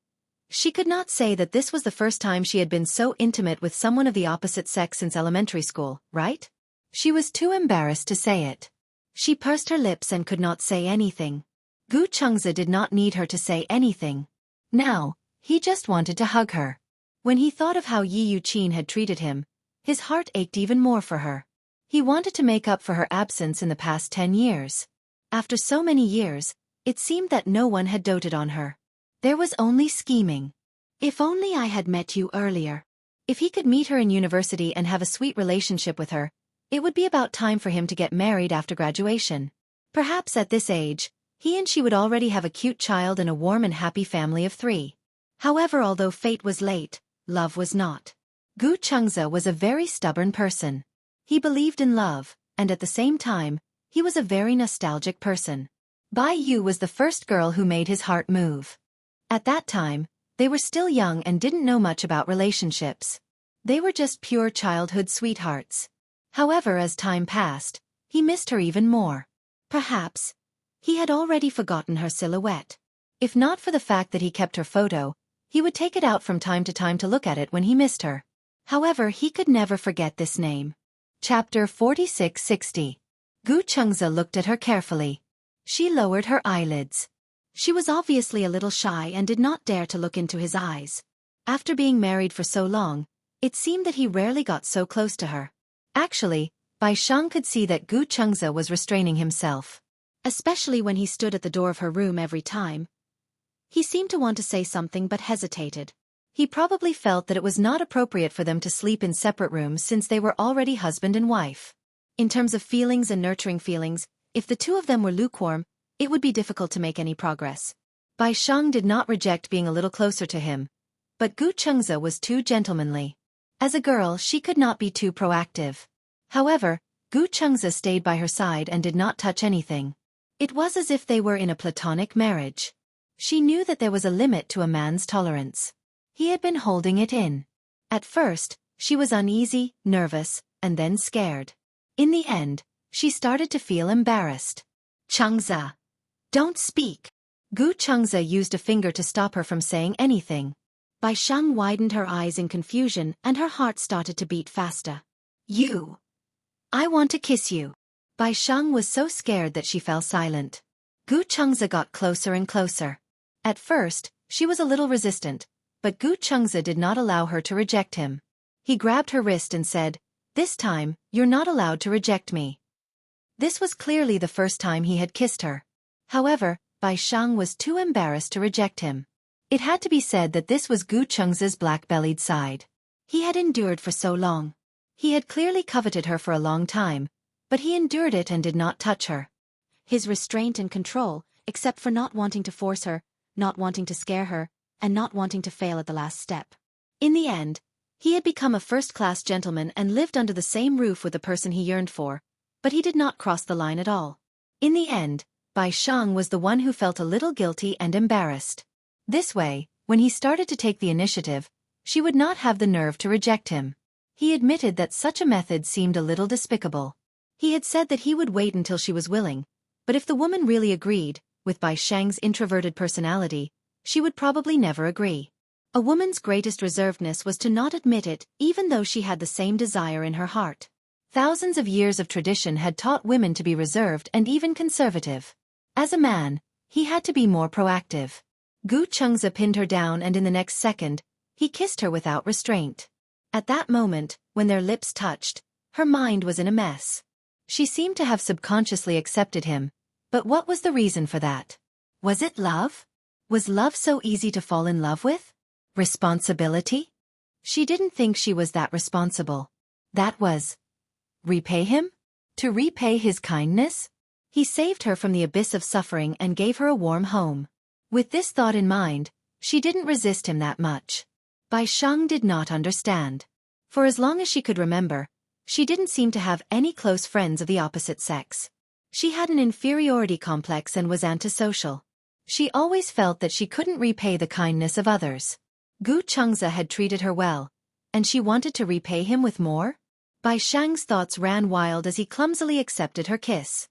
She could not say that this was the first time she had been so intimate with someone of the opposite sex since elementary school, right? She was too embarrassed to say it. She pursed her lips and could not say anything. Gu Chengzi did not need her to say anything. Now, he just wanted to hug her. When he thought of how Yi Yuqin had treated him, his heart ached even more for her. He wanted to make up for her absence in the past 10 years. After so many years, it seemed that no one had doted on her. There was only scheming. If only I had met you earlier. If he could meet her in university and have a sweet relationship with her, it would be about time for him to get married after graduation. Perhaps at this age, he and she would already have a cute child and a warm and happy family of 3. However, although fate was late, love was not. Gu Chengzi was a very stubborn person. He believed in love, and at the same time, he was a very nostalgic person. Bai Yu was the first girl who made his heart move. At that time, they were still young and didn't know much about relationships. They were just pure childhood sweethearts. However, as time passed, he missed her even more. Perhaps, he had already forgotten her silhouette. If not for the fact that he kept her photo, he would take it out from time to time to look at it when he missed her. However, he could never forget this name. Chapter 4660. Gu Chengzi looked at her carefully. She lowered her eyelids. She was obviously a little shy and did not dare to look into his eyes. After being married for so long, it seemed that he rarely got so close to her. Actually, Bai Shang could see that Gu Chengzi was restraining himself. Especially when he stood at the door of her room every time. He seemed to want to say something but hesitated. He probably felt that it was not appropriate for them to sleep in separate rooms since they were already husband and wife. In terms of feelings and nurturing feelings, if the two of them were lukewarm, it would be difficult to make any progress. Bai Shang did not reject being a little closer to him, but Gu Chengzi was too gentlemanly. As a girl, she could not be too proactive. However, Gu Chengzi stayed by her side and did not touch anything. It was as if they were in a platonic marriage. She knew that there was a limit to a man's tolerance. He had been holding it in. At first, she was uneasy, nervous, and then scared. In the end, she started to feel embarrassed. "Chengzi, don't speak." Gu Chengzi used a finger to stop her from saying anything. Bai Shang widened her eyes in confusion and her heart started to beat faster. "You. I want to kiss you." Bai Shang was so scared that she fell silent. Gu Chengzi got closer and closer. At first, she was a little resistant, but Gu Chengzi did not allow her to reject him. He grabbed her wrist and said, "This time, you're not allowed to reject me." This was clearly the first time he had kissed her. However, Bai Shang was too embarrassed to reject him. It had to be said that this was Gu Chengzi's black-bellied side. He had endured for so long. He had clearly coveted her for a long time, but he endured it and did not touch her. His restraint and control, except for not wanting to force her, not wanting to scare her, and not wanting to fail at the last step. In the end, he had become a first-class gentleman and lived under the same roof with the person he yearned for, but he did not cross the line at all. In the end, Bai Shang was the one who felt a little guilty and embarrassed. This way, when he started to take the initiative, she would not have the nerve to reject him. He admitted that such a method seemed a little despicable. He had said that he would wait until she was willing, but if the woman really agreed, with Bai Shang's introverted personality, she would probably never agree. A woman's greatest reservedness was to not admit it, even though she had the same desire in her heart. Thousands of years of tradition had taught women to be reserved and even conservative. As a man, he had to be more proactive. Gu Chengzi pinned her down and in the next second, he kissed her without restraint. At that moment, when their lips touched, her mind was in a mess. She seemed to have subconsciously accepted him, but what was the reason for that? Was it love? Was love so easy to fall in love with? Responsibility? She didn't think she was that responsible. That was... repay him? To repay his kindness? He saved her from the abyss of suffering and gave her a warm home. With this thought in mind, she didn't resist him that much. Bai Shang did not understand. For as long as she could remember, she didn't seem to have any close friends of the opposite sex. She had an inferiority complex and was antisocial. She always felt that she couldn't repay the kindness of others. Gu Chengzi had treated her well, and she wanted to repay him with more? Bai Shang's thoughts ran wild as he clumsily accepted her kiss.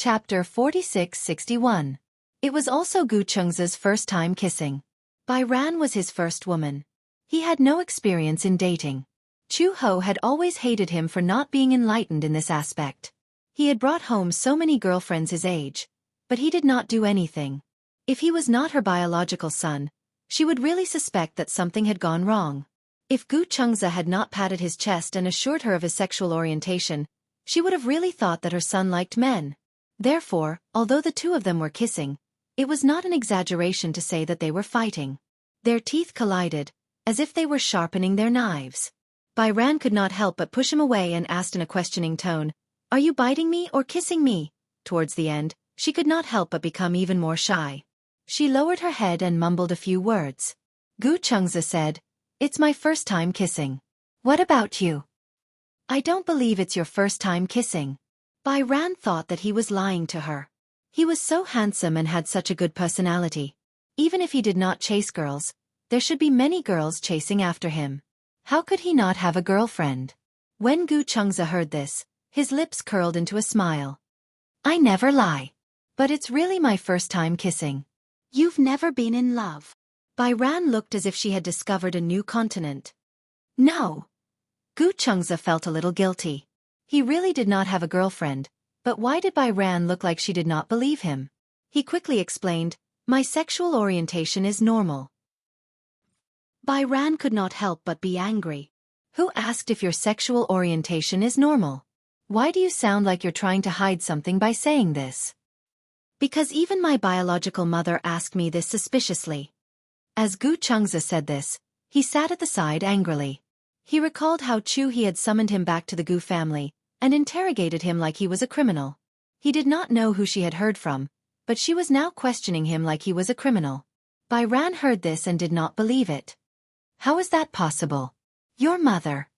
Chapter 46-61. It was also Gu Chengza's first time kissing. Bai Ran was his first woman. He had no experience in dating. Chu Ho had always hated him for not being enlightened in this aspect. He had brought home so many girlfriends his age, but he did not do anything. If he was not her biological son, she would really suspect that something had gone wrong. If Gu Chengza had not patted his chest and assured her of his sexual orientation, she would have really thought that her son liked men. Therefore, although the two of them were kissing, it was not an exaggeration to say that they were fighting. Their teeth collided, as if they were sharpening their knives. Bai Ran could not help but push him away and asked in a questioning tone, "Are you biting me or kissing me?" Towards the end, she could not help but become even more shy. She lowered her head and mumbled a few words. Gu Chengza said, "It's my first time kissing. What about you?" "I don't believe it's your first time kissing." Bai Ran thought that he was lying to her. He was so handsome and had such a good personality. Even if he did not chase girls, there should be many girls chasing after him. How could he not have a girlfriend? When Gu Chengza heard this, his lips curled into a smile. "I never lie. But it's really my first time kissing." "You've never been in love?" Bai Ran looked as if she had discovered a new continent. "No." Gu Chengza felt a little guilty. He really did not have a girlfriend, but why did Bai Ran look like she did not believe him? He quickly explained, "My sexual orientation is normal." Bai Ran could not help but be angry. Who asked if your sexual orientation is normal? Why do you sound like you're trying to hide something by saying this? Because even my biological mother asked me this suspiciously. As Gu Chengza said this, he sat at the side angrily. He recalled how He had summoned him back to the Gu family, and interrogated him like he was a criminal. He did not know who she had heard from, but she was now questioning him like he was a criminal. Bai Ran heard this and did not believe it. How is that possible? Your mother.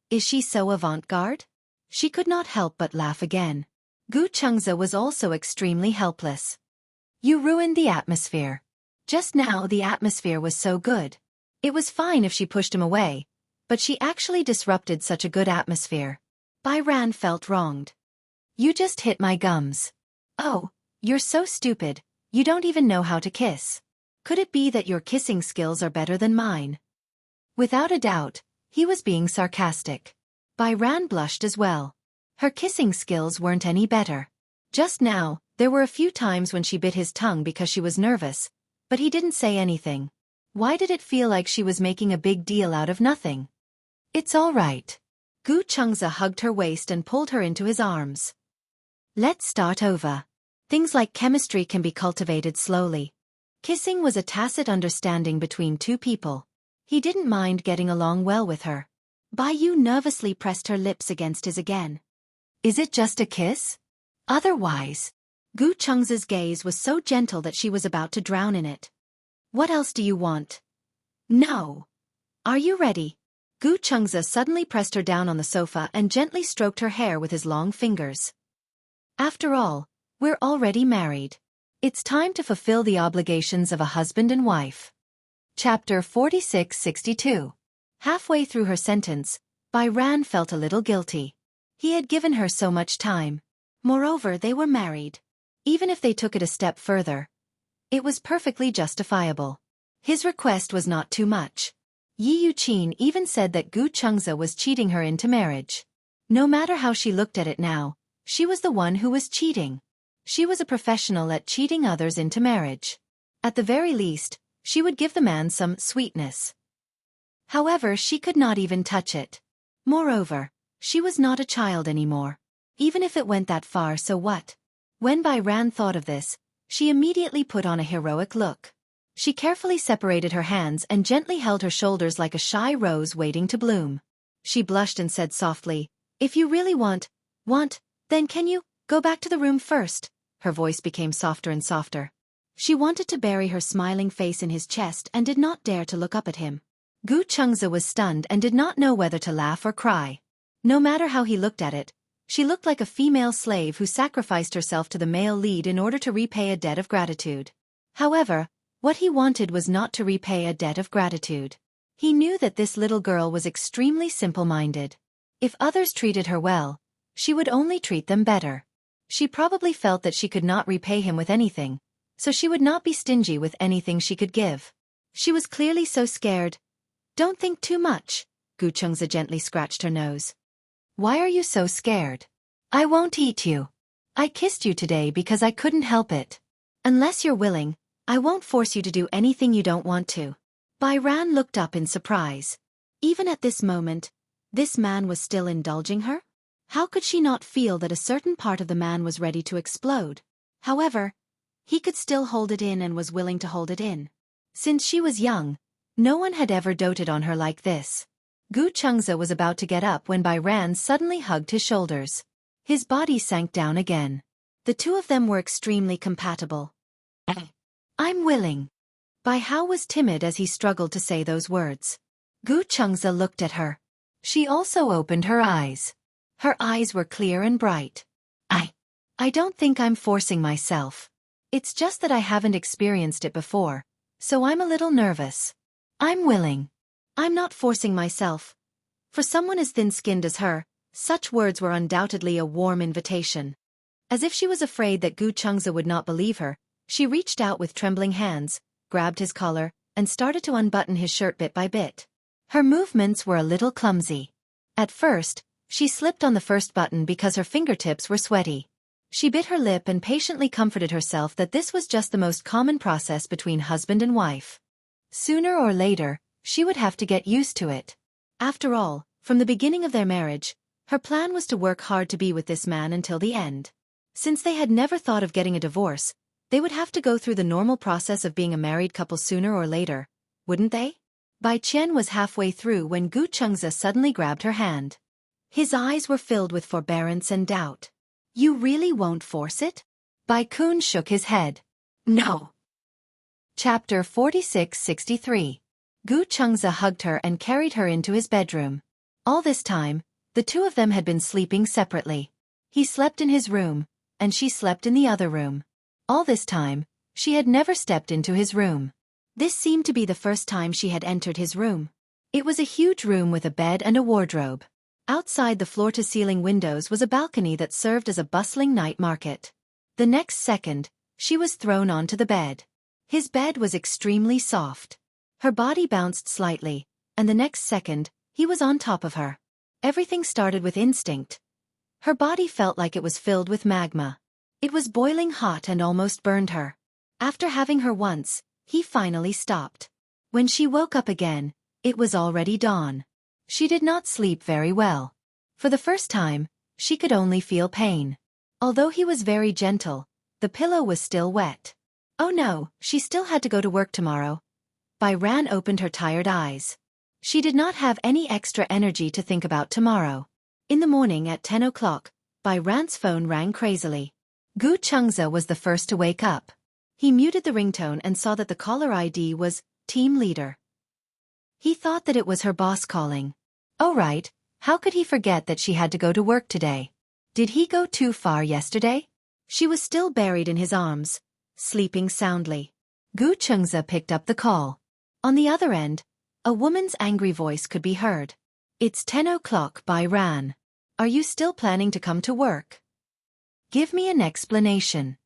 Is she so avant-garde? She could not help but laugh again. Gu Chengza was also extremely helpless. You ruined the atmosphere. Just now the atmosphere was so good. It was fine if she pushed him away, but she actually disrupted such a good atmosphere. Bai Ran felt wronged. You just hit my gums. Oh, you're so stupid, you don't even know how to kiss. Could it be that your kissing skills are better than mine? Without a doubt, he was being sarcastic. Bai Ran blushed as well. Her kissing skills weren't any better. Just now, there were a few times when she bit his tongue because she was nervous, but he didn't say anything. Why did it feel like she was making a big deal out of nothing? It's all right. Gu Chengza hugged her waist and pulled her into his arms. Let's start over. Things like chemistry can be cultivated slowly. Kissing was a tacit understanding between two people. He didn't mind getting along well with her. Bai Yu nervously pressed her lips against his again. Is it just a kiss? Otherwise. Gu Chengza's gaze was so gentle that she was about to drown in it. What else do you want? No. Are you ready? Gu Chengza suddenly pressed her down on the sofa and gently stroked her hair with his long fingers. After all, we're already married. It's time to fulfill the obligations of a husband and wife. Chapter 46-62. Halfway through her sentence, Bai Ran felt a little guilty. He had given her so much time. Moreover, they were married. Even if they took it a step further, it was perfectly justifiable. His request was not too much. Yi Yuqin even said that Gu Chengza was cheating her into marriage. No matter how she looked at it now, she was the one who was cheating. She was a professional at cheating others into marriage. At the very least, she would give the man some sweetness. However, she could not even touch it. Moreover, she was not a child anymore. Even if it went that far, so what? When Bai Ran thought of this, she immediately put on a heroic look. She carefully separated her hands and gently held her shoulders like a shy rose waiting to bloom. She blushed and said softly, If you really want, then can you go back to the room first? Her voice became softer and softer. She wanted to bury her smiling face in his chest and did not dare to look up at him. Gu Chengza was stunned and did not know whether to laugh or cry. No matter how he looked at it, she looked like a female slave who sacrificed herself to the male lead in order to repay a debt of gratitude. However, what he wanted was not to repay a debt of gratitude. He knew that this little girl was extremely simple-minded. If others treated her well, she would only treat them better. She probably felt that she could not repay him with anything, so she would not be stingy with anything she could give. She was clearly so scared. Don't think too much. Xianxia gently scratched her nose. Why are you so scared? I won't eat you. I kissed you today because I couldn't help it. Unless you're willing, I won't force you to do anything you don't want to. Bai Ran looked up in surprise. Even at this moment, this man was still indulging her? How could she not feel that a certain part of the man was ready to explode? However, he could still hold it in and was willing to hold it in. Since she was young, no one had ever doted on her like this. Xianxia was about to get up when Bai Ran suddenly hugged his shoulders. His body sank down again. The two of them were extremely compatible. I'm willing. Bai Hao was timid as he struggled to say those words. Xianxia looked at her. She also opened her eyes. Her eyes were clear and bright. I don't think I'm forcing myself. It's just that I haven't experienced it before, so I'm a little nervous. I'm willing. I'm not forcing myself. For someone as thin-skinned as her, such words were undoubtedly a warm invitation. As if she was afraid that Xianxia would not believe her, she reached out with trembling hands, grabbed his collar, and started to unbutton his shirt bit by bit. Her movements were a little clumsy. At first, she slipped on the first button because her fingertips were sweaty. She bit her lip and patiently comforted herself that this was just the most common process between husband and wife. Sooner or later, she would have to get used to it. After all, from the beginning of their marriage, her plan was to work hard to be with this man until the end. Since they had never thought of getting a divorce, they would have to go through the normal process of being a married couple sooner or later, wouldn't they? Bai Qian was halfway through when Xianxia suddenly grabbed her hand. His eyes were filled with forbearance and doubt. You really won't force it? Bai Kun shook his head. No. Chapter 46-63. Xianxia hugged her and carried her into his bedroom. All this time, the two of them had been sleeping separately. He slept in his room, and she slept in the other room. All this time, she had never stepped into his room. This seemed to be the first time she had entered his room. It was a huge room with a bed and a wardrobe. Outside the floor-to-ceiling windows was a balcony that served as a bustling night market. The next second, she was thrown onto the bed. His bed was extremely soft. Her body bounced slightly, and the next second, he was on top of her. Everything started with instinct. Her body felt like it was filled with magma. It was boiling hot and almost burned her. After having her once, he finally stopped. When she woke up again, it was already dawn. She did not sleep very well. For the first time, she could only feel pain. Although he was very gentle, the pillow was still wet. Oh no, she still had to go to work tomorrow. Bai Ran opened her tired eyes. She did not have any extra energy to think about tomorrow. In the morning at 10 o'clock, Bai Ran's phone rang crazily. Xianxia was the first to wake up. He muted the ringtone and saw that the caller ID was Team Leader. He thought that it was her boss calling. Oh right, how could he forget that she had to go to work today? Did he go too far yesterday? She was still buried in his arms, sleeping soundly. Xianxia picked up the call. On the other end, a woman's angry voice could be heard. It's 10 o'clock, Bai Ran. Are you still planning to come to work? Give me an explanation.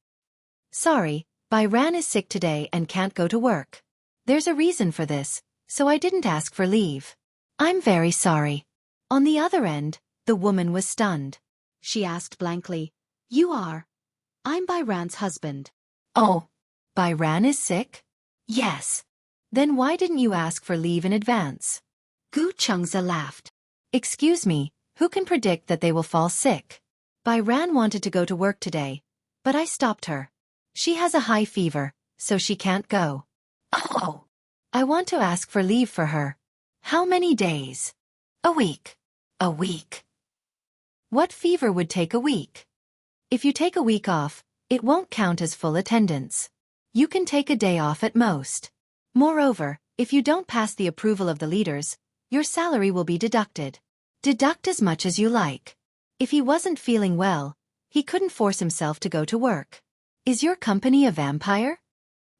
Sorry, Bai Ran is sick today and can't go to work. There's a reason for this, so I didn't ask for leave. I'm very sorry. On the other end, the woman was stunned. She asked blankly, You are? I'm Bai Ran's husband. Oh, Bai Ran is sick? Yes. Then why didn't you ask for leave in advance? Xianxia laughed. Excuse me, who can predict that they will fall sick? Bai Ran wanted to go to work today, but I stopped her. She has a high fever, so she can't go. Oh. I want to ask for leave for her. How many days? A week. A week. What fever would take a week? If you take a week off, it won't count as full attendance. You can take a day off at most. Moreover, if you don't pass the approval of the leaders, your salary will be deducted. Deduct as much as you like. If he wasn't feeling well, he couldn't force himself to go to work. Is your company a vampire?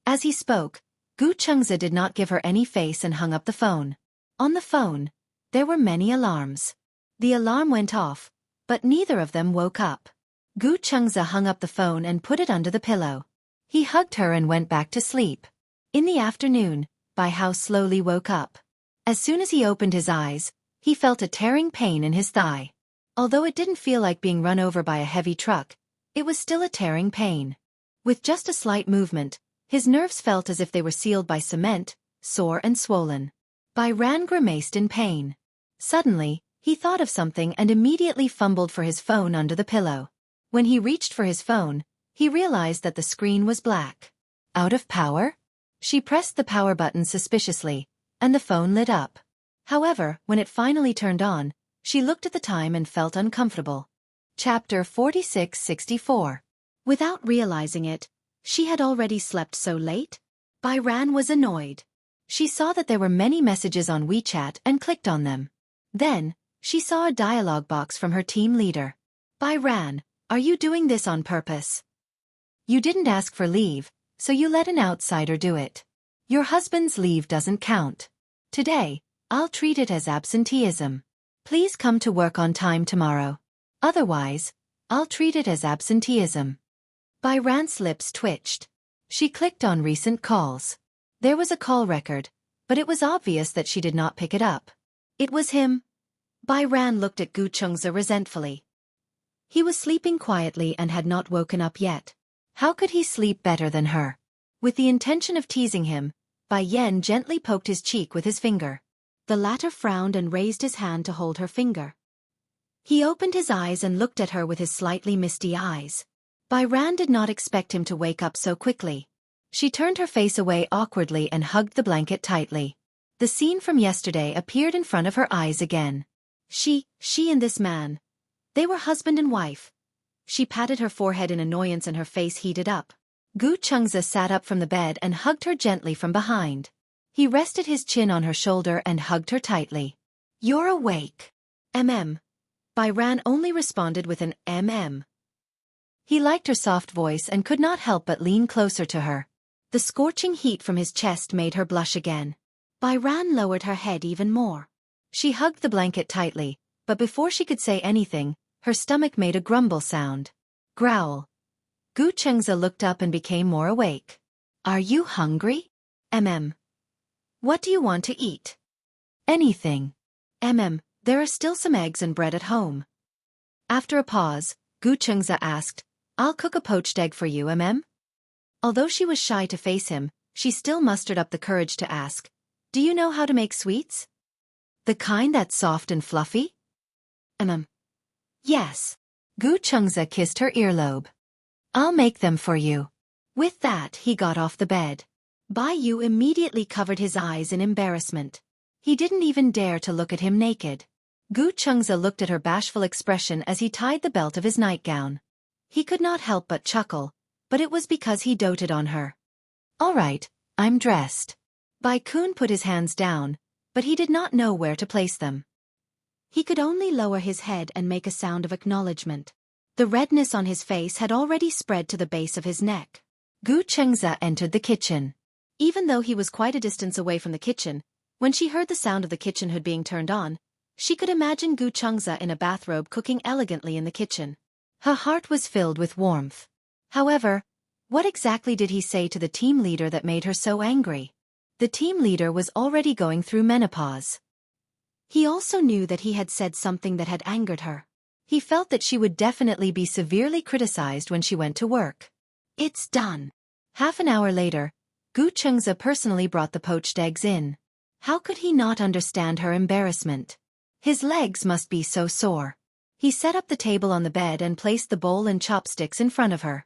As he spoke, Xianxia did not give her any face and hung up the phone. On the phone, there were many alarms. The alarm went off, but neither of them woke up. Gu Chengze hung up the phone and put it under the pillow. He hugged her and went back to sleep. In the afternoon, Bai Hao slowly woke up. As soon as he opened his eyes, he felt a tearing pain in his thigh. Although it didn't feel like being run over by a heavy truck, it was still a tearing pain. With just a slight movement, his nerves felt as if they were sealed by cement, sore and swollen. Bai Ran grimaced in pain. Suddenly, he thought of something and immediately fumbled for his phone under the pillow. When he reached for his phone, he realized that the screen was black. Out of power? She pressed the power button suspiciously, and the phone lit up. However, when it finally turned on, she looked at the time and felt uncomfortable. Chapter 46-64. Without realizing it, she had already slept so late? Bai Ran was annoyed. She saw that there were many messages on WeChat and clicked on them. Then, she saw a dialogue box from her team leader. Bai Ran, are you doing this on purpose? You didn't ask for leave, so you let an outsider do it. Your husband's leave doesn't count. Today, I'll treat it as absenteeism. Please come to work on time tomorrow. Otherwise, I'll treat it as absenteeism. Bai Ran's lips twitched. She clicked on recent calls. There was a call record, but it was obvious that she did not pick it up. It was him. Bai Ran looked at Gu Chengze resentfully. He was sleeping quietly and had not woken up yet. How could he sleep better than her? With the intention of teasing him, Bai Yan gently poked his cheek with his finger. The latter frowned and raised his hand to hold her finger. He opened his eyes and looked at her with his slightly misty eyes. Bai Ran did not expect him to wake up so quickly. She turned her face away awkwardly and hugged the blanket tightly. The scene from yesterday appeared in front of her eyes again. She and this man. They were husband and wife. She patted her forehead in annoyance and her face heated up. Gu Chengze sat up from the bed and hugged her gently from behind. He rested his chin on her shoulder and hugged her tightly. You're awake. Bai Ran only responded with an He liked her soft voice and could not help but lean closer to her. The scorching heat from his chest made her blush again. Bai Ran lowered her head even more. She hugged the blanket tightly, but before she could say anything, her stomach made a grumble sound. Growl. Gu Chengze looked up and became more awake. Are you hungry? What do you want to eat? Anything. There are still some eggs and bread at home. After a pause, Gu Chengze asked, I'll cook a poached egg for you, Although she was shy to face him, she still mustered up the courage to ask, do you know how to make sweets? The kind that's soft and fluffy? Yes. Gu Chengze kissed her earlobe. I'll make them for you. With that, he got off the bed. Bai Yu immediately covered his eyes in embarrassment. He didn't even dare to look at him naked. Gu Chengze looked at her bashful expression as he tied the belt of his nightgown. He could not help but chuckle, but it was because he doted on her. All right, I'm dressed. Bai Kun put his hands down, but he did not know where to place them. He could only lower his head and make a sound of acknowledgement. The redness on his face had already spread to the base of his neck. Gu Chengze entered the kitchen. Even though he was quite a distance away from the kitchen, when she heard the sound of the kitchen hood being turned on, she could imagine Gu Chengze in a bathrobe cooking elegantly in the kitchen. Her heart was filled with warmth. However, what exactly did he say to the team leader that made her so angry? The team leader was already going through menopause. He also knew that he had said something that had angered her. He felt that she would definitely be severely criticized when she went to work. It's done. Half an hour later, Gu Chengze personally brought the poached eggs in. How could he not understand her embarrassment? His legs must be so sore. He set up the table on the bed and placed the bowl and chopsticks in front of her.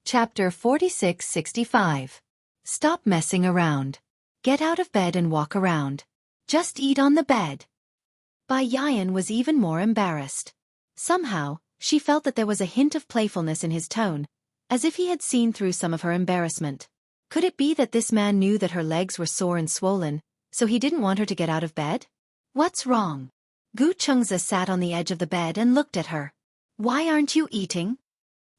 Chapter 46-65. Stop messing around. Get out of bed and walk around. Just eat on the bed. Bai Yan was even more embarrassed. Somehow, she felt that there was a hint of playfulness in his tone, as if he had seen through some of her embarrassment. Could it be that this man knew that her legs were sore and swollen, so he didn't want her to get out of bed? What's wrong? Gu Chengze sat on the edge of the bed and looked at her. Why aren't you eating?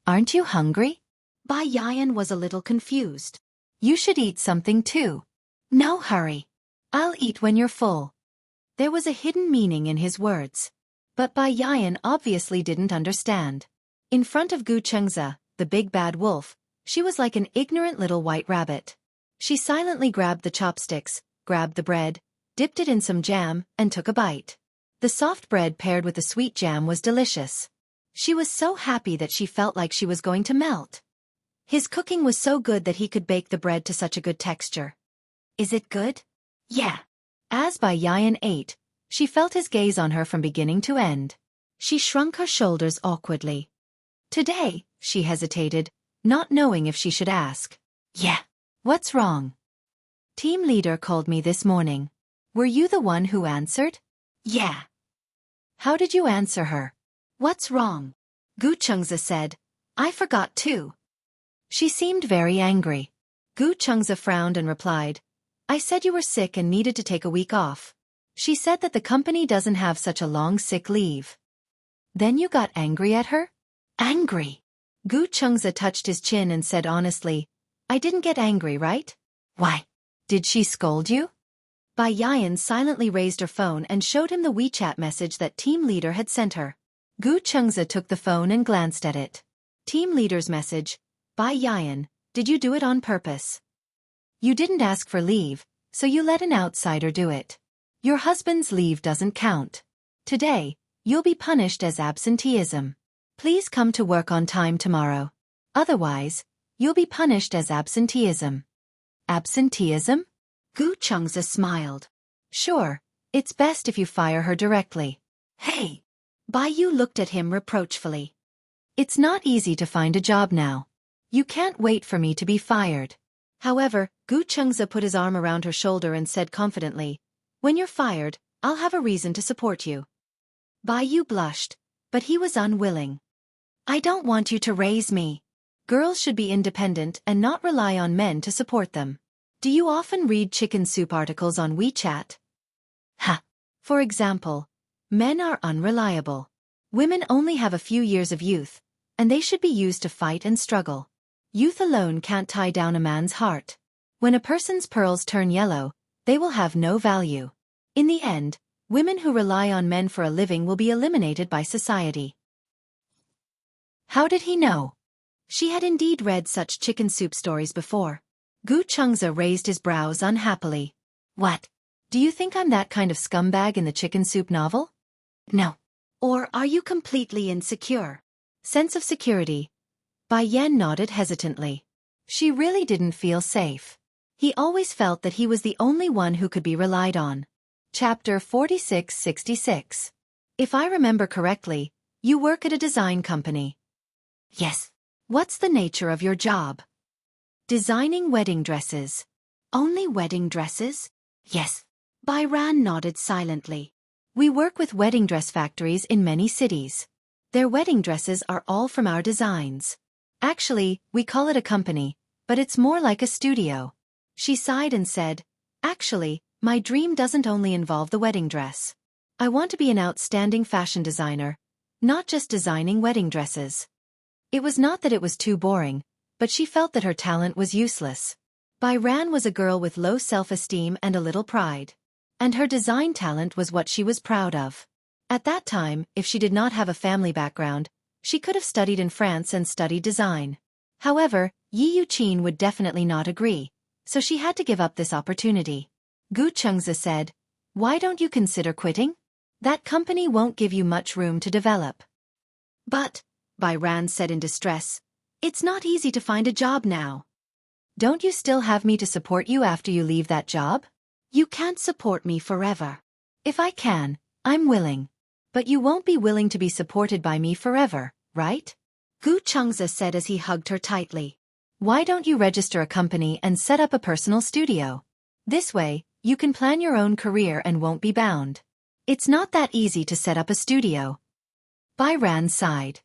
Aren't you hungry? Bai Yan was a little confused. You should eat something too. No hurry. I'll eat when you're full. There was a hidden meaning in his words. But Bai Yan obviously didn't understand. In front of Gu Chengza, the big bad wolf, she was like an ignorant little white rabbit. She silently grabbed the chopsticks, grabbed the bread, dipped it in some jam, and took a bite. The soft bread paired with the sweet jam was delicious. She was so happy that she felt like she was going to melt. His cooking was so good that he could bake the bread to such a good texture. Is it good? Yeah. As Bai Yan ate, she felt his gaze on her from beginning to end. She shrunk her shoulders awkwardly. Today, she hesitated, not knowing if she should ask. Yeah. What's wrong? Team leader called me this morning. Were you the one who answered? Yeah. How did you answer her? What's wrong? Gu Chengza said. I forgot too. She seemed very angry. Gu Chengza frowned and replied, I said you were sick and needed to take a week off. She said that the company doesn't have such a long sick leave. Then you got angry at her? Angry? Gu Chengza touched his chin and said honestly, I didn't get angry, right? Why? Did she scold you? Bai Yan silently raised her phone and showed him the WeChat message that team leader had sent her. Gu Chengza took the phone and glanced at it. Team leader's message, Bai Yan, did you do it on purpose? You didn't ask for leave, so you let an outsider do it. Your husband's leave doesn't count. Today, you'll be punished as absenteeism. Please come to work on time tomorrow. Otherwise, you'll be punished as absenteeism. Absenteeism? Gu Chengza smiled. Sure, it's best if you fire her directly. Hey! Bai Yu looked at him reproachfully. It's not easy to find a job now. You can't wait for me to be fired. However, Gu Chengza put his arm around her shoulder and said confidently, When you're fired, I'll have a reason to support you. Bai Yu blushed, but he was unwilling. I don't want you to raise me. Girls should be independent and not rely on men to support them. Do you often read chicken soup articles on WeChat? Ha! For example, men are unreliable. Women only have a few years of youth, and they should be used to fight and struggle. Youth alone can't tie down a man's heart. When a person's pearls turn yellow, they will have no value. In the end, women who rely on men for a living will be eliminated by society. How did he know? She had indeed read such chicken soup stories before. Gu Chengza raised his brows unhappily. What? Do you think I'm that kind of scumbag in the chicken soup novel? No. Or are you completely insecure? Sense of security. Bai Yan nodded hesitantly. She really didn't feel safe. He always felt that he was the only one who could be relied on. Chapter 4666. If I remember correctly, you work at a design company. Yes. What's the nature of your job? Designing wedding dresses. Only wedding dresses? Yes. Bai Ran nodded silently. We work with wedding dress factories in many cities. Their wedding dresses are all from our designs. Actually, we call it a company, but it's more like a studio. She sighed and said, Actually, my dream doesn't only involve the wedding dress. I want to be an outstanding fashion designer, not just designing wedding dresses. It was not that it was too boring, but she felt that her talent was useless. Bai Ran was a girl with low self-esteem and a little pride. And her design talent was what she was proud of. At that time, if she did not have a family background, she could have studied in France and studied design. However, Yi Yuqin would definitely not agree, so she had to give up this opportunity. Gu Chengza said, Why don't you consider quitting? That company won't give you much room to develop. But, Bai Ran said in distress, it's not easy to find a job now. Don't you still have me to support you after you leave that job? You can't support me forever. If I can, I'm willing. But you won't be willing to be supported by me forever, right? Gu Chengza said as he hugged her tightly. Why don't you register a company and set up a personal studio? This way, you can plan your own career and won't be bound. It's not that easy to set up a studio. Bai Ran sighed.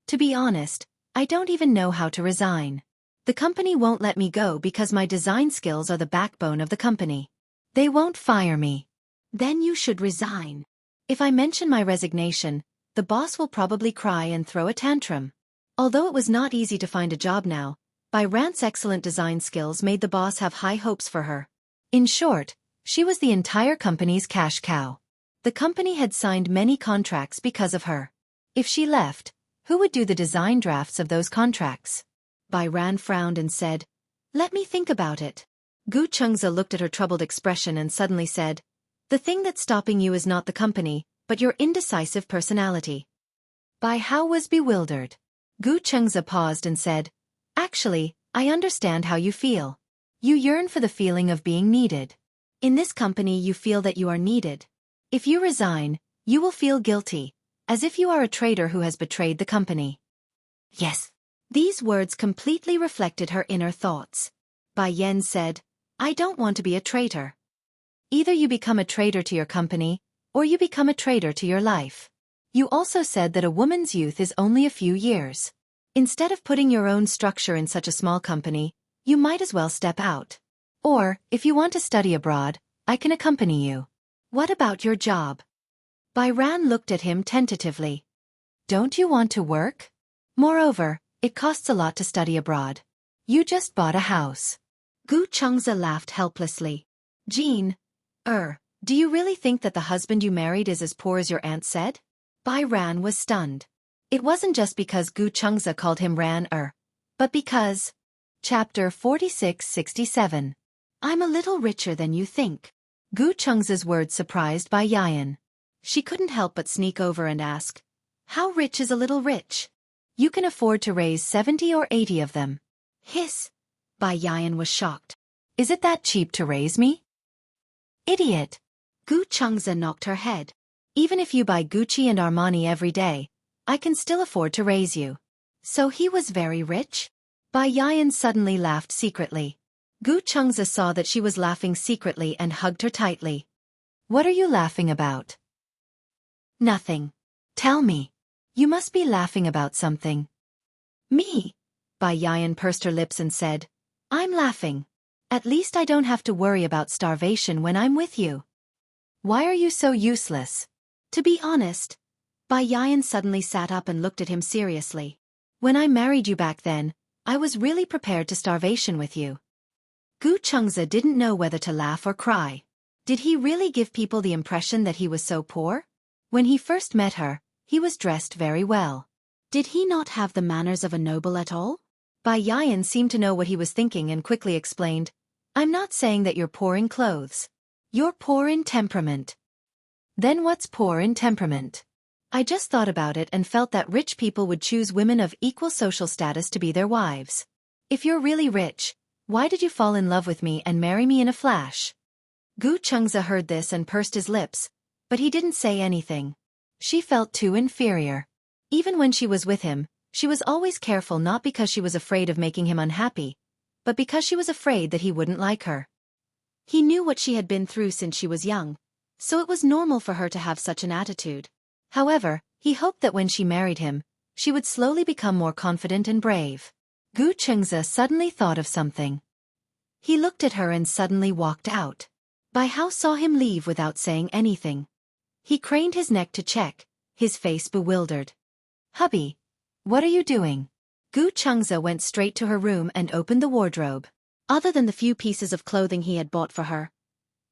To be honest, I don't even know how to resign. The company won't let me go because my design skills are the backbone of the company. They won't fire me. Then you should resign. If I mention my resignation, the boss will probably cry and throw a tantrum. Although it was not easy to find a job now, Bai Ran's excellent design skills made the boss have high hopes for her. In short, she was the entire company's cash cow. The company had signed many contracts because of her. If she left, Who would do the design drafts of those contracts? Bai Ran frowned and said, "Let me think about it." Gu Chengze looked at her troubled expression and suddenly said, "The thing that's stopping you is not the company, but your indecisive personality." Bai Hao was bewildered. Gu Chengze paused and said, "Actually, I understand how you feel. You yearn for the feeling of being needed. In this company you feel that you are needed. If you resign, you will feel guilty, as if you are a traitor who has betrayed the company." Yes. These words completely reflected her inner thoughts. Bai Yan said, "I don't want to be a traitor. Either you become a traitor to your company, or you become a traitor to your life. You also said that a woman's youth is only a few years. Instead of putting your own structure in such a small company, you might as well step out. Or, if you want to study abroad, I can accompany you. What about your job?" Bai Ran looked at him tentatively. "Don't you want to work? Moreover, it costs a lot to study abroad. You just bought a house." Gu Chengze laughed helplessly. "Jean, do you really think that the husband you married is as poor as your aunt said?" Bai Ran was stunned. It wasn't just because Gu Chengze called him Ran, but because... Chapter 46-67. I'm a little richer than you think. Gu Chengze's words surprised Bai Yan. She couldn't help but sneak over and ask, "How rich is a little rich? You can afford to raise 70 or 80 of them." Hiss! Bai Yan was shocked. "Is it that cheap to raise me?" "Idiot!" Gu Chengze knocked her head. "Even if you buy Gucci and Armani every day, I can still afford to raise you." So he was very rich? Bai Yan suddenly laughed secretly. Gu Chengze saw that she was laughing secretly and hugged her tightly. "What are you laughing about?" "Nothing. Tell me. You must be laughing about something." "Me?" Bai Yan pursed her lips and said, "I'm laughing. At least I don't have to worry about starvation when I'm with you." "Why are you so useless?" "To be honest..." Bai Yan suddenly sat up and looked at him seriously. "When I married you back then, I was really prepared to starvation with you." Gu Chengze didn't know whether to laugh or cry. Did he really give people the impression that he was so poor? When he first met her, he was dressed very well. Did he not have the manners of a noble at all? Bai Yan seemed to know what he was thinking and quickly explained, "I'm not saying that you're poor in clothes. You're poor in temperament." "Then what's poor in temperament?" "I just thought about it and felt that rich people would choose women of equal social status to be their wives. If you're really rich, why did you fall in love with me and marry me in a flash?" Gu Chengze heard this and pursed his lips, but he didn't say anything. She felt too inferior. Even when she was with him, she was always careful not because she was afraid of making him unhappy, but because she was afraid that he wouldn't like her. He knew what she had been through since she was young, so it was normal for her to have such an attitude. However, he hoped that when she married him, she would slowly become more confident and brave. Gu Chengze suddenly thought of something. He looked at her and suddenly walked out. Bai Hao saw him leave without saying anything. He craned his neck to check, his face bewildered. "Hubby, what are you doing?" Gu Chengze went straight to her room and opened the wardrobe. Other than the few pieces of clothing he had bought for her,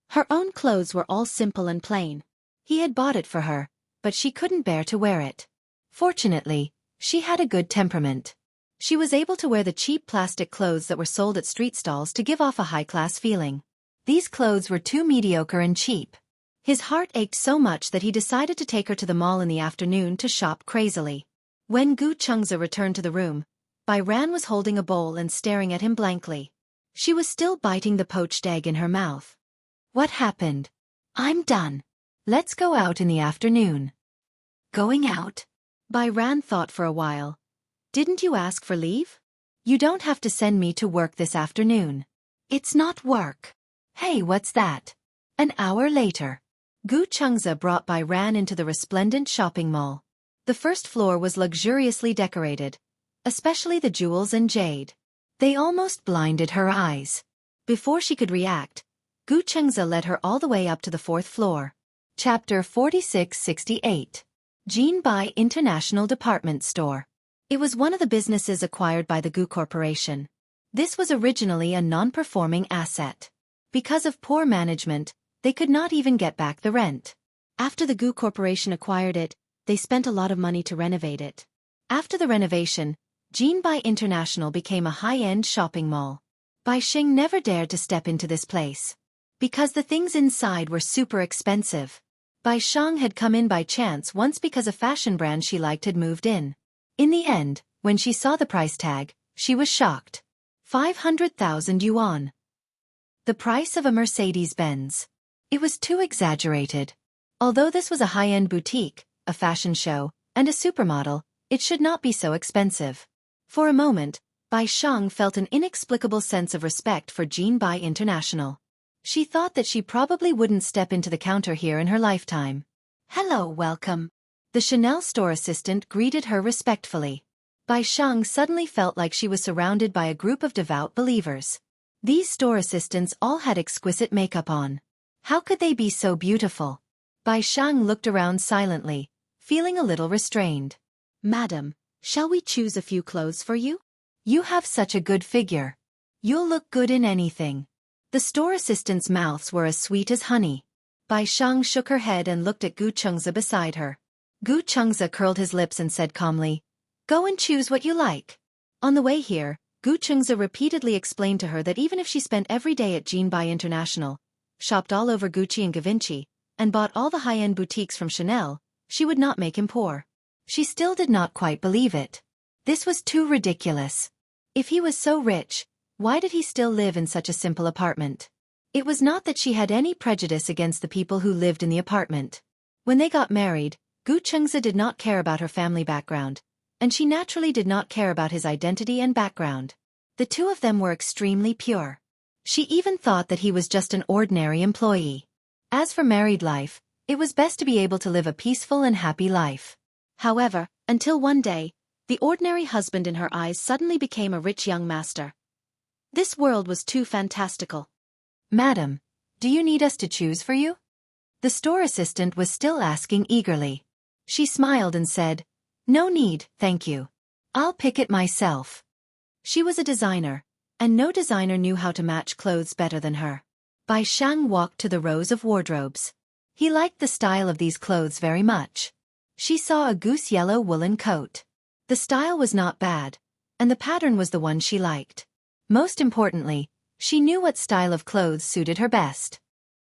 her own clothes were all simple and plain. He had bought it for her, but she couldn't bear to wear it. Fortunately, she had a good temperament. She was able to wear the cheap plastic clothes that were sold at street stalls to give off a high-class feeling. These clothes were too mediocre and cheap. His heart ached so much that he decided to take her to the mall in the afternoon to shop crazily. When Gu Chengze returned to the room, Bai Ran was holding a bowl and staring at him blankly. She was still biting the poached egg in her mouth. "What happened?" "I'm done. Let's go out in the afternoon." "Going out?" Bai Ran thought for a while. "Didn't you ask for leave? You don't have to send me to work this afternoon." "It's not work." "Hey, what's that?" An hour later, Gu Chengze brought Bai Ran into the resplendent shopping mall. The first floor was luxuriously decorated, especially the jewels and jade. They almost blinded her eyes. Before she could react, Gu Chengze led her all the way up to the fourth floor. Chapter 46-68. Jinbai International Department Store. It was one of the businesses acquired by the Gu Corporation. This was originally a non-performing asset. Because of poor management, they could not even get back the rent. After the Gu Corporation acquired it, they spent a lot of money to renovate it. After the renovation, Jianghu International became a high-end shopping mall. Bai Xing never dared to step into this place, because the things inside were super expensive. Bai Shang had come in by chance once because a fashion brand she liked had moved in. In the end, when she saw the price tag, she was shocked. 500,000 yuan. The price of a Mercedes-Benz. It was too exaggerated. Although this was a high-end boutique, a fashion show, and a supermodel, it should not be so expensive. For a moment, Bai Shang felt an inexplicable sense of respect for Jianghu International. She thought that she probably wouldn't step into the counter here in her lifetime. Hello, welcome. The Chanel store assistant greeted her respectfully. Bai Shang suddenly felt like she was surrounded by a group of devout believers. These store assistants all had exquisite makeup on. How could they be so beautiful? Bai Shang looked around silently, feeling a little restrained. Madam, shall we choose a few clothes for you? You have such a good figure. You'll look good in anything. The store assistants' mouths were as sweet as honey. Bai Shang shook her head and looked at Gu Chengzi beside her. Gu Chengzi curled his lips and said calmly, "Go and choose what you like." On the way here, Gu Chengzi repeatedly explained to her that even if she spent every day at Jianghu International, shopped all over Gucci and Givenchy, and bought all the high-end boutiques from Chanel, she would not make him poor. She still did not quite believe it. This was too ridiculous. If he was so rich, why did he still live in such a simple apartment? It was not that she had any prejudice against the people who lived in the apartment. When they got married, Gu Chengzi did not care about her family background, and she naturally did not care about his identity and background. The two of them were extremely pure. She even thought that he was just an ordinary employee. As for married life, it was best to be able to live a peaceful and happy life. However, until one day, the ordinary husband in her eyes suddenly became a rich young master. This world was too fantastical. Madam, do you need us to choose for you? The store assistant was still asking eagerly. She smiled and said, "No need, thank you. I'll pick it myself." She was a designer, and no designer knew how to match clothes better than her. Bai Shang walked to the rows of wardrobes. He liked the style of these clothes very much. She saw a goose yellow woolen coat. The style was not bad, and the pattern was the one she liked. Most importantly, she knew what style of clothes suited her best.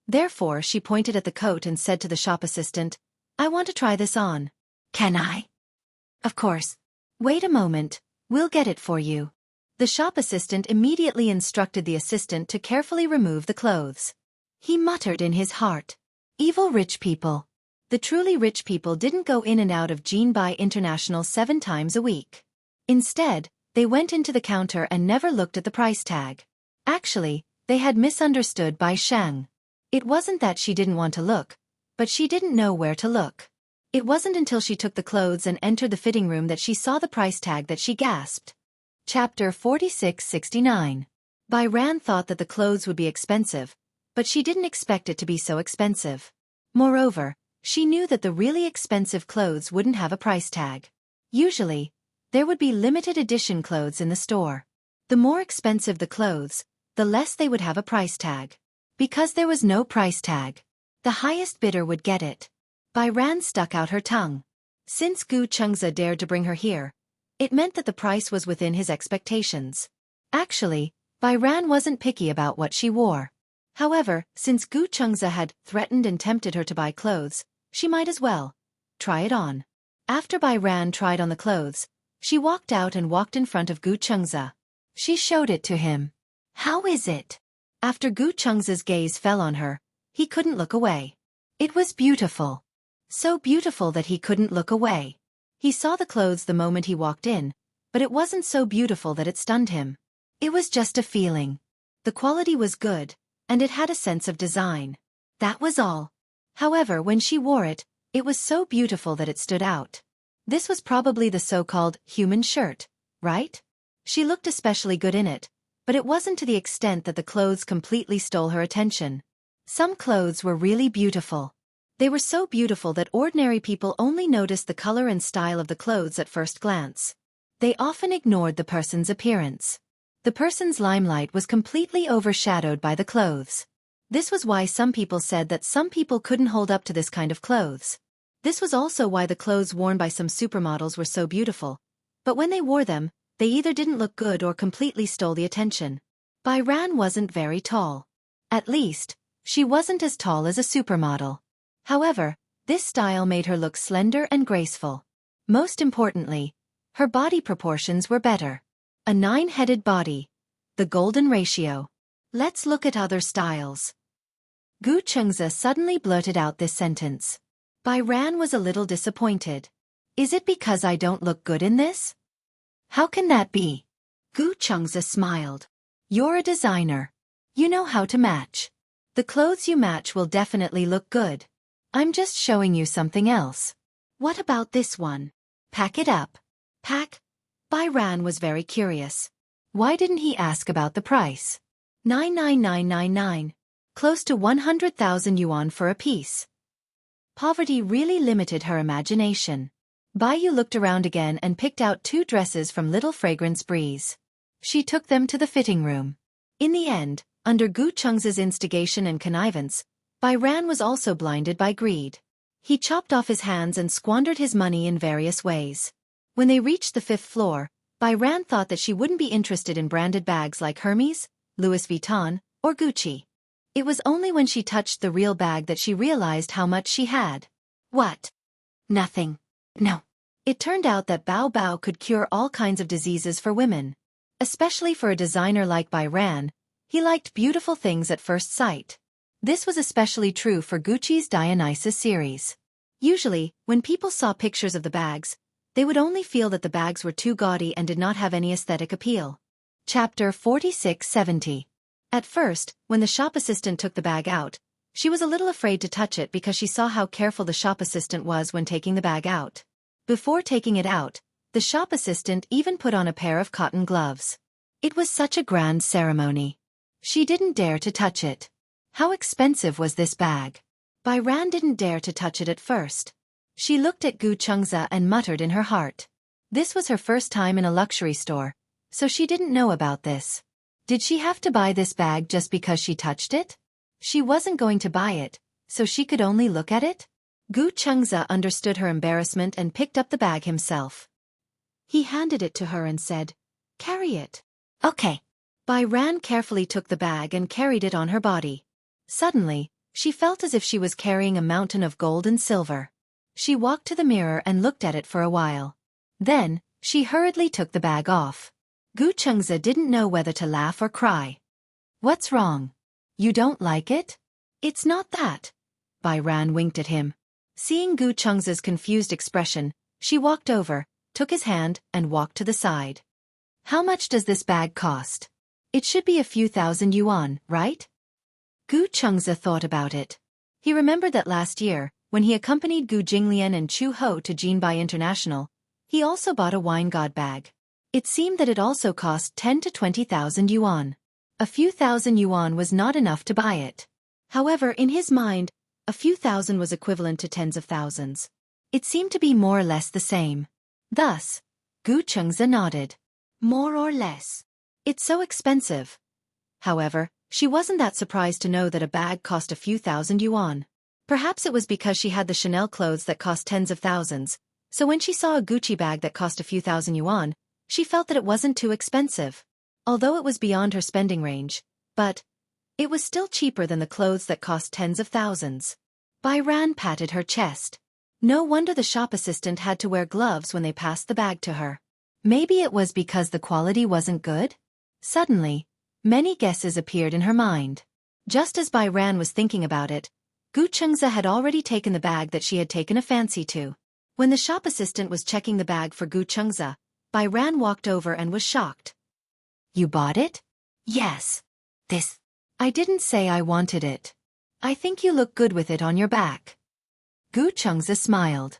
Therefore, she pointed at the coat and said to the shop assistant, "I want to try this on." "Can I?" "Of course. Wait a moment, we'll get it for you." The shop assistant immediately instructed the assistant to carefully remove the clothes. He muttered in his heart, "Evil rich people." The truly rich people didn't go in and out of Jianghu International 7 times a week. Instead, they went into the counter and never looked at the price tag. Actually, they had misunderstood Bai Shang. It wasn't that she didn't want to look, but she didn't know where to look. It wasn't until she took the clothes and entered the fitting room that she saw the price tag that she gasped. Chapter 46-69. Bai Ran thought that the clothes would be expensive, but she didn't expect it to be so expensive. Moreover, she knew that the really expensive clothes wouldn't have a price tag. Usually, there would be limited edition clothes in the store. The more expensive the clothes, the less they would have a price tag. Because there was no price tag, the highest bidder would get it. Bai Ran stuck out her tongue. Since Gu Chengzi dared to bring her here, it meant that the price was within his expectations. Actually, Bai Ran wasn't picky about what she wore. However, since Gu Chengzi had threatened and tempted her to buy clothes, she might as well try it on. After Bai Ran tried on the clothes, she walked out and walked in front of Gu Chengzi. She showed it to him. "How is it?" After Gu Chengzi's gaze fell on her, he couldn't look away. It was beautiful. So beautiful that he couldn't look away. He saw the clothes the moment he walked in, but it wasn't so beautiful that it stunned him. It was just a feeling. The quality was good, and it had a sense of design. That was all. However, when she wore it, it was so beautiful that it stood out. This was probably the so-called human shirt, right? She looked especially good in it, but it wasn't to the extent that the clothes completely stole her attention. Some clothes were really beautiful. They were so beautiful that ordinary people only noticed the color and style of the clothes at first glance. They often ignored the person's appearance. The person's limelight was completely overshadowed by the clothes. This was why some people said that some people couldn't hold up to this kind of clothes. This was also why the clothes worn by some supermodels were so beautiful, But when they wore them, they either didn't look good or completely stole the attention. Bai Ran wasn't very tall. At least, she wasn't as tall as a supermodel. However, this style made her look slender and graceful. Most importantly, her body proportions were better. A 9-headed body. The golden ratio. Let's look at other styles. Gu Chengzi suddenly blurted out this sentence. Bai Ran was a little disappointed. Is it because I don't look good in this? How can that be? Gu Chengzi smiled. You're a designer. You know how to match. The clothes you match will definitely look good. I'm just showing you something else. What about this one? Pack it up. Pack? Bai Ran was very curious. Why didn't he ask about the price? 99999. Close to 100,000 yuan for a piece. Poverty really limited her imagination. Bai Yu looked around again and picked out 2 dresses from Little Fragrance Breeze. She took them to the fitting room. In the end, under Gu Chengzi's instigation and connivance, Bai Ran was also blinded by greed. He chopped off his hands and squandered his money in various ways. When they reached the 5th floor, Bai Ran thought that she wouldn't be interested in branded bags like Hermes, Louis Vuitton, or Gucci. It was only when she touched the real bag that she realized how much she had. What? Nothing. No. It turned out that Bao Bao could cure all kinds of diseases for women. Especially for a designer like Bai Ran, he liked beautiful things at first sight. This was especially true for Gucci's Dionysus series. Usually, when people saw pictures of the bags, they would only feel that the bags were too gaudy and did not have any aesthetic appeal. Chapter 4670. At first, when the shop assistant took the bag out, she was a little afraid to touch it because she saw how careful the shop assistant was when taking the bag out. Before taking it out, the shop assistant even put on a pair of cotton gloves. It was such a grand ceremony. She didn't dare to touch it. How expensive was this bag? Bai Ran didn't dare to touch it at first. She looked at Gu Chengzi and muttered in her heart. This was her first time in a luxury store, so she didn't know about this. Did she have to buy this bag just because she touched it? She wasn't going to buy it, so she could only look at it? Gu Chengzi understood her embarrassment and picked up the bag himself. He handed it to her and said, "Carry it." Okay. Bai Ran carefully took the bag and carried it on her body. Suddenly, she felt as if she was carrying a mountain of gold and silver. She walked to the mirror and looked at it for a while. Then, she hurriedly took the bag off. Gu Chengzi didn't know whether to laugh or cry. What's wrong? You don't like it? It's not that. Bai Ran winked at him. Seeing Gu Chengzi's confused expression, she walked over, took his hand, and walked to the side. How much does this bag cost? It should be a few thousand yuan, right? Gu Chengzi thought about it. He remembered that last year, when he accompanied Gu Jinglian and Chu Ho to Jinbai International, he also bought a wine god bag. It seemed that it also cost 10 to 20,000 yuan. A few thousand yuan was not enough to buy it. However, in his mind, a few thousand was equivalent to tens of thousands. It seemed to be more or less the same. Thus, Gu Chengzi nodded. More or less. It's so expensive. However, she wasn't that surprised to know that a bag cost a few thousand yuan. Perhaps it was because she had the Chanel clothes that cost tens of thousands, so when she saw a Gucci bag that cost a few thousand yuan, she felt that it wasn't too expensive. Although it was beyond her spending range, but it was still cheaper than the clothes that cost tens of thousands. Bai Ran patted her chest. No wonder the shop assistant had to wear gloves when they passed the bag to her. Maybe it was because the quality wasn't good? Suddenly, many guesses appeared in her mind. Just as Bai Ran was thinking about it, Gu Chengzi had already taken the bag that she had taken a fancy to. When the shop assistant was checking the bag for Gu Chengzi, Bai Ran walked over and was shocked. You bought it? Yes. This. I didn't say I wanted it. I think you look good with it on your back. Gu Chengzi smiled.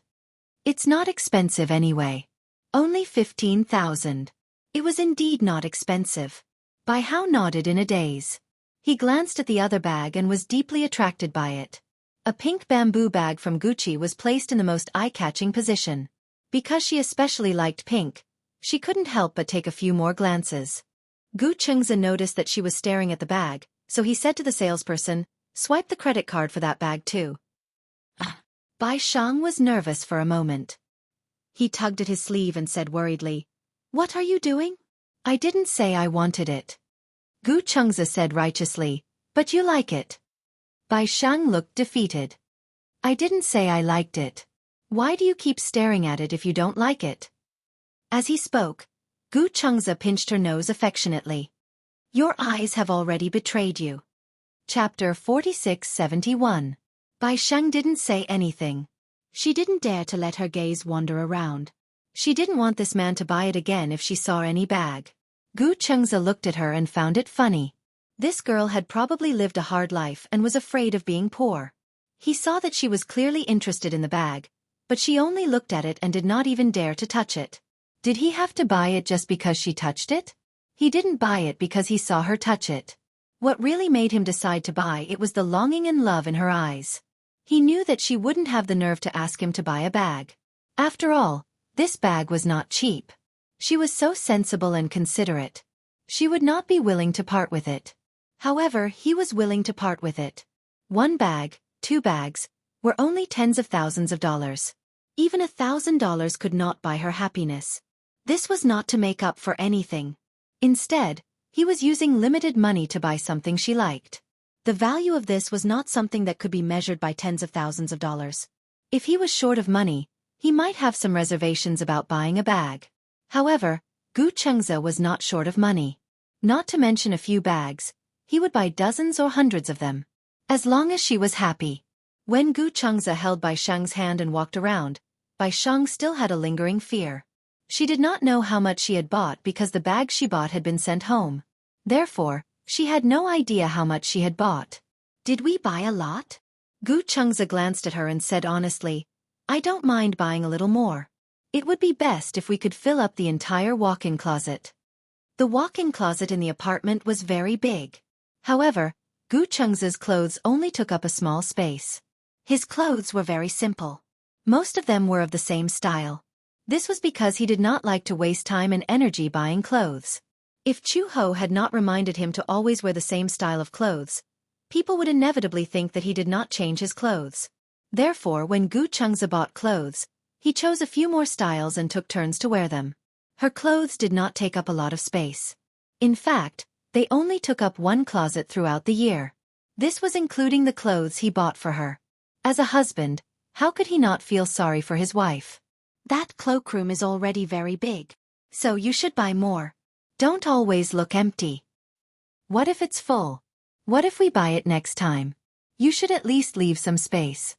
It's not expensive anyway. Only 15,000. It was indeed not expensive. Bai Hao nodded in a daze. He glanced at the other bag and was deeply attracted by it. A pink bamboo bag from Gucci was placed in the most eye-catching position. Because she especially liked pink, she couldn't help but take a few more glances. Gu Chengzi noticed that she was staring at the bag, so he said to the salesperson, "Swipe the credit card for that bag too." Bai Shang was nervous for a moment. He tugged at his sleeve and said worriedly, What are you doing? I didn't say I wanted it. Gu Chengzi said righteously, but you like it. Bai Shang looked defeated. I didn't say I liked it. Why do you keep staring at it if you don't like it? As he spoke, Gu Chengzi pinched her nose affectionately. Your eyes have already betrayed you. Chapter 46-71. Bai Shang didn't say anything. She didn't dare to let her gaze wander around. She didn't want this man to buy it again if she saw any bag. Gu Chengzi looked at her and found it funny. This girl had probably lived a hard life and was afraid of being poor. He saw that she was clearly interested in the bag, but she only looked at it and did not even dare to touch it. Did he have to buy it just because she touched it? He didn't buy it because he saw her touch it. What really made him decide to buy it was the longing and love in her eyes. He knew that she wouldn't have the nerve to ask him to buy a bag. After all, this bag was not cheap. She was so sensible and considerate. She would not be willing to part with it. However, he was willing to part with it. 1 bag, 2 bags, were only tens of thousands of dollars. Even $1,000 could not buy her happiness. This was not to make up for anything. Instead, he was using limited money to buy something she liked. The value of this was not something that could be measured by tens of thousands of dollars. If he was short of money, he might have some reservations about buying a bag. However, Gu Chengzi was not short of money. Not to mention a few bags, he would buy dozens or hundreds of them. As long as she was happy. When Gu Chengzi held Bai Shang's hand and walked around, Bai Shang still had a lingering fear. She did not know how much she had bought because the bag she bought had been sent home. Therefore, she had no idea how much she had bought. Did we buy a lot? Gu Chengzi glanced at her and said honestly, I don't mind buying a little more. It would be best if we could fill up the entire walk-in closet. The walk-in closet in the apartment was very big. However, Gu Chengzi's clothes only took up a small space. His clothes were very simple. Most of them were of the same style. This was because he did not like to waste time and energy buying clothes. If Chu Ho had not reminded him to always wear the same style of clothes, people would inevitably think that he did not change his clothes. Therefore, when Gu Chengzi bought clothes, he chose a few more styles and took turns to wear them. Her clothes did not take up a lot of space. In fact, they only took up 1 closet throughout the year. This was including the clothes he bought for her. As a husband, how could he not feel sorry for his wife? That cloakroom is already very big. So you should buy more. Don't always look empty. What if it's full? What if we buy it next time? You should at least leave some space.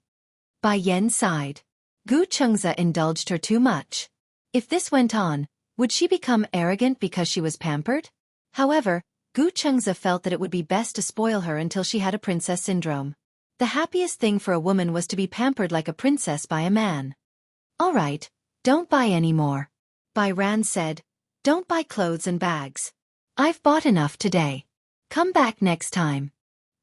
Bai Yan sighed. Gu Chengzi indulged her too much. If this went on, would she become arrogant because she was pampered? However, Gu Chengzi felt that it would be best to spoil her until she had a princess syndrome. The happiest thing for a woman was to be pampered like a princess by a man. All right, don't buy any more. Bai Ran said, don't buy clothes and bags. I've bought enough today. Come back next time.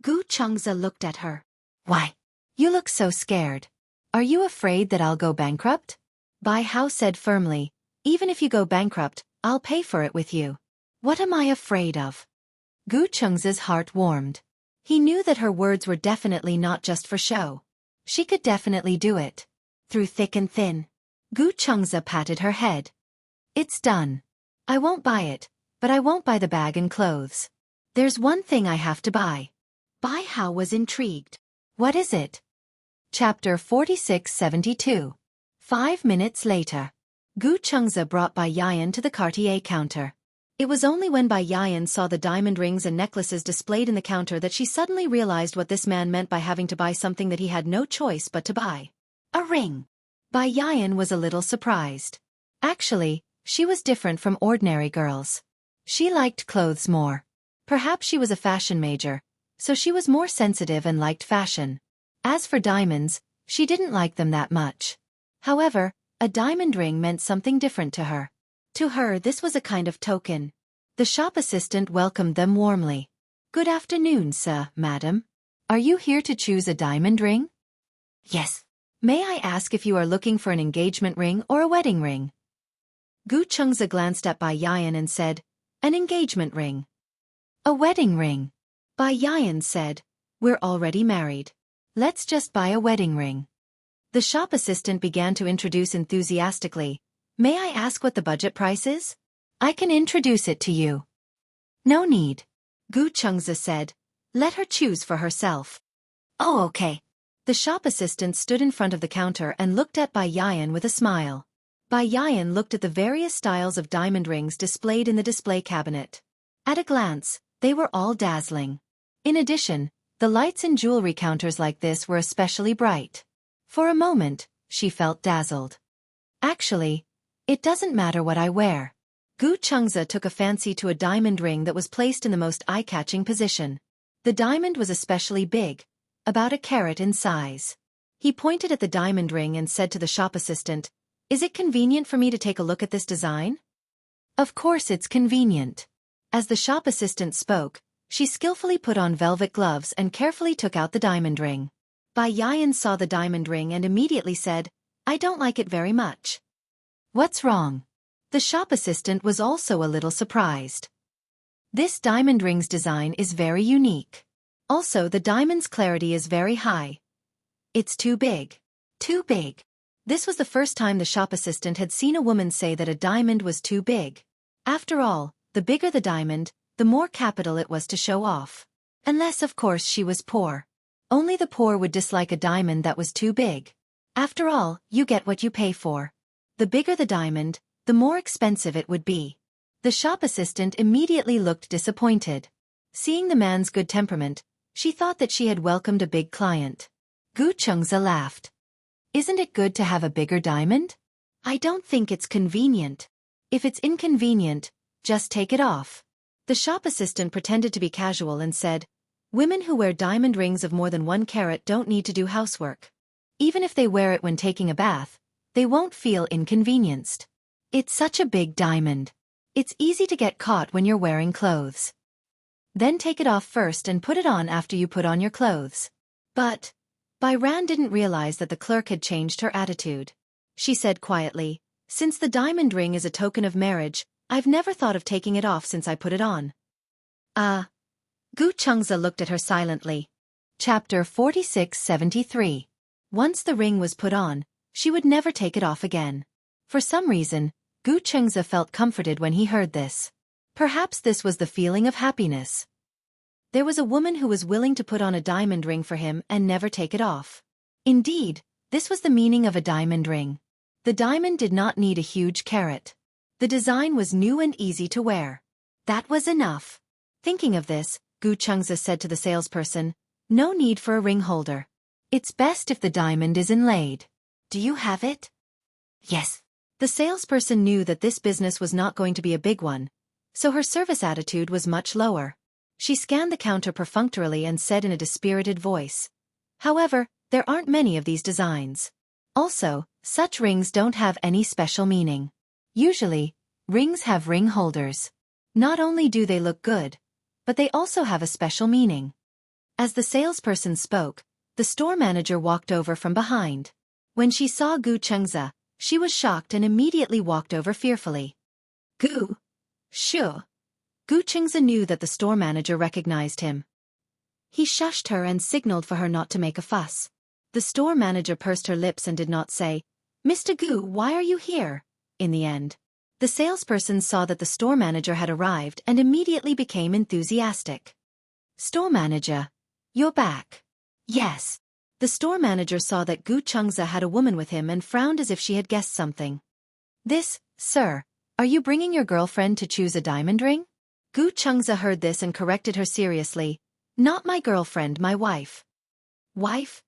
Gu Chengzi looked at her. Why? You look so scared. Are you afraid that I'll go bankrupt? Bai Hao said firmly, even if you go bankrupt, I'll pay for it with you. What am I afraid of? Gu Chengzi's heart warmed. He knew that her words were definitely not just for show. She could definitely do it. Through thick and thin. Gu Chengzi patted her head. It's done. I won't buy it, but I won't buy the bag and clothes. There's one thing I have to buy. Bai Hao was intrigued. What is it? Chapter 46-72. 5 minutes later. Gu Chengzi brought Bai Yayan to the Cartier counter. It was only when Bai Yayan saw the diamond rings and necklaces displayed in the counter that she suddenly realized what this man meant by having to buy something that he had no choice but to buy. A ring. Bai Yayan was a little surprised. Actually, she was different from ordinary girls. She liked clothes more. Perhaps she was a fashion major, so she was more sensitive and liked fashion. As for diamonds, she didn't like them that much. However, a diamond ring meant something different to her. To her, this was a kind of token. The shop assistant welcomed them warmly. Good afternoon, sir, madam. Are you here to choose a diamond ring? Yes. May I ask if you are looking for an engagement ring or a wedding ring? Gu Chengzi glanced at Bai Yayan and said, an engagement ring. A wedding ring. Bai Yayan said, we're already married. Let's just buy a wedding ring. The shop assistant began to introduce enthusiastically, may I ask what the budget price is? I can introduce it to you. No need. Gu Chengzi said. Let her choose for herself. Oh, okay. The shop assistant stood in front of the counter and looked at Bai Yayan with a smile. Bai Yayan looked at the various styles of diamond rings displayed in the display cabinet. At a glance, they were all dazzling. In addition, the lights in jewelry counters like this were especially bright. For a moment, she felt dazzled. Actually, it doesn't matter what I wear. Gu Chengzi took a fancy to a diamond ring that was placed in the most eye-catching position. The diamond was especially big, about a carat in size. He pointed at the diamond ring and said to the shop assistant, "Is it convenient for me to take a look at this design?" Of course it's convenient. As the shop assistant spoke, she skillfully put on velvet gloves and carefully took out the diamond ring. Bai Yayan saw the diamond ring and immediately said, "I don't like it very much." What's wrong? The shop assistant was also a little surprised. This diamond ring's design is very unique. Also, the diamond's clarity is very high. It's too big. Too big. This was the first time the shop assistant had seen a woman say that a diamond was too big. After all, the bigger the diamond, the more capital it was to show off. Unless, of course, she was poor. Only the poor would dislike a diamond that was too big. After all, you get what you pay for. The bigger the diamond, the more expensive it would be. The shop assistant immediately looked disappointed. Seeing the man's good temperament, she thought that she had welcomed a big client. Gu Chengzi laughed. Isn't it good to have a bigger diamond? I don't think it's convenient. If it's inconvenient, just take it off. The shop assistant pretended to be casual and said, "Women who wear diamond rings of more than 1 carat don't need to do housework. Even if they wear it when taking a bath, they won't feel inconvenienced. It's such a big diamond. It's easy to get caught when you're wearing clothes. Then take it off first and put it on after you put on your clothes." But Bai Ran didn't realize that the clerk had changed her attitude. She said quietly, "Since the diamond ring is a token of marriage, I've never thought of taking it off since I put it on." Gu Chengzi looked at her silently. Chapter 4673. Once the ring was put on, she would never take it off again. For some reason, Gu Chengzi felt comforted when he heard this. Perhaps this was the feeling of happiness. There was a woman who was willing to put on a diamond ring for him and never take it off. Indeed, this was the meaning of a diamond ring. The diamond did not need a huge carat. The design was new and easy to wear. That was enough. Thinking of this, Gu Chengzi said to the salesperson, "No need for a ring holder. It's best if the diamond is inlaid. Do you have it?" "Yes." The salesperson knew that this business was not going to be a big one, so her service attitude was much lower. She scanned the counter perfunctorily and said in a dispirited voice, "However, there aren't many of these designs. Also, such rings don't have any special meaning. Usually, rings have ring holders. Not only do they look good, but they also have a special meaning." As the salesperson spoke, the store manager walked over from behind. When she saw Gu Chengzi, she was shocked and immediately walked over fearfully. "Gu, sure." Gu Chengzi knew that the store manager recognized him. He shushed her and signaled for her not to make a fuss. The store manager pursed her lips and did not say, "Mr. Gu, why are you here?" In the end, the salesperson saw that the store manager had arrived and immediately became enthusiastic. "Store manager, you're back." "Yes." The store manager saw that Gu Chengzi had a woman with him and frowned as if she had guessed something. "This, sir, are you bringing your girlfriend to choose a diamond ring?" Gu Chengzi heard this and corrected her seriously. "Not my girlfriend, my wife." "Wife?"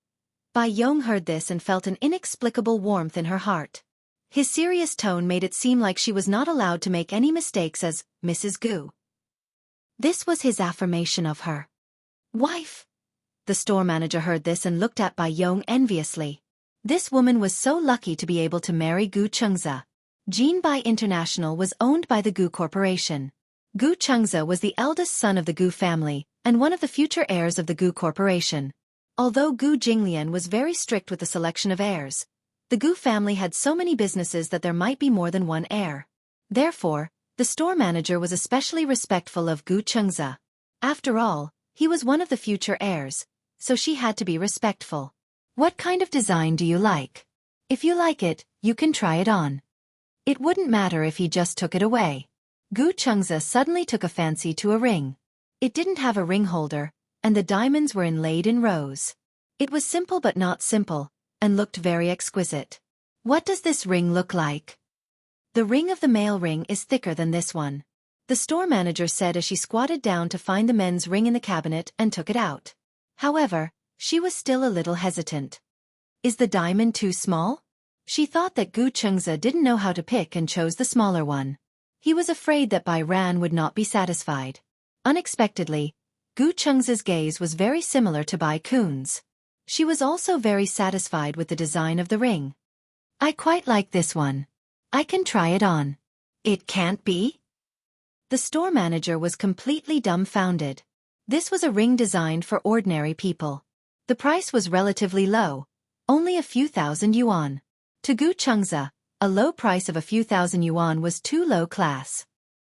Bai Yong heard this and felt an inexplicable warmth in her heart. His serious tone made it seem like she was not allowed to make any mistakes as Mrs. Gu. This was his affirmation of her. "Wife?" The store manager heard this and looked at Bai Yong enviously. This woman was so lucky to be able to marry Gu Chengzi. Jinbai International was owned by the Gu Corporation. Gu Chengzi was the eldest son of the Gu family, and one of the future heirs of the Gu Corporation. Although Gu Jinglian was very strict with the selection of heirs, the Gu family had so many businesses that there might be more than one heir. Therefore, the store manager was especially respectful of Gu Chengzi. After all, he was one of the future heirs, so she had to be respectful. "What kind of design do you like? If you like it, you can try it on. It wouldn't matter if he just took it away." Gu Chengza suddenly took a fancy to a ring. It didn't have a ring holder, and the diamonds were inlaid in rows. It was simple but not simple, and looked very exquisite. What does this ring look like? The ring of the male ring is thicker than this one. The store manager said as she squatted down to find the men's ring in the cabinet and took it out. However, she was still a little hesitant. Is the diamond too small? She thought that Gu Chengza didn't know how to pick and chose the smaller one. He was afraid that Bai Ran would not be satisfied. Unexpectedly, Gu Chengza's gaze was very similar to Bai Kun's. She was also very satisfied with the design of the ring. I quite like this one. I can try it on. It can't be? The store manager was completely dumbfounded. This was a ring designed for ordinary people. The price was relatively low, only a few thousand yuan. To Gu Chengza, a low price of a few thousand yuan was too low class.